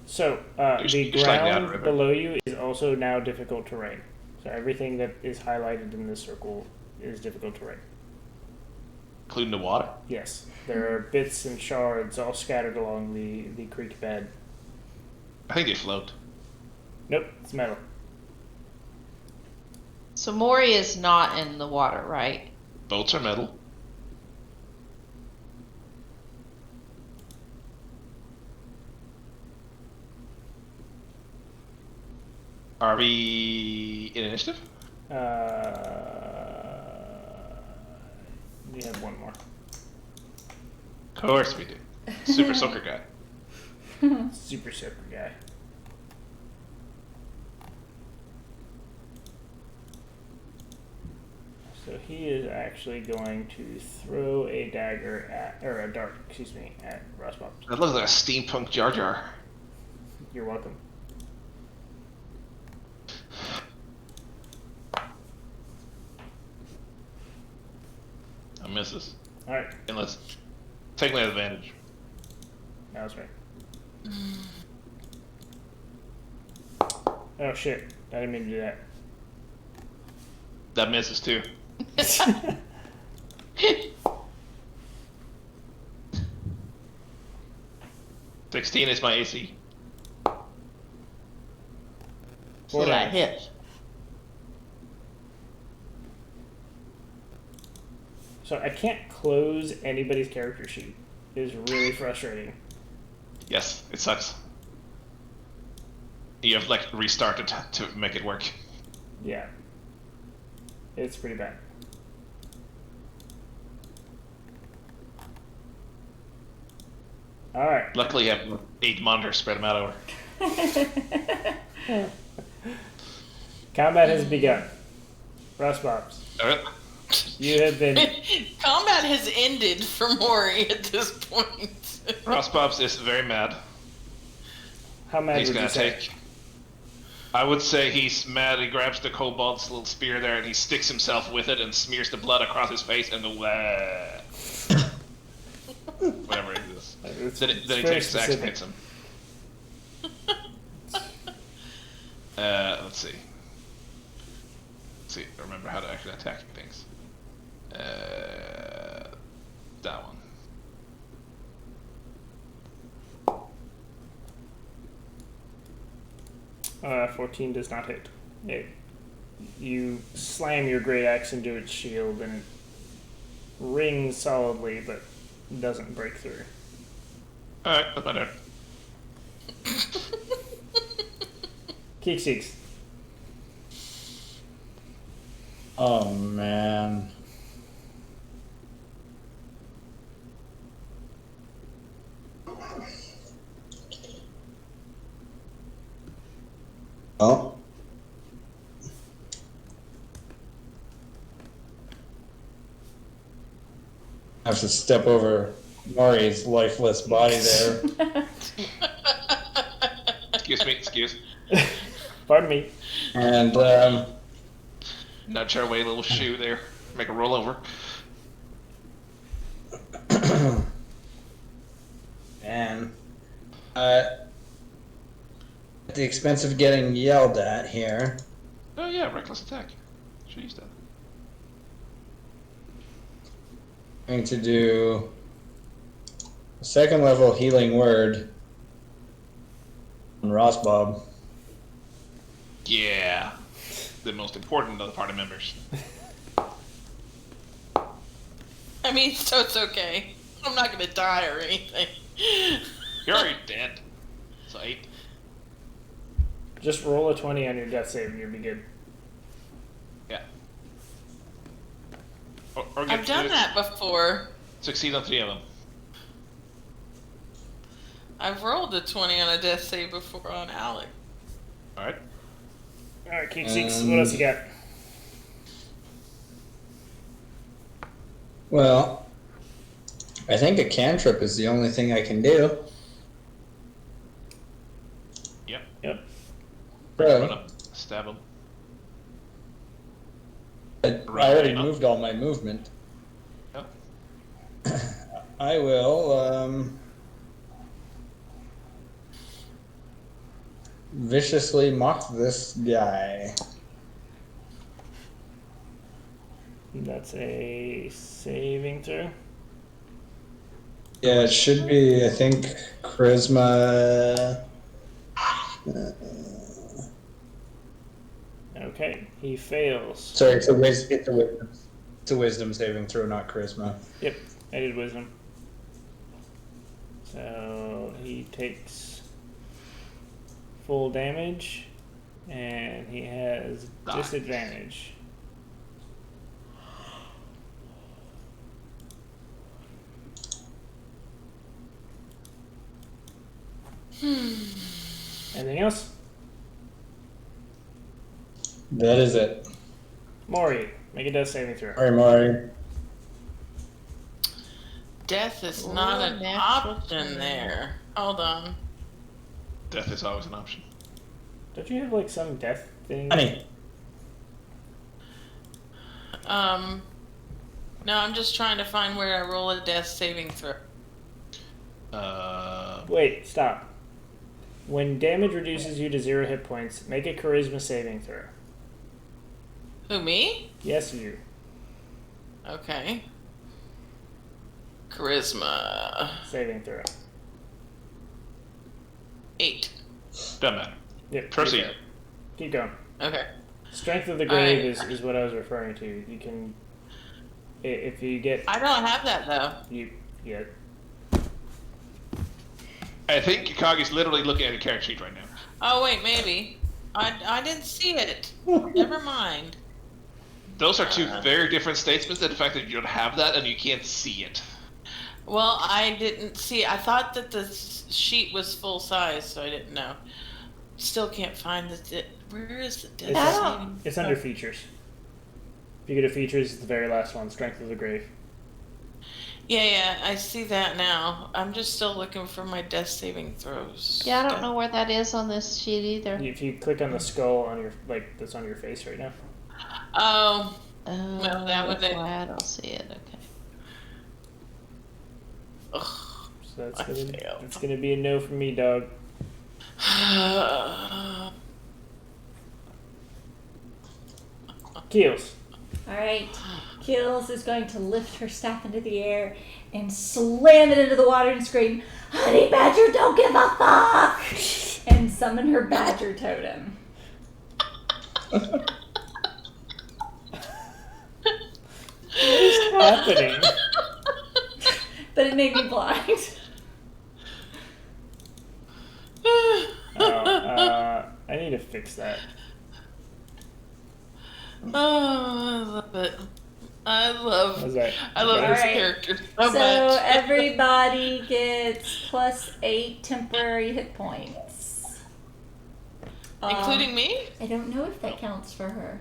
So You're the sliding down ground the river. below you is also now difficult terrain. So everything that is highlighted in this circle is difficult terrain. Including the water. Yes, there are bits and shards all scattered along the creek bed. I think they float. Nope, it's metal. So Mori is not in the water, right? Boats are metal. Are we in initiative? You have one more. Of course we do. Super soaker guy. Super Soaker guy. So he is actually going to throw a dagger or a dart, excuse me, at Rosbop. That looks like a steampunk Jar Jar. You're welcome. I misses. Alright, Unless take my advantage. that was right. Oh shit, I didn't mean to do that. That misses too. 16 is my AC. So that hits. So I can't close anybody's character sheet. It is really frustrating. Yes, it sucks. You have like restarted to make it work. Yeah. It's pretty bad. Alright. Luckily, you have 8 monitors spread them out over. Combat has begun. Rosbobs, Alright. you have been... Combat has ended for Mori at this point. Rosbobs is very mad. How mad He's would you gonna say? take. I would say he's mad. He grabs the kobold's little spear there and he sticks himself with it and smears the blood across his face and goes, "Wah." Whatever it is. It's Then he very takes his axe and specific. hits him. Let's see. Let's see. Remember how to actually attack things. That one. Uh, 14 does not hit. You slam your great axe into its shield and it rings solidly but doesn't break through. Alright, that's my turn. Keeksix. Oh man. Well, I have to step over Maury's lifeless body there. Excuse me, excuse. Pardon me. And Nudge our way, little shoe there. Make a roll over. and at the expense of getting yelled at here, Oh yeah, reckless attack. Should use that. I'm going to do a second level healing word on Rosbob. Yeah. The most important of the party members. I mean, so it's okay. I'm not gonna die or anything. You're already dead. So 8. Just roll a 20 on your death save and you'll be good. Yeah. Or get I've done that before. Succeed on 3 of them. I've rolled a 20 on a death save before on Alec. Alright. Alright, Keeks, what else you got? Well, I think a cantrip is the only thing I can do. Yep. Yep. Really? Run up. Stab him. I already moved all my movement. Yep. I will viciously mock this guy. That's a saving throw. Yeah, it should be, I think, charisma. Okay, he fails. Sorry, it's a wisdom saving throw, not charisma. Yep, I did wisdom. So he takes full damage, and he has disadvantage. Anything else? That is it. Maury, make a death saving throw. Sorry, Maury. Death is not an natural option 20. there. Hold on. Death is always an option. Don't you have like some death thing? Honey. No, I'm just trying to find where I roll a death saving throw. Wait, stop. When damage reduces you to 0 hit points, make a charisma saving throw. Who, me? Yes, you. Okay. Charisma. Saving throw. 8. Doesn't matter. Yep. Proceed. Keep going. Okay. Strength of the grave Alright. is what I was referring to. You can, if you get I don't have that though. you get. I think Kagi's literally looking at a character sheet right now. Oh wait, maybe. I didn't see it. Never mind. Those are two very different statements, and the fact that you don't have that and you can't see it. Well, I didn't see it. I thought that the sheet was full size, so I didn't know. Still can't find the. Where is the death It's, saving? it's under features. If you go to features, it's the very last one. Strength of the grave. Yeah, I see that now. I'm just still looking for my death saving throws. Yeah, I don't know where that is on this sheet either. If you click on the skull on your that's on your face right now. Oh, Oh, Well, that would- that's why I don't see it. Okay. ugh. So I failed. that's gonna be a no from me, dog. Keels. Alright. Kills is going to lift her staff into the air and slam it into the water and scream, "Honey Badger, don't give a fuck!" and summon her badger totem. What is happening? But it made me blind. I need to fix that. Oh, I love it. I love How's that? this Alright. character so So much. everybody gets +8 temporary hit points. Including me? I don't know if that counts for her.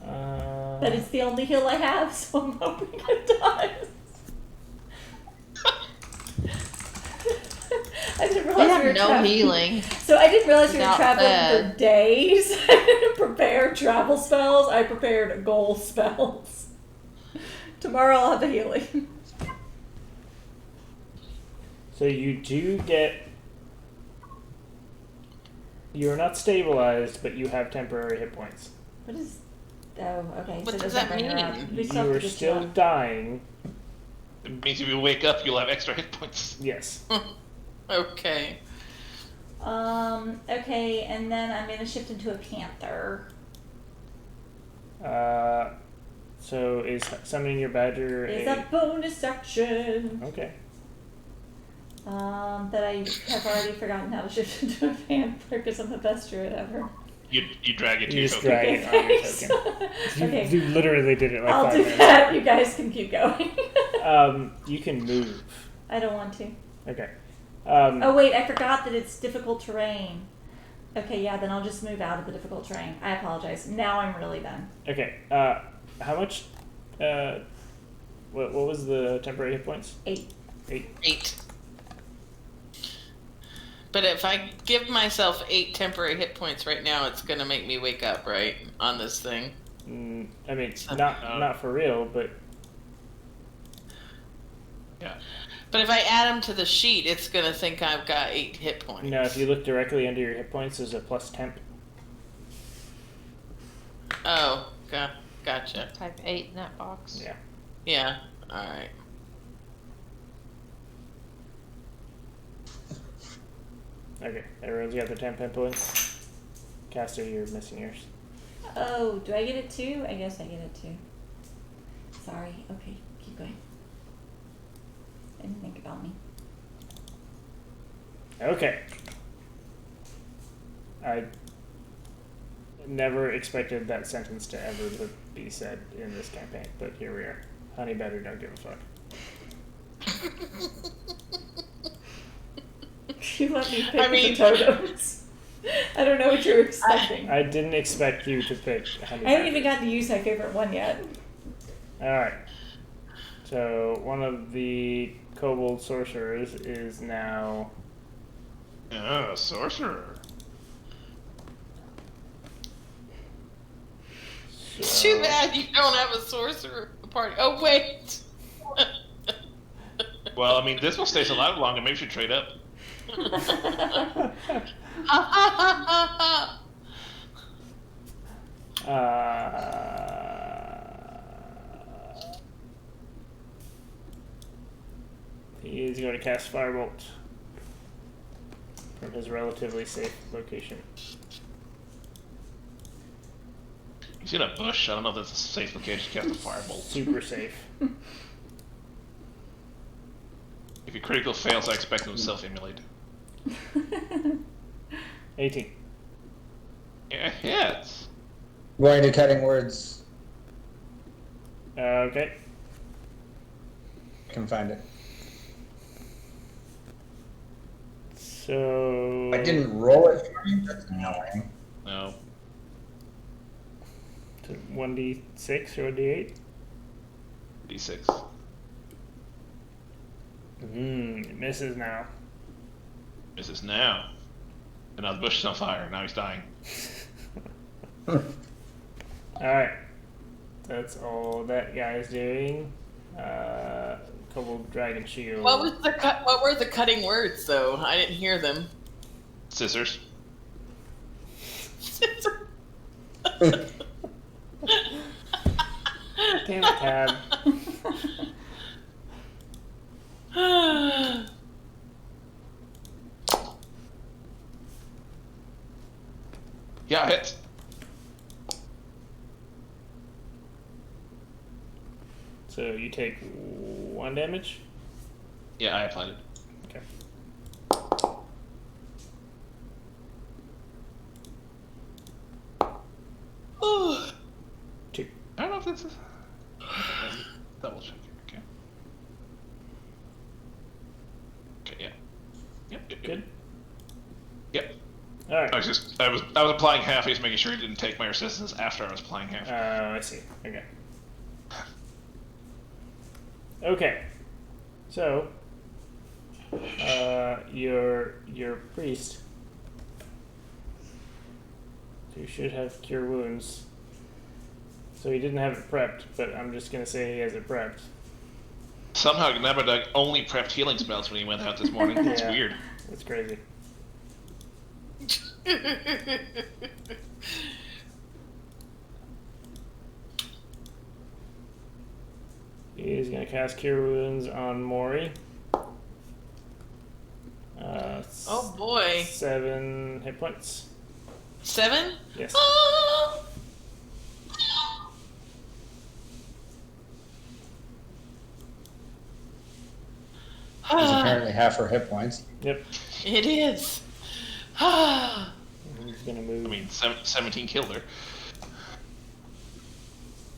Uh, But it's the only heal I have, so I'm hoping it does. I didn't realize we were no traveling. healing. So I didn't realize we were Without traveling bed. for days. I didn't prepare travel spells. I prepared goal spells. Tomorrow I'll have a healing. So you do get. You are not stabilized, but you have temporary hit points. What is? Oh, okay. What so does doesn't that bring her mean? up. We still You have are to get still you up. dying. It means if you wake up, you'll have extra hit points. Yes. Okay. Okay, and then I'm gonna shift into a panther. So is summoning your badger Is a bonus action. Okay. That I have already forgotten how to shift into a panther because I'm the best druid ever. You drag it to You your just token. drag it on your token. You, Okay. you literally did it like I'll 5 do minutes. that. You guys can keep going. You can move. I don't want to. Okay. Oh wait, I forgot that it's difficult terrain. Okay, yeah, then I'll just move out of the difficult terrain. I apologize. Now I'm really done. Okay. How much? What was the temporary hit points? 8. 8. But if I give myself 8 temporary hit points right now, it's gonna make me wake up, right? On this thing. I mean, not for real, but Yeah. But if I add them to the sheet, it's gonna think I've got 8 hit points. no. If you look directly under your hit points, there's a plus temp. Oh, gotcha. Type 8 in that box. Yeah. Yeah. All right. Okay. Everyone's got their temp hit points. Caster, you're missing yours. Oh, do I get it too? I guess I get it too. Sorry. Okay, keep going. Didn't think about me. Okay. I never expected that sentence to ever be said in this campaign, but here we are. Honey Badger don't give a fuck. You let me pick I mean- the totems. I don't know what you were expecting. I didn't expect you to pick Honey I haven't Badger. even gotten to use my favorite one yet. Alright. So, one of the kobold sorcerers is now... Oh, sorcerer. So, Too bad you don't have a sorcerer party. Oh wait. Well, I mean, this one stays alive longer. Maybe we should trade up. He is going to cast Firebolt from his relatively safe location. He's in a bush. I don't know if that's a safe location to cast a firebolt. Super safe. If he critical fails, I expect him to self-immolate. 18. Yeah, hits. Going to cutting words. Okay. I can find it. So... I didn't roll it for you. That's annoying. No. 1d6 or 1d8? D6. It misses now. Misses now. And now the bush is on fire. Now he's dying. Alright. That's all that guy's doing. Kobold Dragon Shield. What were the cutting words though? I didn't hear them. Scissors. Damn it, Tab. Yeah, hits. So you take 1 damage? Yeah, I applied it. Okay. Two. I don't know if this is... Double check here, okay. Okay, yeah. Yep. Good? Yep. Alright. I was applying half, just making sure he didn't take my resistance after I was applying half. Oh, I see. Okay. Okay. So, Your priest. So you should have cure wounds. So he didn't have it prepped, but I'm just gonna say he has it prepped. Somehow Gnabadog only prepped healing spells when he went out this morning. It's Yeah. weird. That's crazy. He's gonna cast Cure Wounds on Mori. Oh boy. 7 hit points. 7? Yes. Oh! There's apparently half her hit points. Yep. It is. He's gonna move. I mean, 17 killed her.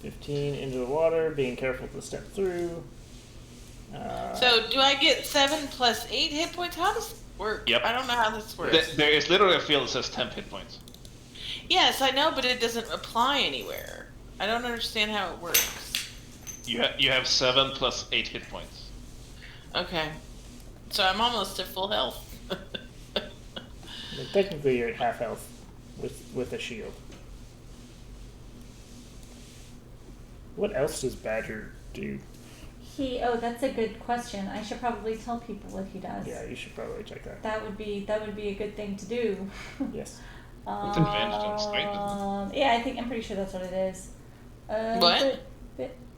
15 into the water, being careful to step through. So, do I get 7 plus 8 hit points? How does this work? Yep. I don't know how this works. There is literally a field that says 10 hit points. Yes, I know, but it doesn't apply anywhere. I don't understand how it works. You have 7 plus 8 hit points. Okay. So I'm almost at full health. Well, technically, you're at half health with a shield. What else does Badger do? Oh, that's a good question. I should probably tell people what he does. Yeah, you should probably check that. That would be a good thing to do. Yes. With advantage on strength. Yeah, I'm pretty sure that's what it is. What?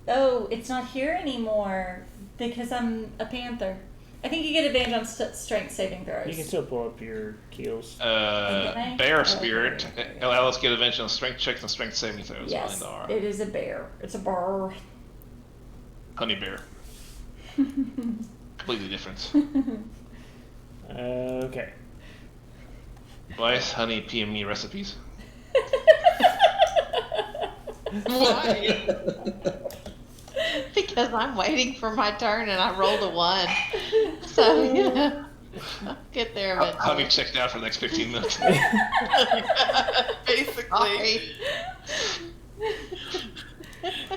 Oh, it's not here anymore because I'm a panther. I think you get advantage on strength saving throws. You can still pull up your keels. Bear spirit. Okay. Allow us to get advantage on strength checks and strength saving throws. Yes, Behind R. it is a bear. It's a bar. Honey bear. Completely different. Okay. Why is honey PM me recipes? Why? Because I'm waiting for my turn and I rolled a 1. So, you know, I'll get there Honey eventually. checked out for the next 15 minutes. Basically. Sorry.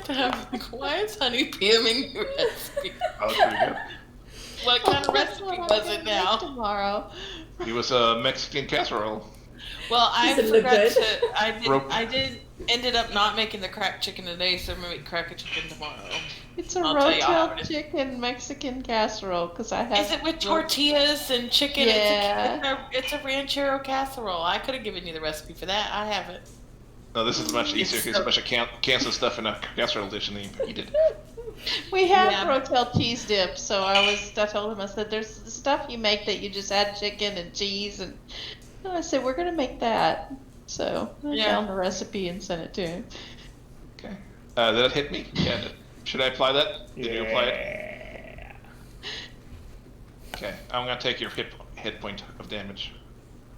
I'm like, why is Honey PMing the recipe? Oh, that's pretty good. What kind of That's recipe what I'm was gonna it make now? tomorrow. He was a Mexican casserole. Well, I Does it look forgot good? to. I did. Ended up not making the crack chicken today, so I'm gonna make crack a chicken tomorrow. It's a I'll tell you how Rotel it is. chicken Mexican casserole because I have. Is it with tortillas and chicken? Yeah. It's a ranchero casserole. I could have given you the recipe for that. I haven't. No, this is much easier It's because a bunch of cans of stuff in a casserole dish and then you eat it. We have Yeah. Rotel cheese dip, so I told him, I said, there's stuff you make that you just add chicken and cheese, and I said, we're gonna make that. So I Yeah. found the recipe and sent it to him. Okay. Did that hit me? Yeah. Should I apply that? Did you apply it? Yeah. Okay. I'm gonna take your hit point of damage.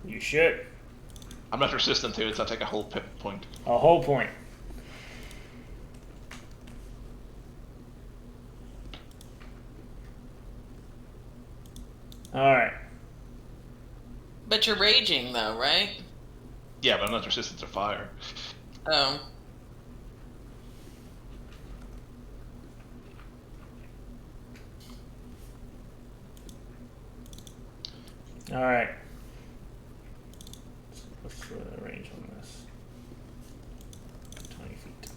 You should. I'm not resistant to it, so I'll take a whole hit point. A whole point. Alright. But you're raging though, right? Yeah, but I'm not resistant to fire. Oh. Alright. What's the range on this? 20 feet.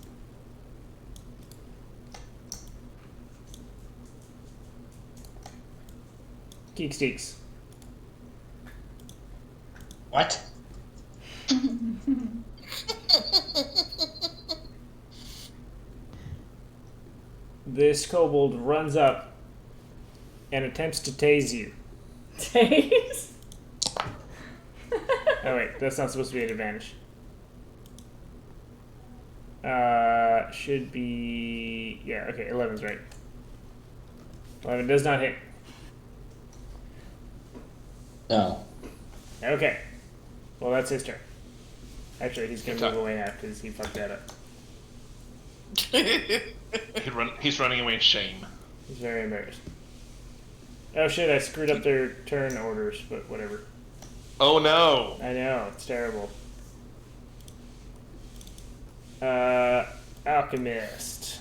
Geek Steaks. What? This kobold runs up and attempts to tase you. Tase. Oh wait, that's not supposed to be an advantage. Should be... Yeah, okay, 11's right. 11 does not hit. No. Okay. Well, that's his turn. Actually, he's gonna move Okay. away now because he fucked that up. He's running away in shame. He's very embarrassed. Oh shit, I screwed up their turn orders, but whatever. Oh no! I know, it's terrible. Alchemist.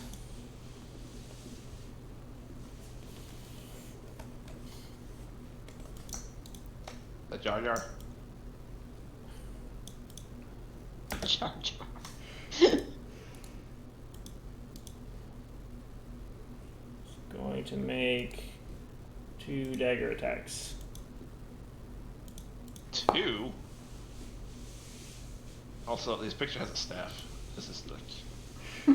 Jar Jar? Jar Jar. Going to make 2 dagger attacks. 2? Also, this picture has a staff. This is like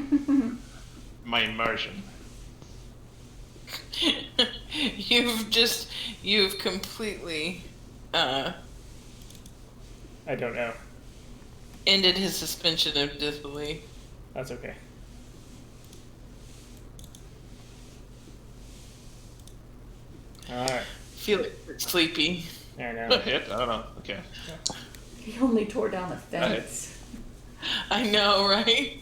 my immersion. You've completely I don't know. ended his suspension of disbelief. That's okay. Alright. Feel it sleepy. I A know. hit? I don't know. Okay. He only tore down a fence. I know, right?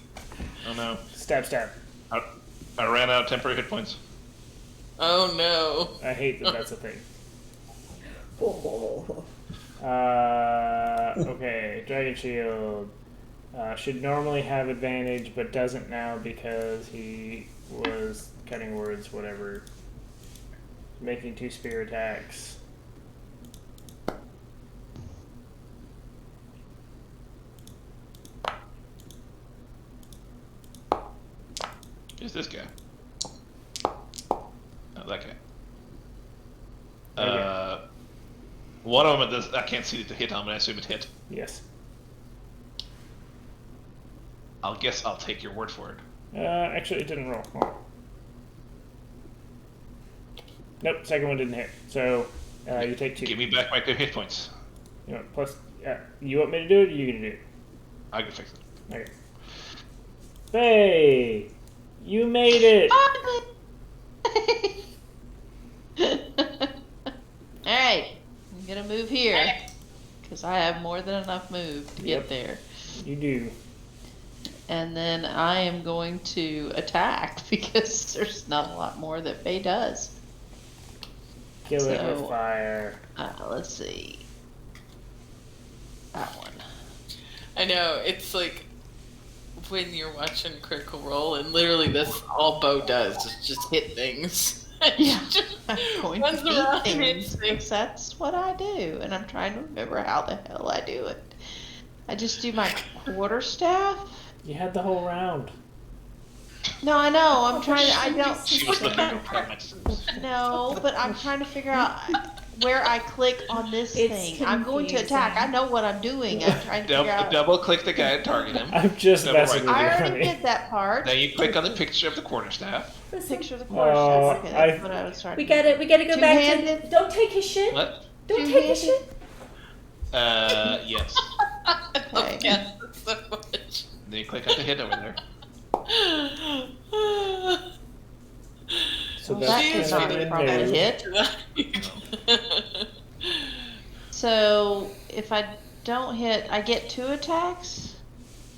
Oh no. Stab, stab. I ran out of temporary hit points. Oh no. I hate that that's a thing. Oh. Okay, Dragon Shield should normally have advantage, but doesn't now because he was cutting words, whatever. Making 2 spear attacks. Who's this guy? Oh, that guy. Okay. One of them does. I can't see the hit on, but I assume it hit. Yes. I'll guess I'll take your word for it. Actually, it didn't roll. Hold on. Nope, second one didn't hit. So you take 2. Give me back my 2 hit points. You know, plus, you want me to do it? Or you gonna do it? I can fix it. Okay. Faye, you made it. Alright, I'm gonna move here. Because I have more than enough move to Yep. get there. You do. And then I am going to attack because there's not a lot more that Faye does. Kill it with So- fire. Let's see. That one. I know, it's like when you're watching Critical Role and literally that's all Bo does is just hit things. Yeah. Just I'm going runs to around beat and things hits because that's what I do. And I'm trying to remember how the hell I do it. I just do my quarterstaff. You had the whole round. No, I know. I'm trying to. I don't. She was looking for comments. No, but I'm trying to figure out where I click on this It's thing. I'm going to attack. I confusing. know what I'm doing. I'm trying to figure out. Double click the guy and target him. I'm just Double messing with right. you, I already honey. did that part. Then you click on the picture of the quarterstaff. Picture of the Oh, quarterstaff. Okay, I- that's what I was trying We to do. gotta go back to. Two-handed? Don't take his shit. What? Don't take his Two-handed? shit. Yes. I love Okay. Kath so much. Then you click on the hit over there. So Well, that's that She is is not gonna probably a do. hit. So if I don't hit, I get 2 attacks.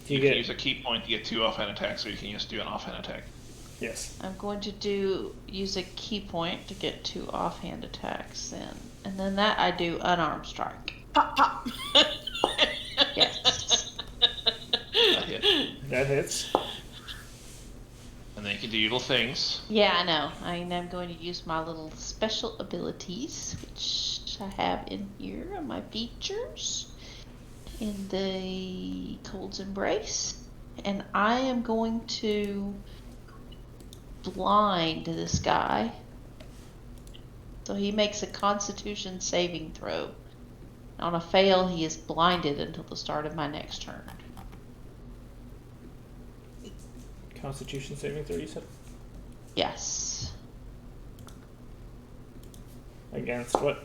You You can get use a key point to get 2 offhand attacks, or you can just do an offhand attack. yes. I'm going to use a key point to get 2 offhand attacks then. And then that I do unarmed strike. Pop, pop. Yes. That hit. That hits. And then you can do your little things. Yeah, I know. I'm going to use my little special abilities, which I have in here on my features. In the Cold's Embrace. And I am going to blind this guy. So he makes a Constitution saving throw. On a fail, he is blinded until the start of my next turn. Constitution saving throw, you said? Yes. Against what?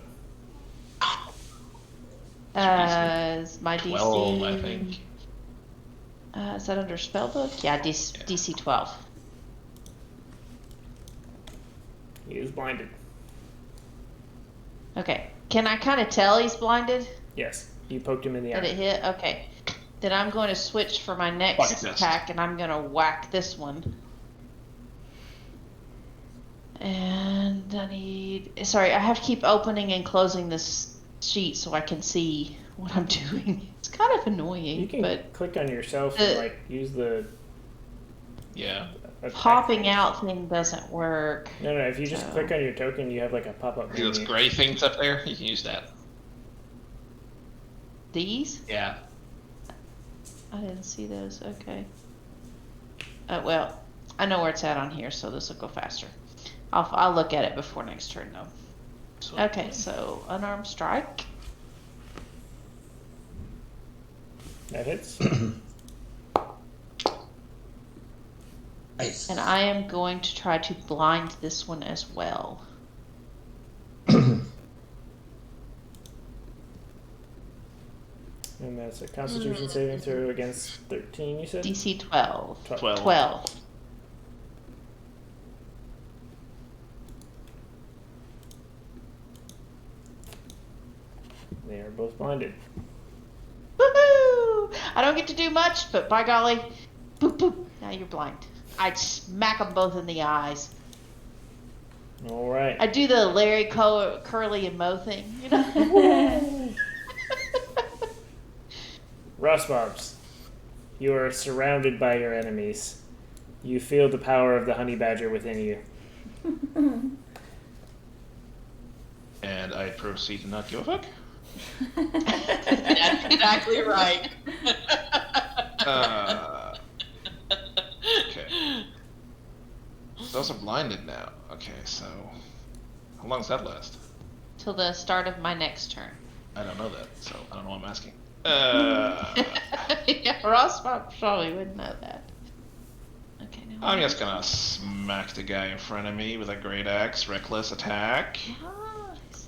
Is my DC 12, I think. Is that under spellbook? Yeah, DC 12. He is blinded. Okay. Can I kind of tell he's blinded? Yes. You poked him in the Did it eye. hit? Okay. Then I'm going to switch for my Pocket next test. attack, and I'm going to whack this one. And I need... Sorry, I have to keep opening and closing this sheet so I can see what I'm doing. It's kind of annoying, You can but click on yourself and like use the Yeah. attack popping thing. out thing doesn't work. No, if you just So- click on your token, you have like a pop-up See those menu. gray things up there? You can use that. These? Yeah. I didn't see those. Okay. Well, I know where it's at on here, so this will go faster. I'll look at it before next turn, though. So, Okay, so unarmed strike. That hits. Nice. And I am going to try to blind this one as well. And that's a Constitution saving throw against 13, you said? DC 12. 12. They are both blinded. Woohoo! I don't get to do much, but by golly, boop boop, now you're blind. I'd smack them both in the eyes. All right. I do the Larry Curly and Moe thing, you know? Rosbobs, you are surrounded by your enemies. You feel the power of the honey badger within you. And I proceed to not give a fuck. That's exactly right. Okay. Those are blinded now. Okay, so how long does that last? Till the start of my next turn. I don't know that, so I don't know what I'm asking. Yeah, Ross probably wouldn't know that. Okay, now I'm just gonna smack the guy in front of me with a great axe, reckless attack. Ah, I see.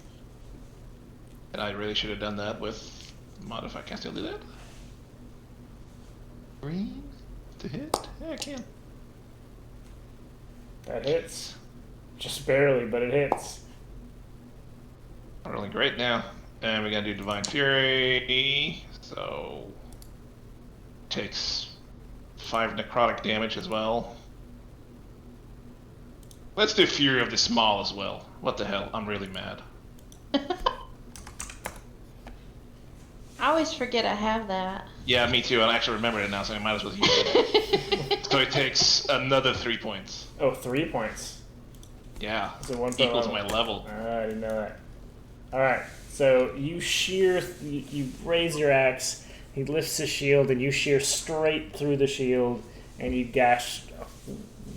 And I really should have done that with modify. Can I still do that? Green to hit? Yeah, I can. That hits. Just barely, but it hits. Not really great now. And we're gonna do Divine Fury. So takes 5 necrotic damage as well. Let's do Fury of the Small as well. What the hell? I'm really mad. I always forget I have that. Yeah, me too. I actually remembered it now, so I might as well use it. So it takes another 3 points. Oh, 3 points. Yeah, So 1 point equals level. my level. I didn't know that. Alright, so you you raise your axe, he lifts his shield, and you shear straight through the shield, and you gash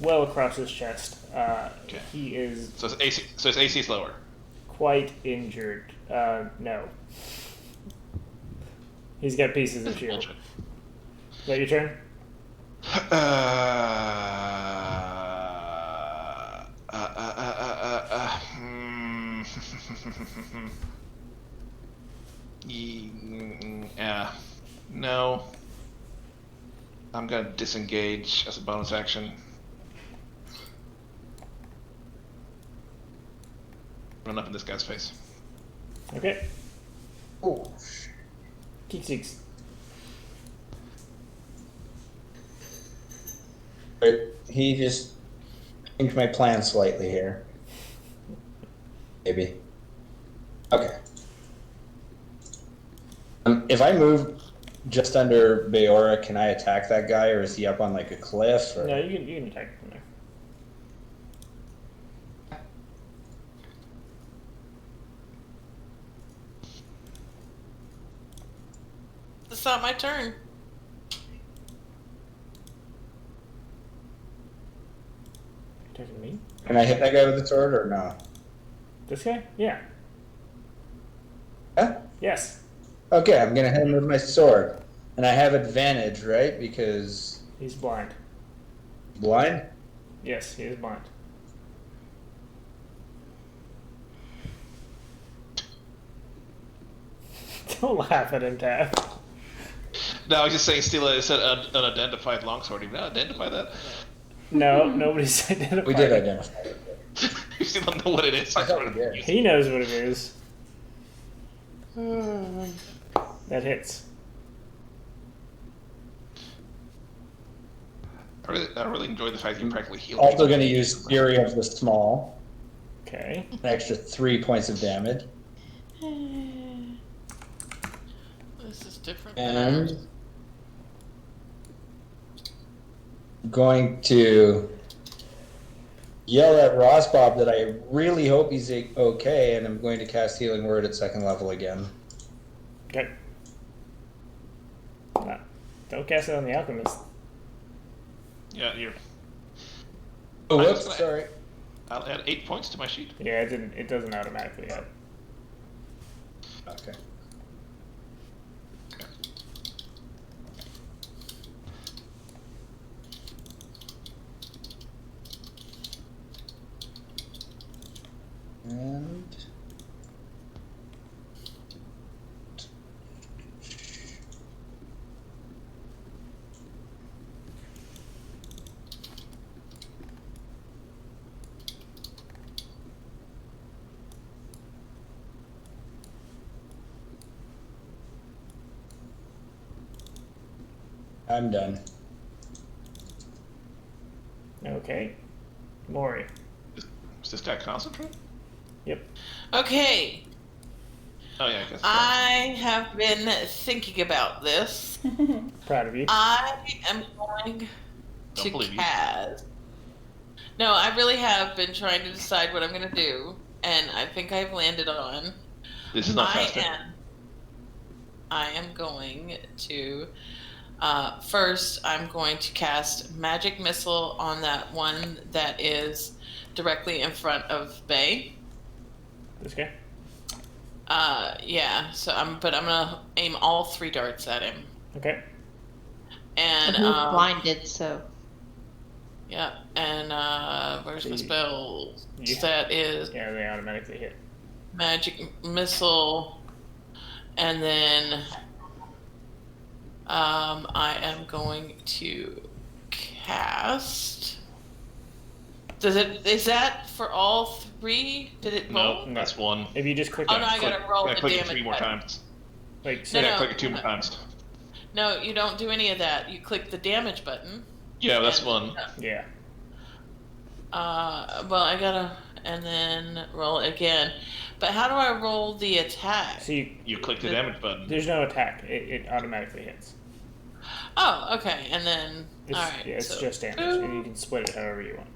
well across his chest. Okay. He is So his AC is lower. quite injured. No. He's got pieces of shield. Bullshit. Is that your turn? Yeah. No. I'm gonna disengage as a bonus action. Run up in this guy's face. Okay. Oh, Keeks. he just changed my plan slightly here. Maybe. Okay. If I move just under Baora, can I attack that guy, or is he up on like a cliff? Or... No, you can attack from there. It's not my turn. Attacking me? Can I hit that guy with the sword or no? This guy? Yeah. Yeah? Yes. Okay, I'm gonna hit him with my sword. And I have advantage, right? Because He's blind. blind? Yes, he is blind. Don't laugh at him, Taff. No, I was just saying, steal it's an unidentified longsword. You not identify that? No, nobody's identified. We did identify it. You still don't know what it is. I thought we did. He knows what it is. That hits. I really enjoy the fact you practically healed. Also people. gonna use Fury of the Small. Okay. An extra 3 points of damage. This is different than And ours. going to yell at Rosbob that I really hope he's okay, and I'm going to cast Healing Word at 2nd level again. Okay. Don't cast it on the alchemist. Yeah, you're. Oh, I'm whoops, just gonna- sorry. I'll add 8 points to my sheet. Yeah, it didn't. It doesn't automatically add. Okay. And I'm done. Okay. Maury. Is this guy concentrate? Yep. Okay, Oh yeah, I guess. I have been thinking about this. Proud of you. I am going Don't to believe you. cast. No, I really have been trying to decide what I'm going to do, and I think I've landed on. This is not I faster. am going to. First, I'm going to cast Magic Missile on that one that is directly in front of Bay. This guy. Yeah. So I'm gonna aim all 3 darts at him, Okay. and He's blinded, so. yeah. And where's my See. spell? Yeah. That is Yeah, they automatically hit. Magic Missile, and then I am going to cast. Is that for all 3? Did it roll? No, that's 1. If you just click Oh on no, I gotta roll the click it damage 3 more button. times. like No, so Yeah, no. click it 2 more times. No, you don't do any of that. You click the damage button. Yeah, that's and- 1. yeah. Well, I gotta, and then roll it again. But how do I roll the attack? So You click the damage button. there's no attack. It automatically hits. Oh, okay, and then It's, all right. yeah, it's so just damage, and you can split it however you want.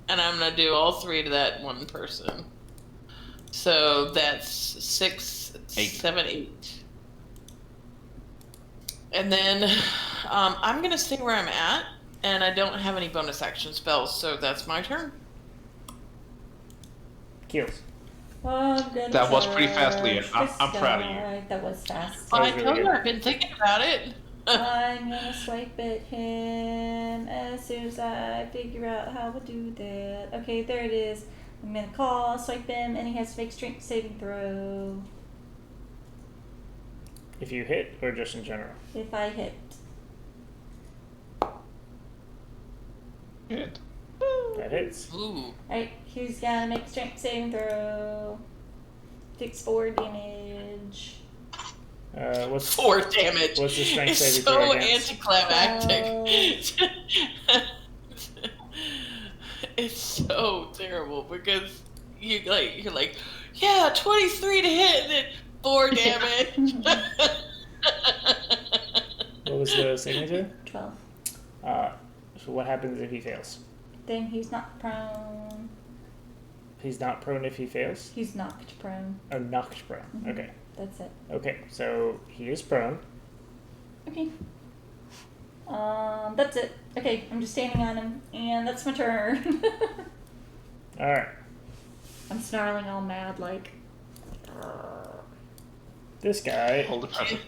and I'm gonna do all 3 to that one person. So that's 6, 8. 7, 8. And then I'm gonna stay where I'm at, and I don't have any bonus action spells, so that's my turn. Kills. That was pretty fast, Leah. I'm proud of you. That was fast. That was I really told you good. I've been thinking about it. I'm gonna swipe at him as soon as I figure out how to do that. Okay, there it is. I'm gonna call, swipe him, and he has to make strength saving throw. If you hit, or just in general. If I hit. Good. That hits. Ooh. Alright, he's gonna make strength saving throw. Takes 4 damage. What's 4 damage. What's the strength it's saving so throw against? anticlimactic. It's so terrible because you're like, yeah, 23 to hit, and then 4 damage. What was the signature? 12. So what happens if he fails? Then he's not prone. He's not prone if he fails? He's knocked prone. Oh, knocked prone. Mhm. Okay. That's it. Okay, so he is prone. Okay. That's it. Okay, I'm just standing on him, and that's my turn. Alright. I'm snarling all mad, like. This guy. Hold the presses.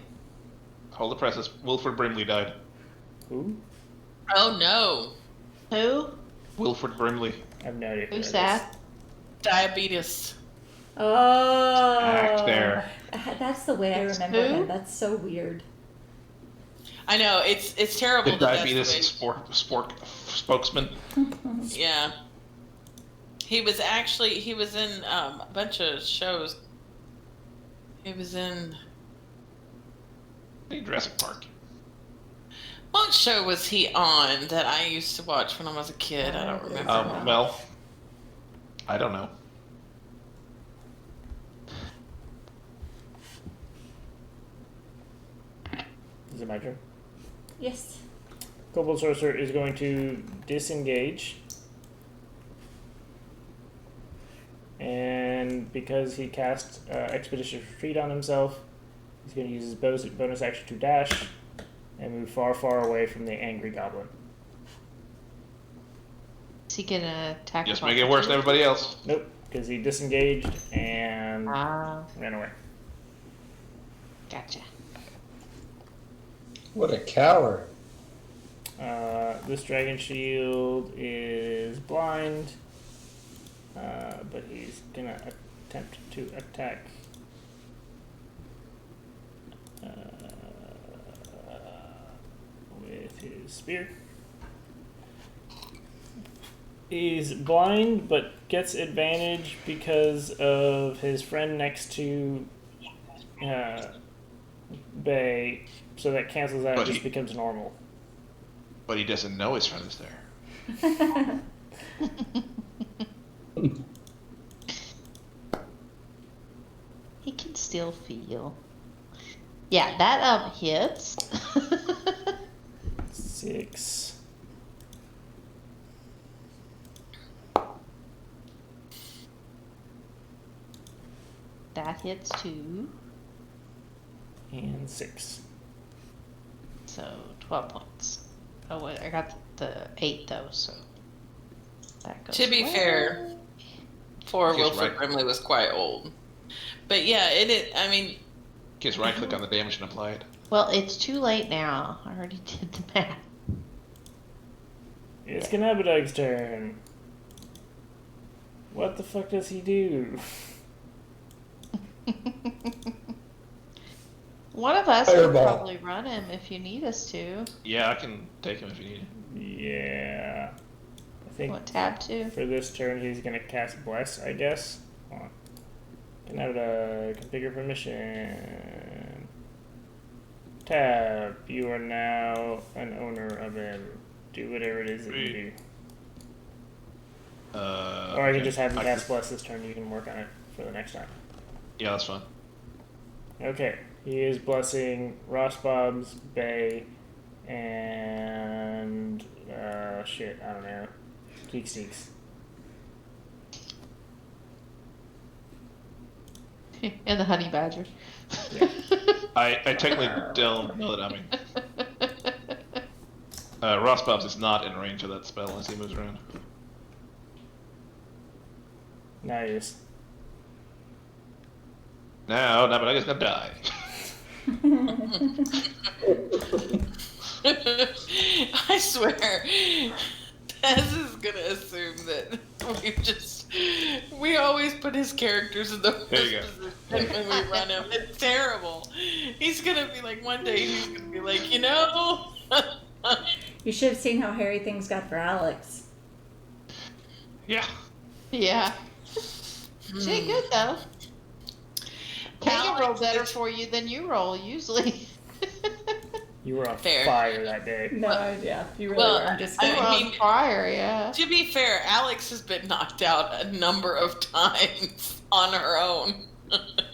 Hold the presses. Wilfred Brimley died. Who? Oh no, Who? Wilfred Brimley. I have no idea. who Who's that is. that? diabetes. Oh. Act there. That's the way I It's remember who? him. That's so weird. I know it's terrible. The that diabetes that's sport spokesman. Yeah. He was in a bunch of shows. He was in Hey, Jurassic Park. what show was he on that I used to watch when I was a kid? I don't remember. Well, I don't know. Is it my turn? Yes. Kobold Sorcerer is going to disengage. And because he cast Expeditious Retreat on himself, he's going to use his bonus action to dash and move far, far away from the angry goblin. Is he gonna attack? Just with make it worse than everybody else. Nope, because he disengaged and ran away. Gotcha. What a coward. This dragon shield is blind, but he's gonna attempt to attack. With his spear. He's blind, but gets advantage because of his friend next to Bay, so that cancels out. But It just becomes normal. But he doesn't know his friend is there. He can still feel. Yeah, that hits. 6. That hits too. And 6. So 12 points. Oh wait, I got the 8 though, so that goes. To be well. fair, poor He's Wilfred right. Brimley was quite old. But yeah, I mean, Just right click on the damage and apply it. Well, it's too late now. I already did the math. It's Ganabadug's turn. What the fuck does he do? One of us Fireball. could probably run him if you need us to. Yeah, I can take him if you need. Yeah. I think What, tab 2? for this turn he's gonna cast Bless, I guess. Hold on. Ganabadug, configure permission. Tab, you are now an owner of him. Do whatever it is that you do. Or I can just have him cast Bless this turn. You can work on it for the next time. Yeah, that's fine. Okay, he is blessing Rossbob's Bay and shit, I don't know. Geek Seeks. And the honey badger. Yeah. I technically don't know that. I mean, Ross Bobs is not in range of that spell as he moves around. Nice. Now, but I guess gonna die. I swear, Taz is gonna assume that we always put his characters in the worst There you go. position when we run him. It's terrible. He's gonna be like, one day he's gonna be like, you know. You should have seen how hairy things got for Alex. Yeah. Yeah. She did good though. Megan roll better for you than you roll usually. You were on Fair. fire that day. No, yeah, you really Well, were. I'm just I You kidding. were mean- on fire, yeah. To be fair, Alex has been knocked out a number of times on her own.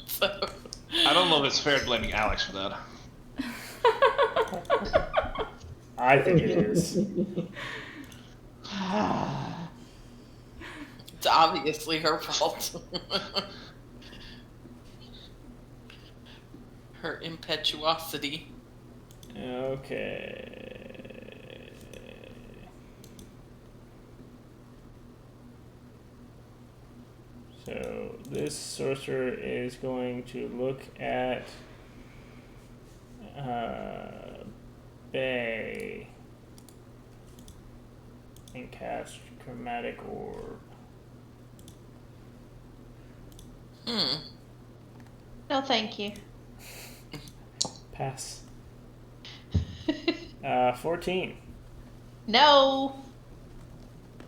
So. I don't know if it's fair blaming Alex for that. I think it is. It's obviously her fault. Her impetuosity. Okay. So this sorcerer is going to look at Bay and cast Chromatic Orb. No, thank you. Pass. 14. No.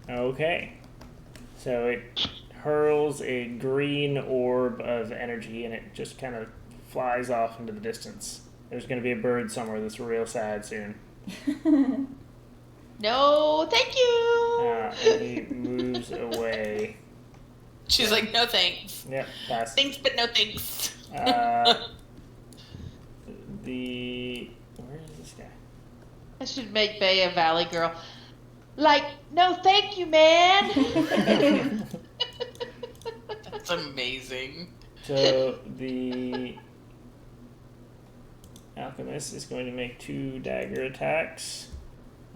Okay. So it hurls a green orb of energy and it just kind of flies off into the distance. There's going to be a bird somewhere that's real sad soon. No, thank you. And he moves away. She's like, no thanks. Yep, pass. Thanks, but no thanks. Where is this guy? I should make Bay a valley girl. Like, no, thank you, man. That's amazing. So the Alchemist is going to make 2 dagger attacks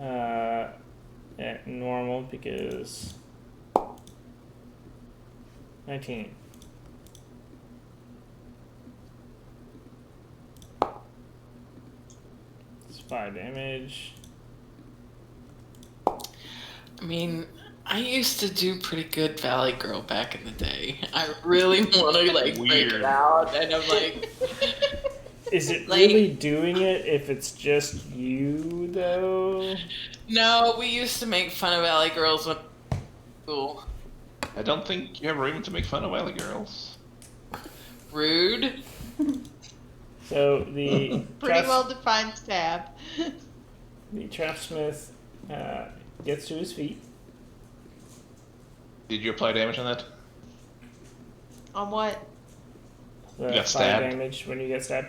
at normal because 19. It's 5 damage. I mean, I used to do pretty good Valley Girl back in the day. I really want to like break it Weird. out, and I'm like, Is it Like- really doing it if it's just you though? no, we used to make fun of Valley Girls when school. I don't think you have room to make fun of Valley Girls. Rude. So the Pretty well defined stab. the trapsmith gets to his feet. Did you apply damage on that? On what? The You got 5 stabbed. damage when you get stabbed.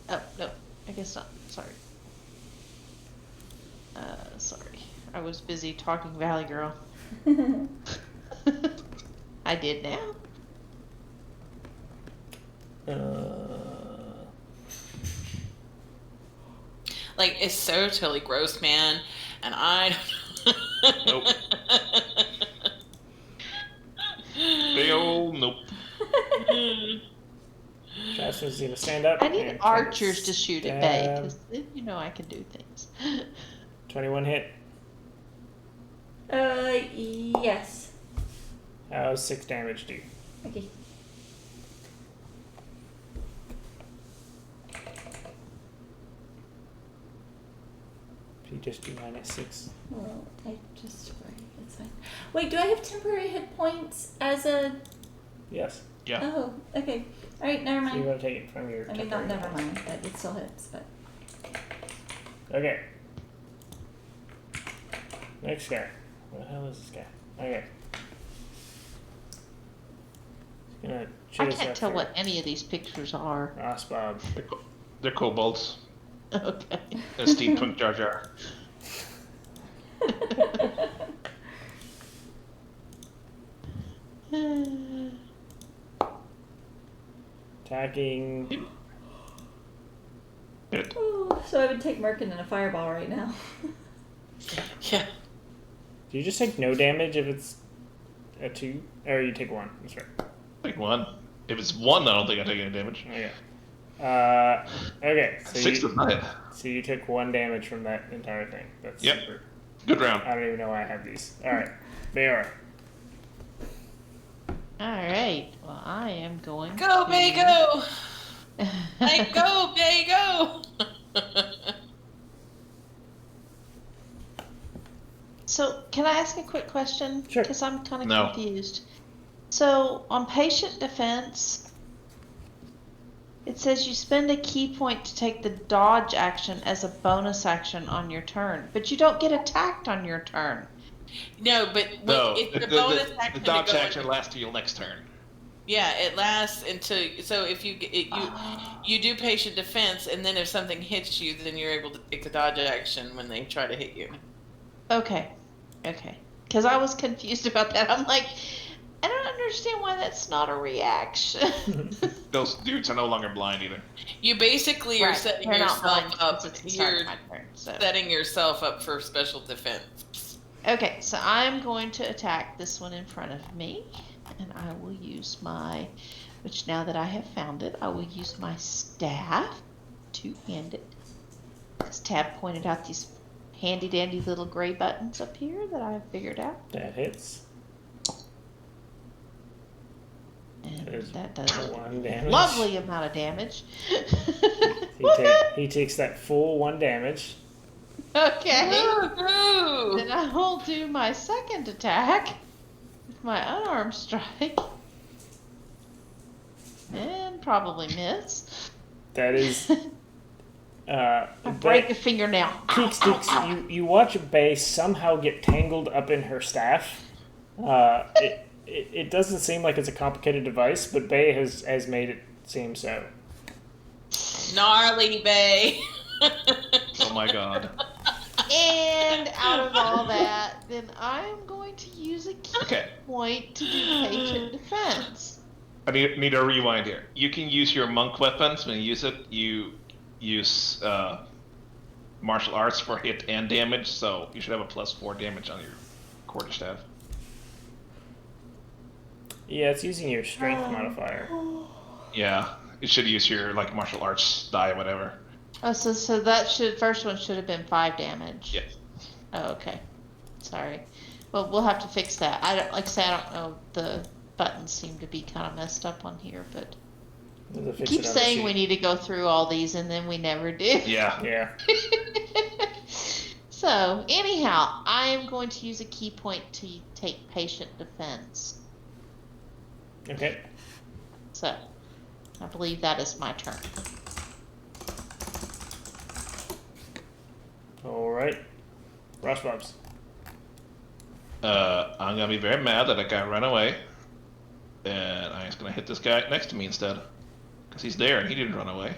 Oh, no. I guess not. Sorry. Sorry. I was busy talking Valley Girl. I did now. Like, it's so totally gross, man. And I Nope. Big ol' nope. Trapsmith's gonna stand up. I need and archers to shoot at Bay, stab. because then you know I can do things. 21 hit. Yes. How's 6 damage do? Okay. If you just do -6. Well, I just it's fine. Wait, do I have temporary hit points as a? Yes. Yeah. Oh, okay. All right, never So you mind. want to take it from your. I mean, not temporary never mind, but it still hits. But Okay. Next guy. What the hell is this guy? Okay. He's gonna I chase can't tell after what any of these pictures are. Osbob. They're kobolds. Okay. A steampunk Jar Jar. Attacking. Hit. Ooh, so I would take Merkin and a fireball right now. yeah. Do you just take no damage if it's a 2? Or you take 1? That's right. Take 1. If it's 1, I don't think I take any damage. Okay. Okay. So 6 you, does not hit. so you took 1 damage from that entire thing. That's Yep. super. Good round. I don't even know why I have these. Alright. Bayora. Alright. Well, I am going Go, to... Bay, go! Like, go, Bay, go! So, can I ask a quick question? Sure. Because I'm kind of No. confused. So, on patient defense, it says you spend a key point to take the dodge action as a bonus action on your turn, but you don't get attacked on your turn. No, but No, it's the, the bonus the action. dodge to go action into- lasts till your next turn. Yeah, it lasts until. So if you do patient defense, and then if something hits you, then you're able to take the dodge action when they try to hit you. Okay. Okay. Because I was confused about that. I'm like, I don't understand why that's not a reaction. Those dudes are no longer blind either. You basically are Right, setting they're not yourself blind up. since it's the start You're of my turn, so. setting yourself up for special defense. Okay, so I'm going to attack this one in front of me, and I will use my, which now that I have found it, I will use my staff to hand it. As Tab pointed out these handy dandy little gray buttons up here that I have figured out. That hits. And There's that does a 1 damage. lovely amount of damage. He takes that full 1 damage. Okay. Woohoo! Then I will do my second attack with my unarmed strike. And probably miss. That is. I break a fingernail. Keeks, you watch Bay somehow get tangled up in her staff. It doesn't seem like it's a complicated device, but Bay has made it seem so. Gnarly Bay. Oh my god. And out of all that, then I am going to use a key Okay. point to do patient defense. I need a rewind here. You can use your monk weapons. When you use it, you use martial arts for hit and damage, so you should have a +4 damage on your quarterstaff. Yeah, it's using your strength modifier. Yeah, you should use your like martial arts die, whatever. Oh, so that first one should have been 5 damage. Yeah. Oh, okay. Sorry. Well, we'll have to fix that. I don't know. The buttons seem to be kind of messed up on here, but We'll we fix keep it on the saying sheet. we need to go through all these, and then we never do. Yeah. Yeah. So anyhow, I am going to use a key point to take patient defense. Okay. So I believe that is my turn. All right. Ross Bobs. I'm gonna be very mad that guy ran away, and I'm just gonna hit this guy next to me instead, because he's there and he didn't run away.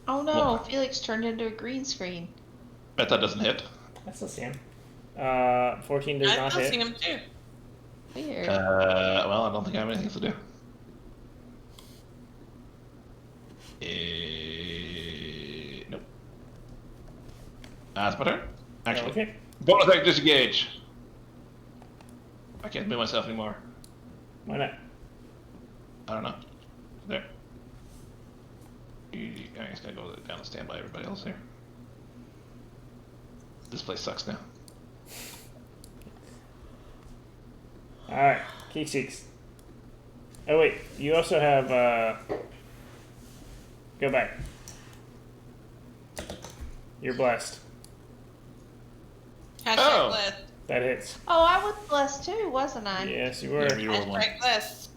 Oh no, Felix turned into a green screen. Bet that doesn't hit. I still see him. 14 does I not still hit. see him too. Weird. Well, I don't think I have anything to do. Nope. That's my turn. Actually, Okay. bonus action disengage. I can't move myself anymore. Why not? I don't know. There. I'm just gonna go down and stand by everybody else here. This place sucks now. All right. Keek Seeks. Oh wait, you also have. Go back. You're blessed. Hashtag Oh. blessed. That hits. Oh, I was blessed too, wasn't I? Yes, you were. Yeah, you rolled one. Hashtag blessed.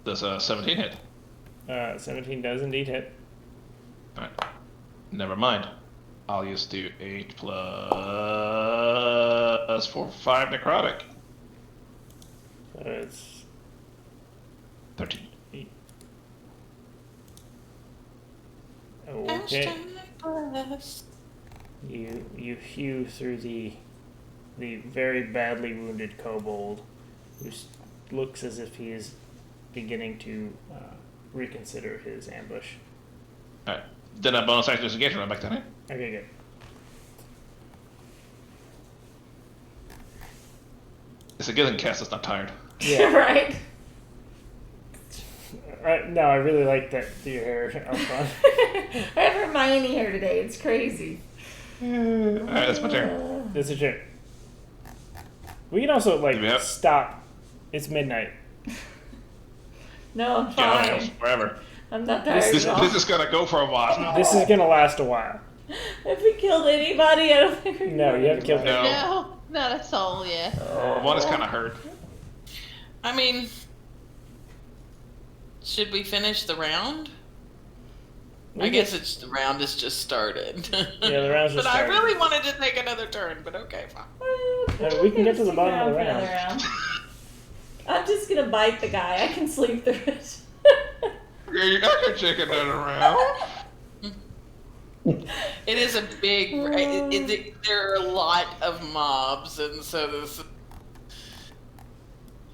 Does 17 hit? 17 does indeed hit. Alright. Never mind. I'll use do 8 plus 4, 5 necrotic. So it's 13. 8. Okay. Hashtag blessed. You hew through the very badly wounded kobold, who looks as if he is beginning to reconsider his ambush. Alright. Then a bonus action disengage run back down here. Okay, good. It's a good thing Cass is not tired. Yeah. Right. No, I really like that your hair up front. I have Hermione here today. It's crazy. Alright, that's my turn. This is your. We can also Yep. stop. It's midnight. No, I'm Get on fine. else, wherever. I'm not tired This, at all. this is gonna go for a while. This is gonna last a while. Have we killed anybody? I don't think we No, you haven't killed No. anyone. No, not at all. Yeah. One is kind of hurt. I mean, should we finish the round? I guess it's the round has just started. Yeah, the round's just But started. I really wanted to take another turn, but okay, fine. We can get to the bottom of the Stick around for round. another I'm just gonna bite the guy. I can sleep through it. I can check another round. It is a big. There are a lot of mobs, and so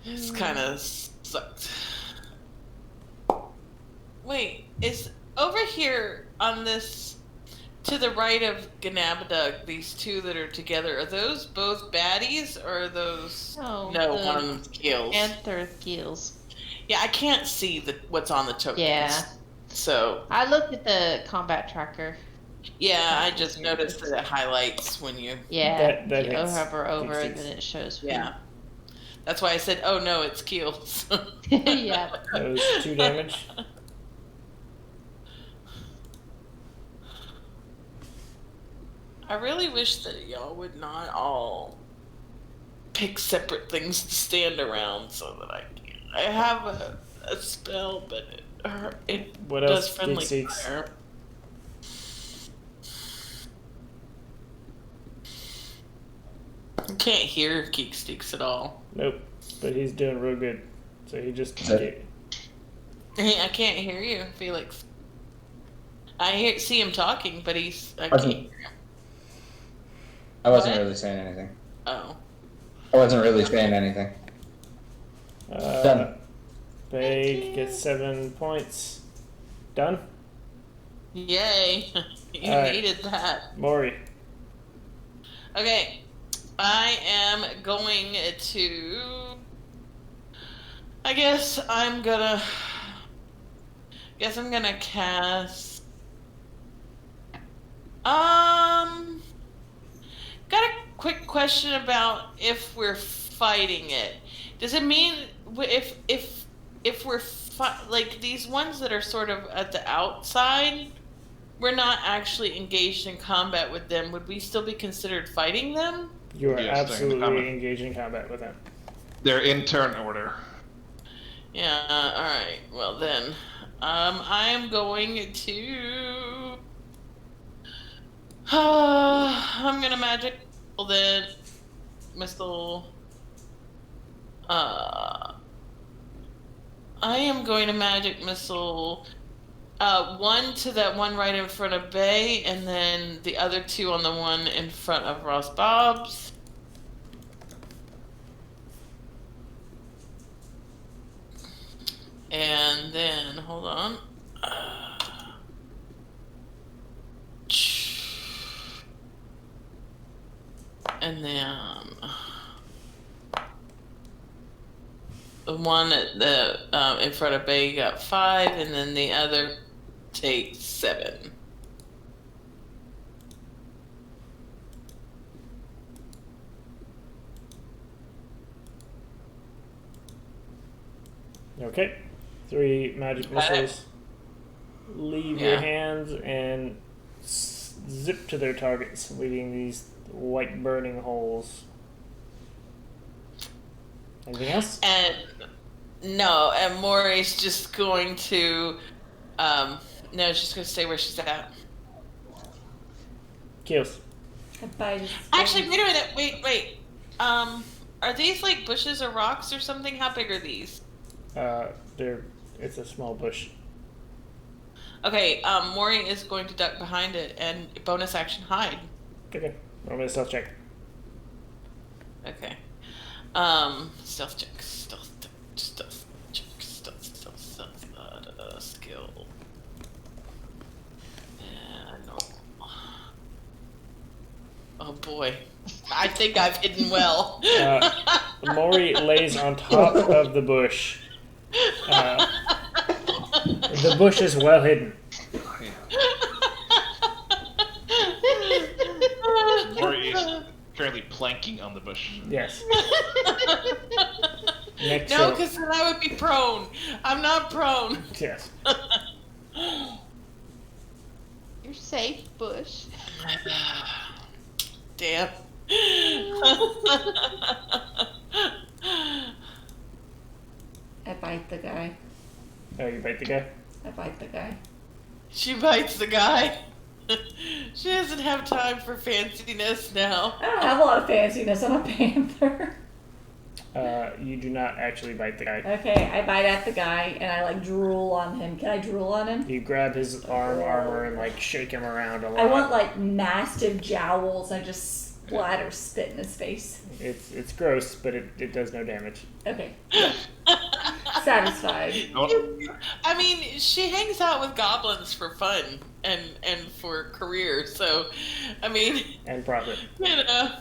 this kind of sucked. Wait, is over here on this to the right of Ganabadug, these two that are together, are those both baddies or are those? No, No, the one of them's kills. Panther kills. Yeah, I can't see what's on the tokens. Yeah. So I looked at the combat tracker. yeah, I just noticed that it highlights when you. Yeah. That you hits. hover over Six, and six. then it shows. Yeah. That's why I said, "Oh no, it's kills." Yeah. That was 2 damage. I really wish that y'all would not all pick separate things to stand around so that I have a spell, but it What does else, friendly Geek Seeks? fire. I can't hear Geek Sticks at all. Nope. But he's doing real good. So he just. Okay. I can't hear you, Felix. I see him talking, but I Okay. can't hear him. I wasn't What? really saying anything. Oh. I wasn't really saying anything. Done. Bay gets 7 points. Done? Yay. You Alright. needed that. Maury. Okay. I am going to. I guess I'm gonna cast. Got a quick question about if we're fighting it. Does it mean if we're like these ones that are sort of at the outside, we're not actually engaged in combat with them? Would we still be considered fighting them? You are Yes, they're in absolutely combat. engaged in combat with them. They're in turn order. Yeah. All right. Well then, I am going to. I'm gonna magic then missile. I am going to magic missile. One to that one right in front of Bay, and then the other two on the one in front of Ross Bob's. And then, hold on. And then the one at the in front of Bay got 5, and then the other takes 7. Okay. 3 magic Got it. missiles leave your Yeah. hands and zip to their targets, leaving these white burning holes. Anything else? And no, and Maury's just going to no, she's gonna stay where she's at. Kills. Actually, wait a minute, wait. Are these like bushes or rocks or something? How big are these? It's a small bush. Okay, Maury is going to duck behind it and bonus action hide. Okay. Roll me a stealth check. Okay. Stealth check, skill. And normal. Oh boy. I think I've hidden well. Maury lays on top of the bush. The bush is well hidden. Maury is currently planking on the bush. Yes. Next No, up- because then I would be prone. I'm not prone. Yes. You're safe, Bush. Damn. I bite the guy. Oh, you bite the guy? I bite the guy. She bites the guy. She doesn't have time for fanciness now. I don't have a lot of fanciness. I'm a panther. You do not actually bite the guy. Okay, I bite at the guy and I like drool on him. Can I drool on him? You grab his armor and like shake him around a lot. I want like massive jowls. I just splatter spit in his face. It's gross, but it does no damage. Okay. Satisfied. I mean, she hangs out with goblins for fun and for career. So, I mean, And profit. you know,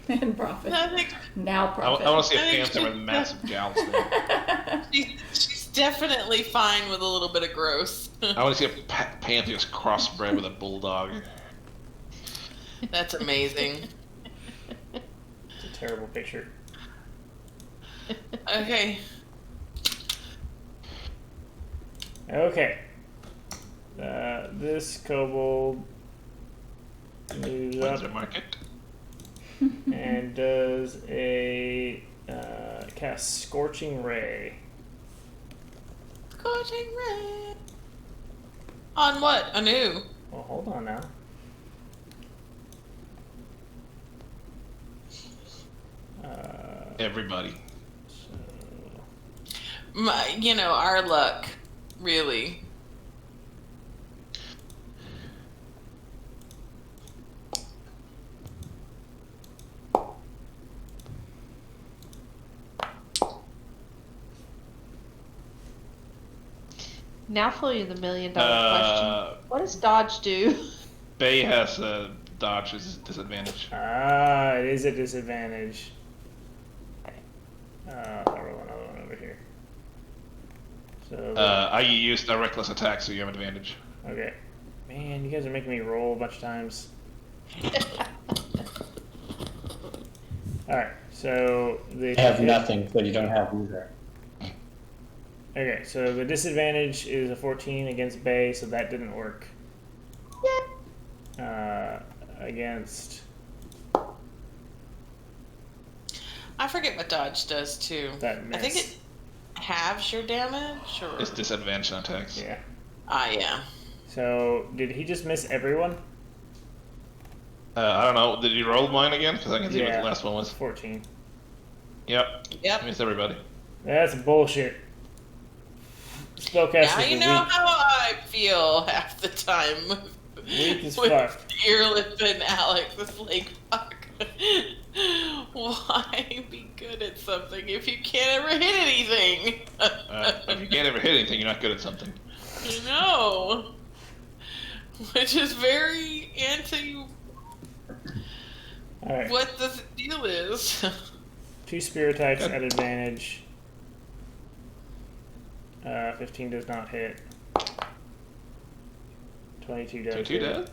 And profit. I think Now I profit. want to see a I think panther with massive jowls. There. she's definitely fine with a little bit of gross. I want to see a panther that's crossbred with a bulldog. That's amazing. It's a terrible picture. Okay. Okay. This kobold moves When's up the market? and does a cast Scorching Ray. Scorching ray. On what? Anew. Well, hold on now. Everybody. So, You know, our luck, really. Now for you the $1 million question. What does dodge do? Bay has dodge as a disadvantage. Ah, it is a disadvantage. I'll roll another one over here. So, I used a reckless attack, so you have advantage. okay. Man, you guys are making me roll a bunch of times. Alright, so the I have nothing, but you don't have either. Okay, so the disadvantage is a 14 against Bay, so that didn't work. Against I forget what dodge does too. that miss. I think it halves your damage, or It's disadvantage on attacks. Yeah. yeah. So did he just miss everyone? I don't know. Did you roll mine again? Because I can see what Yeah. the last one was. 14. Yep. Yep. Missed everybody. That's bullshit. Spellcasters Now you are know weak. how I feel half the time Weak as with fuck. Earlip and Alex. It's like, fuck. Why be good at something if you can't ever hit anything? If you can't ever hit anything, you're not good at something. You know, which is very anti Alright. what the deal is. 2 spear attacks at advantage. 15 does not hit. 22 does. 22 hit. dead?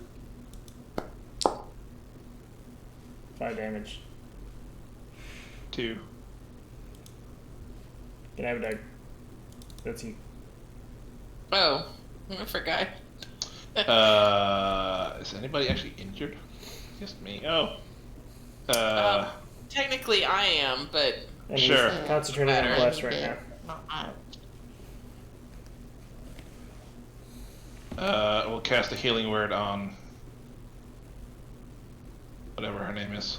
5 damage. 2. Can I have a dog? That's you. Oh, I forgot. Is anybody actually injured? Just me. Oh. Technically, I am, but And Sure. he's concentrating on Matter. bless right now. We'll cast a healing word on whatever her name is.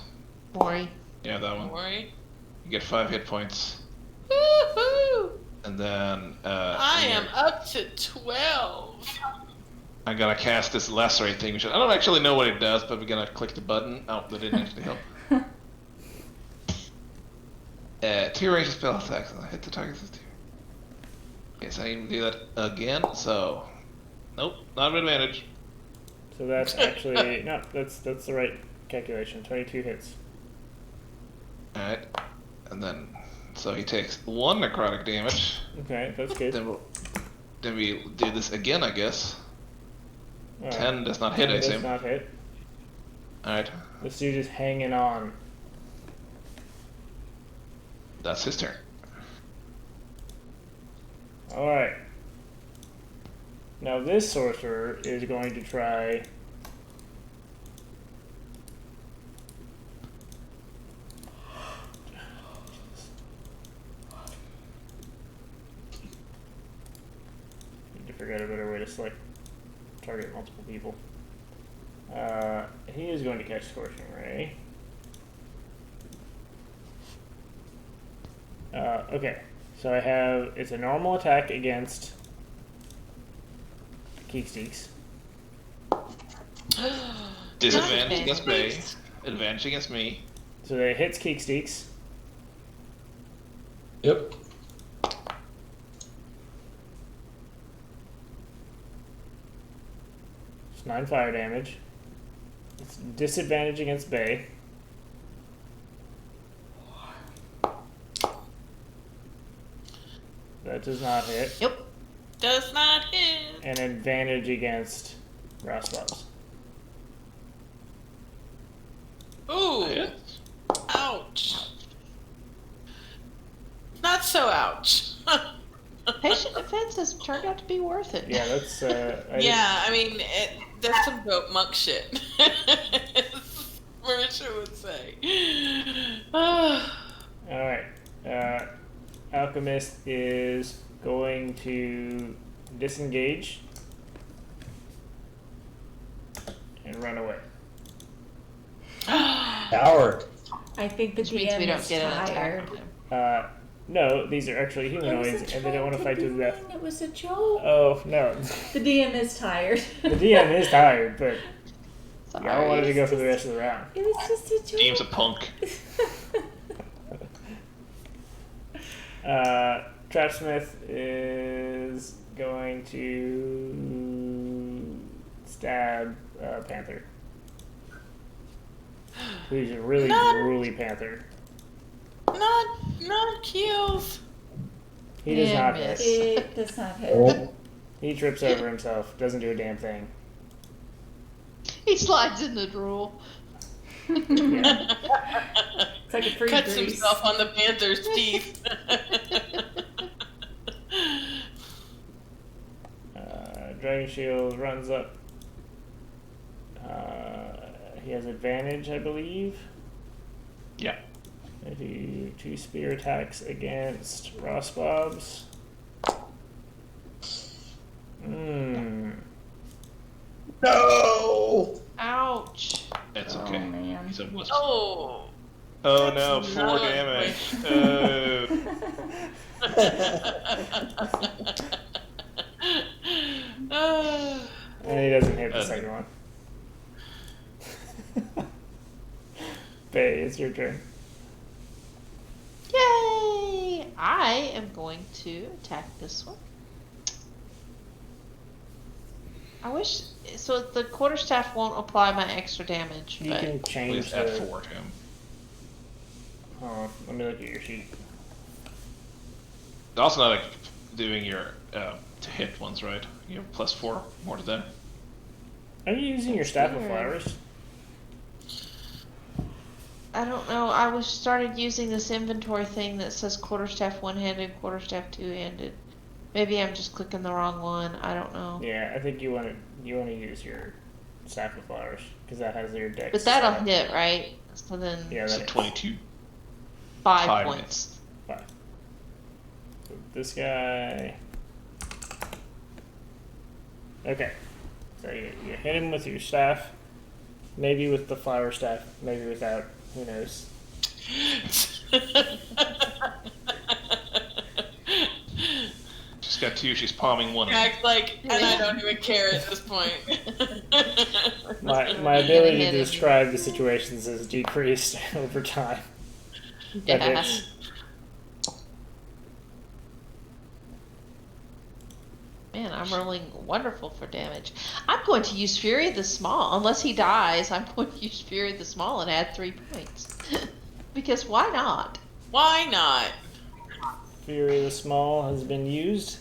Maury. Yeah, that don't one. worry. You get 5 hit points, Woohoo! and then I am up to 12. I'm gonna cast this lacerate thing, which I don't actually know what it does, but we're gonna click the button. Oh, that didn't actually help. 2 range spell attacks. I hit the target with 2. Okay, so I need to do that again. So, nope, not an advantage. So that's actually no, that's the right calculation. 22 hits. All right, and then so he takes 1 necrotic damage. Okay, that's good. Then we do this again, I guess. All right. 10 does not hit, I Does assume. not hit. All right, This dude is hanging on. that's his turn. All right. Now this sorcerer is going to try. Need to figure out a better way to select target multiple people. He is going to catch Scorching Ray. Okay, so I have, it's a normal attack against Keeksteeks. Disadvantage against Bay. Advantage against me. So that hits Keeksteeks. Yep. It's 9 fire damage. It's disadvantage against Bay. That does not hit. Yep. Does not hit. And advantage against Raslavs. Ooh. Hit. Ouch. Not so ouch. Patient defense has turned out to be worth it. Yeah, that's. Yeah, I mean, that's some dope monk shit. Marisha would say. Alright. Alchemist is going to disengage and run away. Coward. I think the Which means we DM don't is get an tired. attack. No, these are actually humanoids and they don't want to fight to the death. It was a joke. Oh, no. The DM is tired. The DM is tired, but Sorry. y'all wanted to go for the rest of the round. It was just a joke. Team's a punk. Trapsmith is going going to stab Panther. Who's a really drooly panther. Not kills. He does Yeah, not miss. hit. It does not hit. Oh, He trips over himself. Doesn't do a damn thing. He slides in the drool. Yeah. It's like a free Cuts grease. himself on the panther's teeth. Dragon Shield runs up. He has advantage, I believe. Yeah. I do 2 spear attacks against Ross Bobs. no! Ouch. That's Oh, okay. man. He's a wuss. Oh. Oh no, That's 4 not damage. Oh. And he doesn't hit the second one. Bay, it's your turn. Yay! I am going to attack this one. I wish so. The quarterstaff won't apply my extra damage, You but can change Please add the... 4 to him. Oh, let me look at your sheet. Also not like doing your to hit ones, right? You have +4 more to that. Are you using your Staff of Weird. Flowers? I don't know. I was started using this inventory thing that says quarterstaff one-handed, quarterstaff two-handed. Maybe I'm just clicking the wrong one. I don't know. Yeah, I think you want to use your Staff of Flowers because that has your dex. But that'll hit, right? So then Yeah, So that 22. 5 5 points. 5. So this guy. Okay. So you hit him with your staff. Maybe with the flower staff. Maybe without. Who knows? She's got 2, she's palming 1. Act like, and I don't even care at this point. My ability to describe the situations has decreased over time. That Yeah. hits. Man, I'm rolling wonderful for damage. I'm going to use Fury the Small. Unless he dies, I'm going to use Fury the Small and add 3 points. Because why not? Why not? Fury the Small has been used.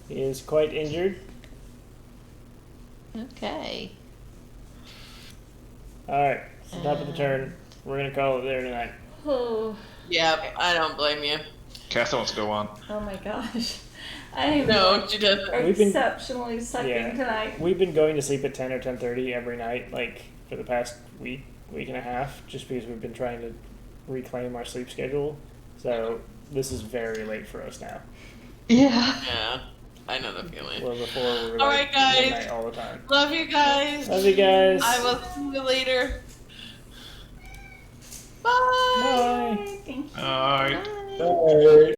He is quite injured. Okay. Alright, it's the top of the turn. We're gonna call it there tonight. Oh, Yep, I don't blame you. Casta wants to go on. oh my gosh. I am No, she doesn't. We've been- exceptionally sucking Yeah. tonight. We've been going to sleep at 10 or 10:30 every night, like, for the past week and a half, just because we've been trying to reclaim our sleep schedule. So, this is very late for us now. Yeah. Yeah, I know the feeling. Where before we were All like right, guys. midnight all the time. Love you guys. Love you guys. I will see you later. Bye. Bye. Thank you. Alright. Bye. Alright.